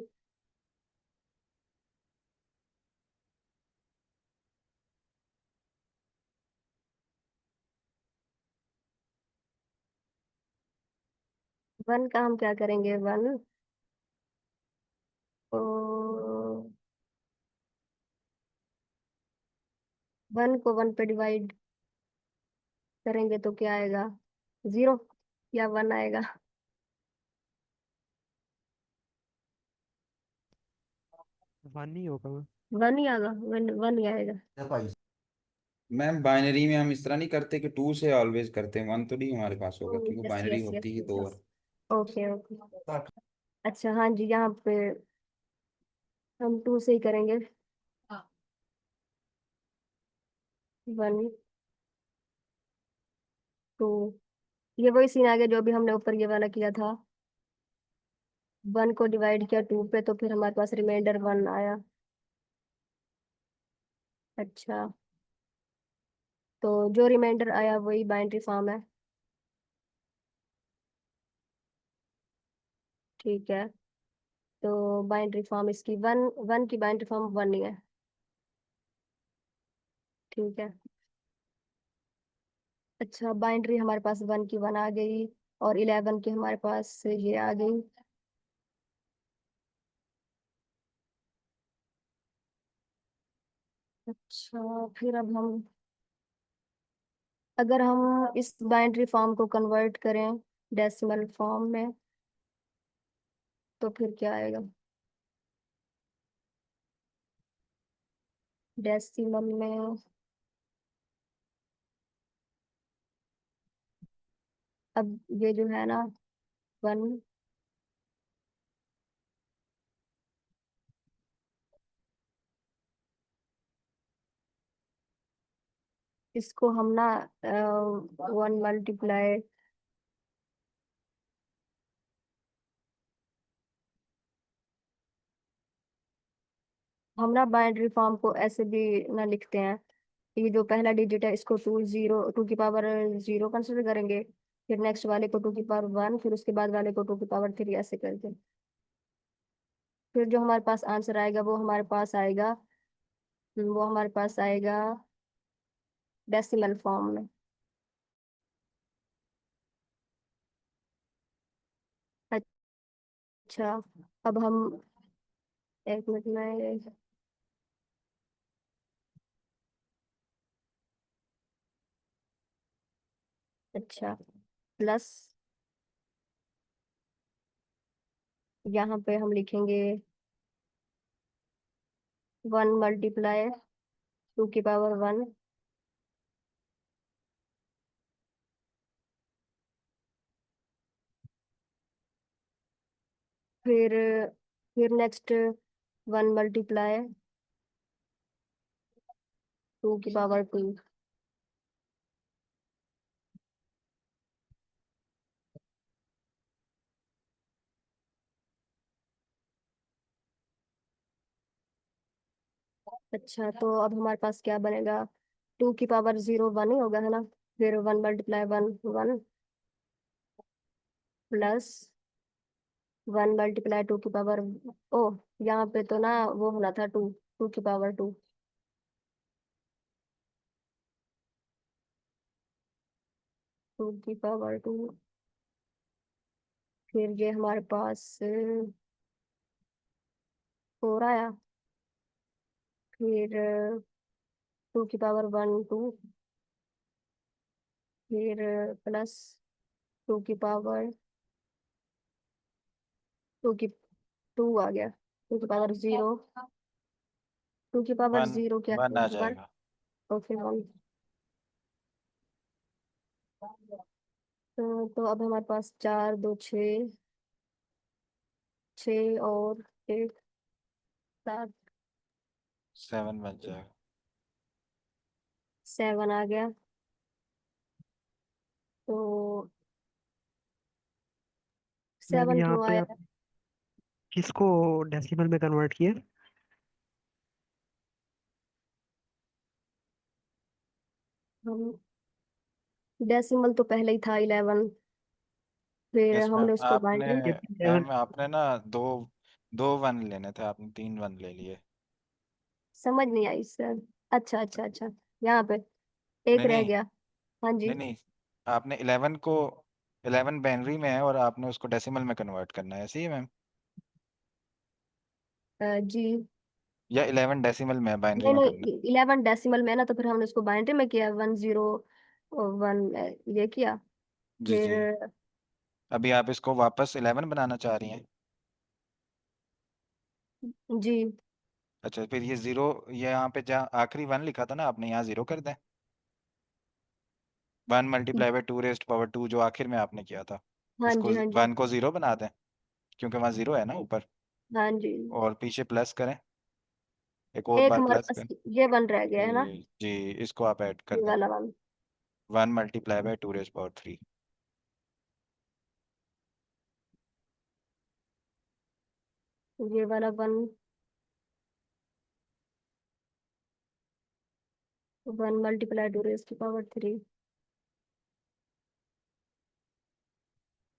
वन का हम क्या करेंगे, वन को, वन को वन पे डिवाइड करेंगे तो क्या आएगा, जीरो या वन आएगा, वन ही होगा। वन ही आएगा, वन वन ही आएगा। मैम बाइनरी में हम इस तरह नहीं करते कि टू से ऑलवेज करते हैं, वन तो नहीं हमारे पास होगा क्योंकि यस बाइनरी यस यस होती ही यस दो यस, है। Okay okay. अच्छा हाँ जी, यहाँ पे हम टू से ही करेंगे, वन टू, ये वही सीन आ गया जो भी हमने ऊपर ये वाला किया था, वन को डिवाइड किया टू पे तो फिर हमारे पास रिमाइंडर वन आया। अच्छा, तो जो रिमाइंडर आया वही बाइनरी फॉर्म है, ठीक है। तो बाइनरी फॉर्म इसकी वन, वन की बाइनरी फॉर्म वन ही है, ठीक है। अच्छा, बाइनरी हमारे पास वन की वन आ गई, और 11 की हमारे पास ये आ गई। अच्छा, फिर अब हम, अगर हम इस बाइनरी फॉर्म को कन्वर्ट करें डेसिमल फॉर्म में तो फिर क्या आएगा, डेसिमल में, अब ये जो है ना, वन, इसको हम ना 1 मल्टीप्लाई हम ना बाइनरी फॉर्म को ऐसे भी ना लिखते हैं। ये जो पहला डिजिट है इसको 2 की पावर 0 कंसिडर करेंगे, फिर नेक्स्ट वाले को 2 की पावर 1, फिर उसके बाद वाले को 2 की पावर 3, ऐसे करके फिर जो हमारे पास आंसर आएगा वो हमारे पास आएगा डेसिमल फॉर्म में। अच्छा, अब हम 1 मिनट में, अच्छा, प्लस यहाँ पे हम लिखेंगे 1 मल्टीप्लाई 2 की पावर 1, फिर नेक्स्ट 1 मल्टीप्लाई 2 की पावर 2। अच्छा, तो अब हमारे पास क्या बनेगा? 2 की पावर 0 1 ही होगा, है ना? फिर 1 मल्टीप्लाई 1 1, प्लस 1 मल्टीप्लाई 2 की पावर, ओ, यहाँ पे तो ना वो होना था 2, 2 की पावर 2, 2 की पावर 2। फिर ये हमारे पास 4 आया, फिर 2 की पावर 1 2, फिर प्लस 2 आ गया, 2 की पावर 0, 2 की पावर वन 0 क्या वन है? आ 1, जाएगा। ओके 1। तो अब हमारे पास 4 2 6, 6 और 1 7, 7 बन जाएगा। 7 आ गया। तो मैम 7 यहाँ क्यों पे आया? आप किसको डेसिमल में कन्वर्ट किए? हम डेसिमल तो पहले ही था 11, फिर यस मैम, हमने उसको आपने बाइनरी। ये भी 11। मैम आपने ना दो दो वन लेने थे, आपने 3 वन ले लिए। समझ नहीं आई सर। अच्छा अच्छा अच्छा, यहाँ पे एक नहीं रह नहीं गया। हाँ जी। नहीं नहीं, आपने 11 बाइनरी में है और आपने उसको डेसिमल में कन्वर्ट करना है, ऐसे ही मैम? जी, या 11 डेसिमल में बाइनरी नहीं में करना नहीं, 11 डेसिमल में है ना, तो फिर हमने उसको बाइनरी में किया, 1 0 1, ये किया। है? जी फिर जी। अभी आप इसको वापस 11 बनाना चाह रही हैं? जी, अच्छा, फिर ये जीरो, ये यहाँ पे जहाँ आखिरी वन लिखा था ना आपने, यहाँ जीरो कर दें। 1 × 2⁻², जो आखिर में आपने किया था, हाँ इसको जी, हाँ जी, 1 को जीरो बना दें, क्योंकि वहाँ जीरो है ना ऊपर। हाँ जी। और पीछे प्लस करें, एक और एक बार हमारे प्लस पास करें। ये बन रह गया है ना, जी जी, इसको आप ऐड कर ये दें। वाला वन। 1 × 2⁻3। ये वाला वन, 1 मल्टीप्लाई 2 की पावर 3।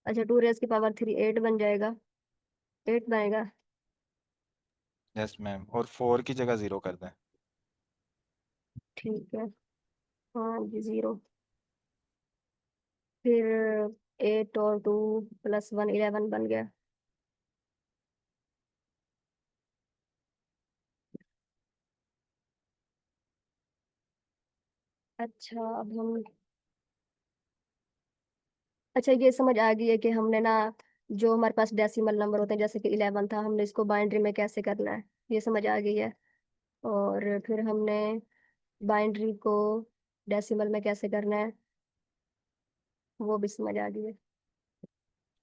अच्छा, 2 की पावर 3 8 बन जाएगा, 8 बनेगा। यस मैम, और 4 की जगह जीरो कर दें। ठीक है, हाँ जी, 0। फिर 8 और 2 प्लस 1 11 बन गया। अच्छा, अब हम, अच्छा, ये समझ आ गई है कि हमने ना, जो हमारे पास डेसिमल नंबर होते हैं जैसे कि 11 था, हमने इसको बाइनरी में कैसे करना है, ये समझ आ गई है। और फिर हमने बाइनरी को डेसिमल में कैसे करना है, वो भी समझ आ गई है।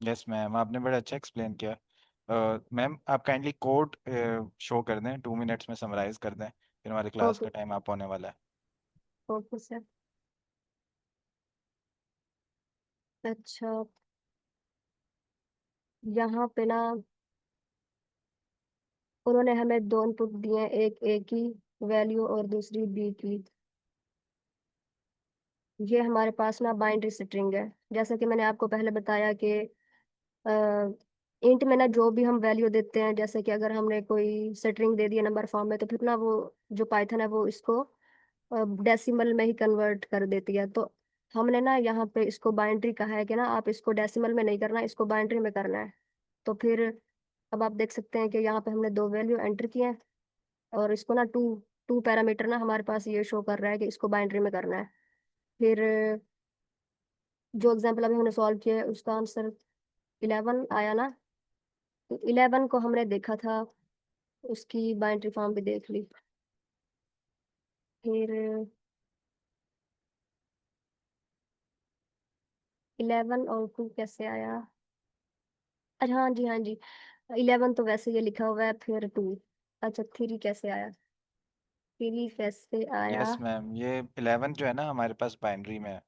यस मैम, आपने बड़ा अच्छा एक्सप्लेन किया। मैम आप काइंडली कोड शो कर दें, 2 मिनट्स में समराइज कर दें, फिर हमारे क्लास ओके, का टाइम आप होने वाला है। Okay sir. अच्छा, यहाँ पे ना उन्होंने हमें दो इनपुट दिए हैं, एक ए की वैल्यू और दूसरी बी की। ये हमारे पास ना बाइनरी स्ट्रिंग है। जैसा कि मैंने आपको पहले बताया कि इंट में ना जो भी हम वैल्यू देते हैं, जैसे कि अगर हमने कोई स्ट्रिंग दे दिया नंबर फॉर्म में, तो फिर ना वो जो पाइथन है वो इसको डेसिमल में ही कन्वर्ट कर देती है। तो हमने ना यहाँ पे इसको बाइनरी कहा है कि ना आप इसको डेसिमल में नहीं करना, इसको बाइनरी में करना है। तो फिर अब आप देख सकते हैं कि यहाँ पे हमने दो वैल्यू एंटर की है, और इसको ना टू टू पैरामीटर ना हमारे पास ये शो कर रहा है कि इसको बाइनरी में करना है। फिर जो एग्जाम्पल अभी हमने सॉल्व किया है उसका आंसर 11 आया ना। तो 11 को हमने देखा था, उसकी बाइनरी फॉर्म भी देख ली। फिर 11 और 2 कैसे आया? अच्छा हाँ जी, हाँ जी, 11 तो वैसे ये लिखा हुआ है, फिर 2। अच्छा, 3 कैसे आया? 3 कैसे आया? यस मैम, ये 11 जो है ना हमारे पास बाइनरी में है।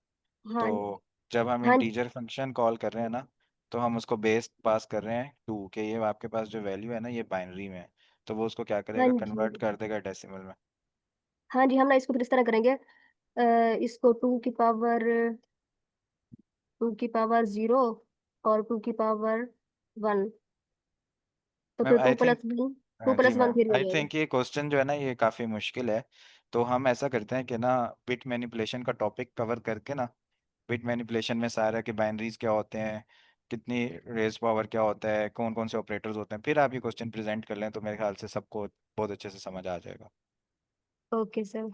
हाँ। तो जब हम हाँ। इंटीजर फंक्शन कॉल कर रहे हैं ना, तो हम उसको बेस पास कर रहे हैं 2 के, ये आपके पास जो वैल्यू है ना ये बाइनरी में है। तो वो उसको क्या हाँ करेगा, जी। कन्वर्ट कर देगा डेसिमल में। हाँ जी, हम ना इसको फिर इस तरह करेंगे, इसको 2 की पावर 0 और 2 की पावर 1। तो मैम फिर I too think, plus one two हाँ जी प्लस वन मैम, फिर हो आई जाएगा। थिंक ये क्वेश्चन जो है ना ये काफ़ी मुश्किल है। तो हम ऐसा करते हैं कि ना बिट मैनिपुलेशन का टॉपिक कवर करके ना, बिट मैनिपुलेशन में सारा के बाइनरीज क्या होते हैं, कितनी रेज पावर क्या होता है, कौन कौन से ऑपरेटर्स होते हैं, फिर आप ये क्वेश्चन प्रेजेंट कर लें तो मेरे ख्याल से सबको बहुत अच्छे से समझ आ जाएगा। Okay sir.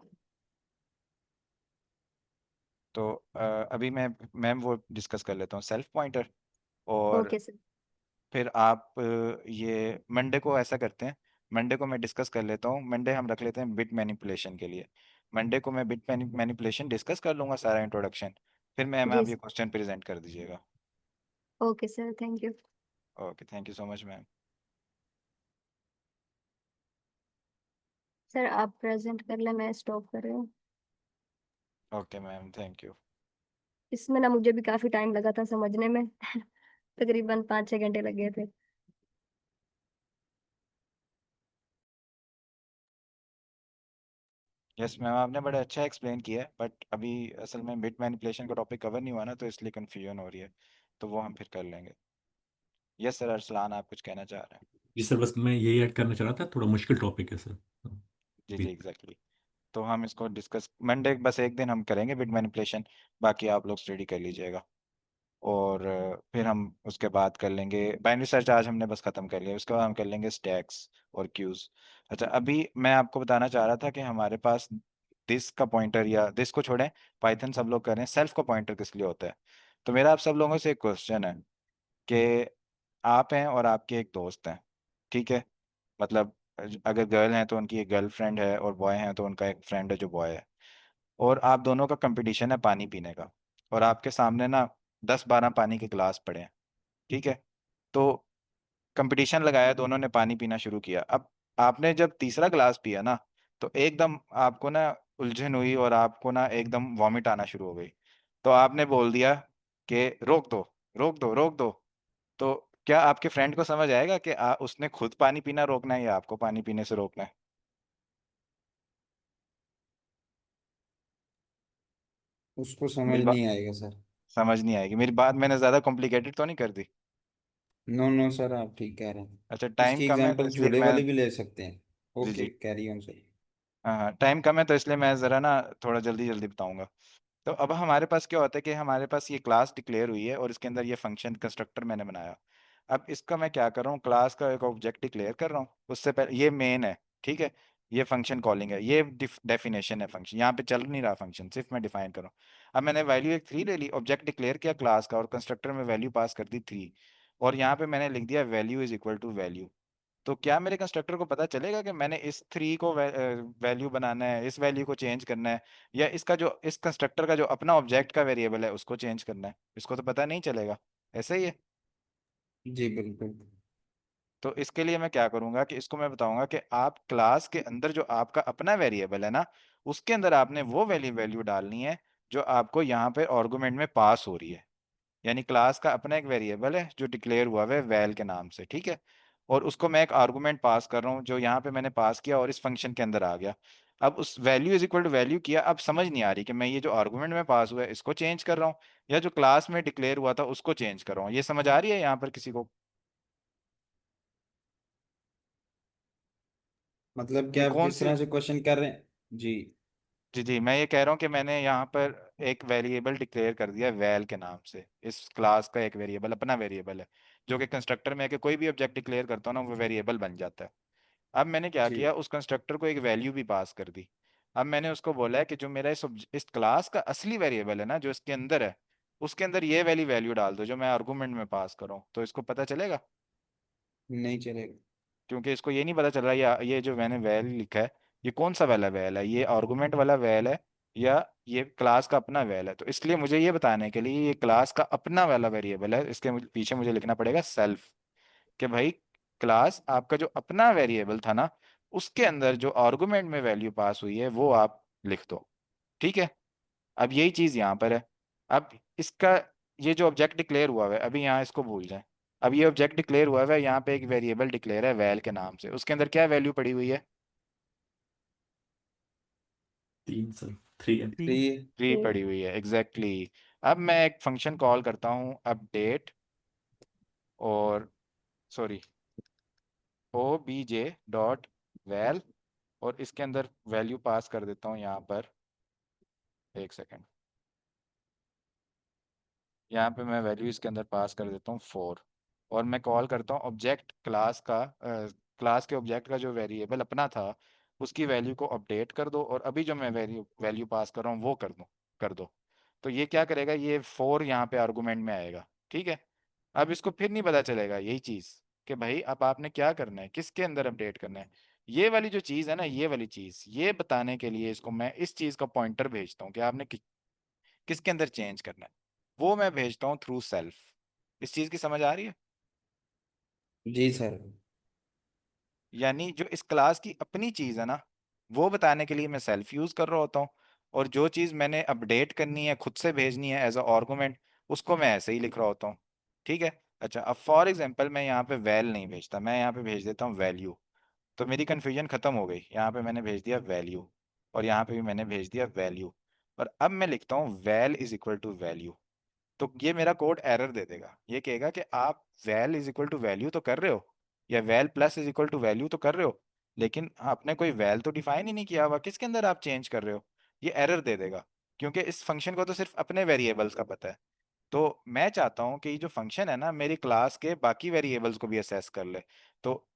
तो अभी मैं मैम वो डिस्कस कर लेता हूँ सेल्फ पॉइंटर। और ओके सर। फिर आप ये मंडे को ऐसा करते हैं, मंडे को मैं डिस्कस कर लेता हूँ, मंडे हम रख लेते हैं बिट मैनिपुलेशन के लिए। मंडे को मैं बिट मैनिपुलेशन डिस्कस कर लूँगा सारा इंट्रोडक्शन, फिर मैम जी आप ये सर। क्वेश्चन प्रेजेंट कर दीजिएगा। Okay sir, thank you. Okay, thank you so much ma'am. Sir आप प्रेजेंट कर ले, मैं स्टॉप कर रही हूँ। Okay ma'am, thank you. इसमें ना मुझे भी काफी टाइम लगा था समझने में। तकरीबन 5-6 घंटे लगे थे। यस मैम, आपने बड़ा अच्छा एक्सप्लेन किया है, बट अभी असल में बिट मैनिपुलेशन का टॉपिक कवर नहीं हुआ ना, तो इसलिए कन्फ्यूजन हो रही है। तो वो हम फिर कर लेंगे। यस सर, अरसलान आप कुछ कहना चाह रहे हैं? जी सर, बस मैं यही ऐड करना चाह रहा था, थोड़ा मुश्किल टॉपिक है सर। जी जी जी। एग्जैक्टली। तो हम इसको डिस्कस मंडे, बस एक दिन हम करेंगे बिट मैनिपुलेशन, बाकी आप लोग स्टडी कर लीजिएगा। और फिर हम उसके बाद कर लेंगे बाइनरी सर्च, आज हमने बस खत्म कर लिया, उसके बाद हम कर लेंगे स्टैक्स और क्यूज। अच्छा, अभी मैं आपको बताना चाह रहा था कि हमारे पास दिस का पॉइंटर, या दिस को छोड़ें, पाइथन सब लोग कर रहे हैं, सेल्फ का पॉइंटर किस लिए होता है। तो मेरा आप सब लोगों से एक क्वेश्चन है कि आप हैं और आपके एक दोस्त हैं, ठीक है, मतलब अगर गर्ल हैं तो उनकी एक गर्लफ्रेंड है, और बॉय हैं तो उनका एक फ्रेंड है जो बॉय है। और आप दोनों का कंपटीशन है पानी पीने का, और आपके सामने ना 10-12 पानी के गिलास पड़े हैं, ठीक है। तो कंपटीशन लगाया, दोनों ने पानी पीना शुरू किया। अब आपने जब तीसरा गिलास पिया ना, तो एकदम आपको ना उलझन हुई और आपको ना एकदम वॉमिट आना शुरू हो गई। तो आपने बोल दिया कि रोक दो, रोक दो, रोक दो। तो क्या आपके फ्रेंड को समझ आएगा कि उसने खुद पानी पीना रोकना है या आपको पानी पीने से रोकना है? उसको समझ मेरी बात नहीं आएगा सर। समझ नहीं आएगी, मेरी बात मैंने ज्यादा कॉम्प्लिकेटेड तो नहीं कर दी? नो नो सर, आप ठीक कह रहे हैं। अच्छा, टाइम इसकी कम है तो एग्जांपल इसलिए छोले मैं, वाली भी ले सकते हैं। जी ओके, जी, कैरी ऑन सर। हाँ हाँ, टाइम कम है तो इसलिए मैं ज़रा ना थोड़ा जल्दी जल्दी बताऊंगा। तो अब हमारे पास क्या होता है कि हमारे पास ये क्लास डिक्लेयर हुई है और इसके अंदर ये फंक्शन कंस्ट्रक्टर मैंने बनाया। अब इसका मैं क्या कर रहा हूँ, क्लास का एक ऑब्जेक्ट डिक्लेयर कर रहा हूँ, उससे पहले ये मेन है, ठीक है, ये फंक्शन कॉलिंग है, ये डेफिनेशन है फंक्शन, यहाँ पे चल नहीं रहा फंक्शन, सिर्फ मैं डिफाइन कर रहा हूँ। अब मैंने वैल्यू एक 3 ले ली, ऑब्जेक्ट डिक्लेयर किया क्लास का, और कंस्ट्रक्टर में वैल्यू पास कर दी 3, और यहाँ पे मैंने लिख दिया value is equal to value. तो क्या मेरे कंस्ट्रक्टर को पता चलेगा कि मैंने इस 3 को वैल्यू बनाना है, इस वैल्यू को चेंज करना है, या इसका जो इस कंस्ट्रक्टर का जो अपना ऑब्जेक्ट का वेरिएबल है उसको चेंज करना है? इसको तो पता नहीं चलेगा, ऐसे ही है। जी बिल्कुल। तो इसके लिए मैं क्या करूंगा कि इसको मैं बताऊंगा कि आप क्लास के अंदर जो आपका अपना वेरिएबल है ना, उसके अंदर आपने वो वैल्यू वैल्यू डालनी है जो आपको यहाँ पे आर्गुमेंट में पास हो रही है। यानी क्लास का अपना एक वेरिएबल है जो डिक्लेयर हुआ है वैल के नाम से, ठीक है। और उसको मैं एक आर्गुमेंट पास कर रहा हूँ जो यहाँ पे मैंने पास किया और इस फंक्शन के अंदर आ गया। अब उस value is equal to value किया, अब समझ नहीं आ रही कि मैं ये जो आर्गुमेंट में पास हुआ है इसको चेंज कर रहा हूँ या जो क्लास में डिक्लेयर हुआ था उसको चेंज कर रहा हूँ। ये समझ आ रही है यहाँ पर किसी को? मतलब ये क्या आप कौन किस सी? तरह से क्वेश्चन कर रहे हैं? जी। जी जी, मैं ये कह रहा हूँ कि मैंने यहाँ पर एक वेरिएबल डिक्लेयर कर दिया वैल के नाम से। इस क्लास का एक वेरिएबल अपना वेरिएबल है जो कि कंस्ट्रक्टर में है कि कोई भी ऑब्जेक्ट डिक्लेयर करता हूँ ना वो वेरिएबल बन जाता है। अब मैंने क्या जी। किया, उस कंस्ट्रक्टर को एक वैल्यू भी पास कर दी। अब मैंने उसको बोला है कि जो मेरा इस क्लास का असली वेरिएबल है ना जो इसके अंदर है, उसके अंदर ये वाली वैल्यू डाल दो जो मैं आर्गुमेंट में पास करूँ, तो इसको पता चलेगा? नहीं चलेगा। क्योंकि इसको ये नहीं पता चल रहा ये जो मैंने वैल लिखा है ये कौन सा वाला वैल है, ये आर्गुमेंट वाला वैल है या ये क्लास का अपना वैल है। तो इसलिए मुझे ये बताने के लिए ये क्लास का अपना वाला वेरिएबल है, इसके पीछे मुझे लिखना पड़ेगा सेल्फ। कि भाई क्लास आपका जो अपना वेरिएबल था ना उसके अंदर जो आर्गुमेंट में वैल्यू पास हुई है वो आप लिख दो, ठीक है। अब यही चीज यहाँ पर है। अब इसका ये जो ऑब्जेक्ट डिक्लेयर हुआ है अभी यहाँ इसको भूल जाए। अब ये ऑब्जेक्ट डिक्लेयर हुआ है यहाँ पे एक वेरिएबल डिक्लेयर है वैल के नाम से, उसके अंदर क्या वैल्यू पड़ी हुई है? 3 सर, 3 थ्री। तो ये थ्री पड़ी हुई है, एग्जैक्टली exactly। अब मैं एक फंक्शन कॉल करता हूँ अपडेट और sorry O B J dot val, और इसके अंदर वैल्यू पास कर देता हूँ यहाँ पर। एक सेकेंड, यहाँ पे मैं वैल्यू इसके अंदर पास कर देता हूँ 4। और मैं कॉल करता हूँ ऑब्जेक्ट क्लास का, क्लास के ऑब्जेक्ट का जो वेरिएबल अपना था उसकी वैल्यू को अपडेट कर दो और अभी जो मैं वैल्यू वैल्यू पास कर रहा हूँ वो कर दो। तो ये क्या करेगा, ये 4 यहाँ पे आर्गुमेंट में आएगा, ठीक है। अब इसको फिर नहीं पता चलेगा यही चीज कि भाई अब आपने क्या करना है, किसके अंदर अपडेट करना है। ये वाली जो चीज है ना, ये वाली चीज, ये बताने के लिए इसको मैं इस चीज का पॉइंटर भेजता हूँ कि आपने किसके अंदर चेंज करना है, वो मैं भेजता हूँ थ्रू सेल्फ। इस चीज की समझ आ रही है? जी सर। यानी जो इस क्लास की अपनी चीज है ना वो बताने के लिए मैं सेल्फ यूज कर रहा होता हूँ, और जो चीज मैंने अपडेट करनी है खुद से भेजनी है एज अ आर्गुमेंट उसको मैं ऐसे ही लिख रहा होता हूँ, ठीक है। अच्छा, अब फॉर एग्जांपल मैं यहाँ पे वैल नहीं भेजता, मैं यहाँ पे भेज देता हूँ वैल्यू। तो मेरी कन्फ्यूजन खत्म हो गई, यहाँ पे मैंने भेज दिया वैल्यू और यहाँ पे भी मैंने भेज दिया वैल्यू। और अब मैं लिखता हूँ val is equal to value. तो ये मेरा कोड एरर दे देगा, ये कहेगा कि आप val is equal to value तो कर रहे हो या val plus is equal to value तो कर रहे हो, लेकिन आपने कोई वैल तो डिफाइन ही नहीं किया हुआ, किसके अंदर आप चेंज कर रहे हो। ये एरर दे देगा क्योंकि इस फंक्शन को तो सिर्फ अपने वेरिएबल्स का पता है। तो मैं चाहता हूं कि ये जो फंक्शन है ना मेरी क्लास के बाकी वेरिएबल्स को भी असेस कर ले। तो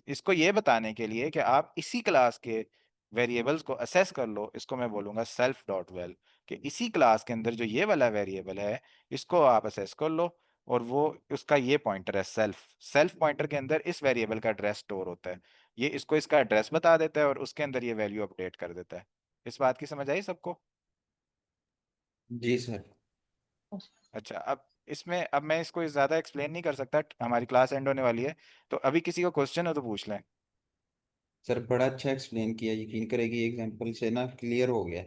इसको ये बताने के लिए कि आप इसी क्लास के वेरिएबल्स को असेस कर लो, इसको मैं बोलूंगा सेल्फ डॉट वेल। कि इसी क्लास के अंदर जो ये वाला वेरिएबल है इसको आप असेस कर लो, और वो उसका ये पॉइंटर है सेल्फ। सेल्फ पॉइंटर के अंदर इस वेरिएबल का एड्रेस स्टोर होता है, ये इसको इसका एड्रेस बता देता है और उसके अंदर ये वैल्यू अपडेट कर देता है। इस बात की समझ आई सबको? जी सर। अच्छा, अब मैं इसको ज्यादा एक्सप्लेन नहीं कर सकता, हमारी क्लास एंड होने वाली है। तो अभी किसी को क्वेश्चन हो तो पूछ लें। सर बड़ा अच्छा एक्सप्लेन किया, यकीन करेगी एग्जांपल से ना क्लियर हो गया।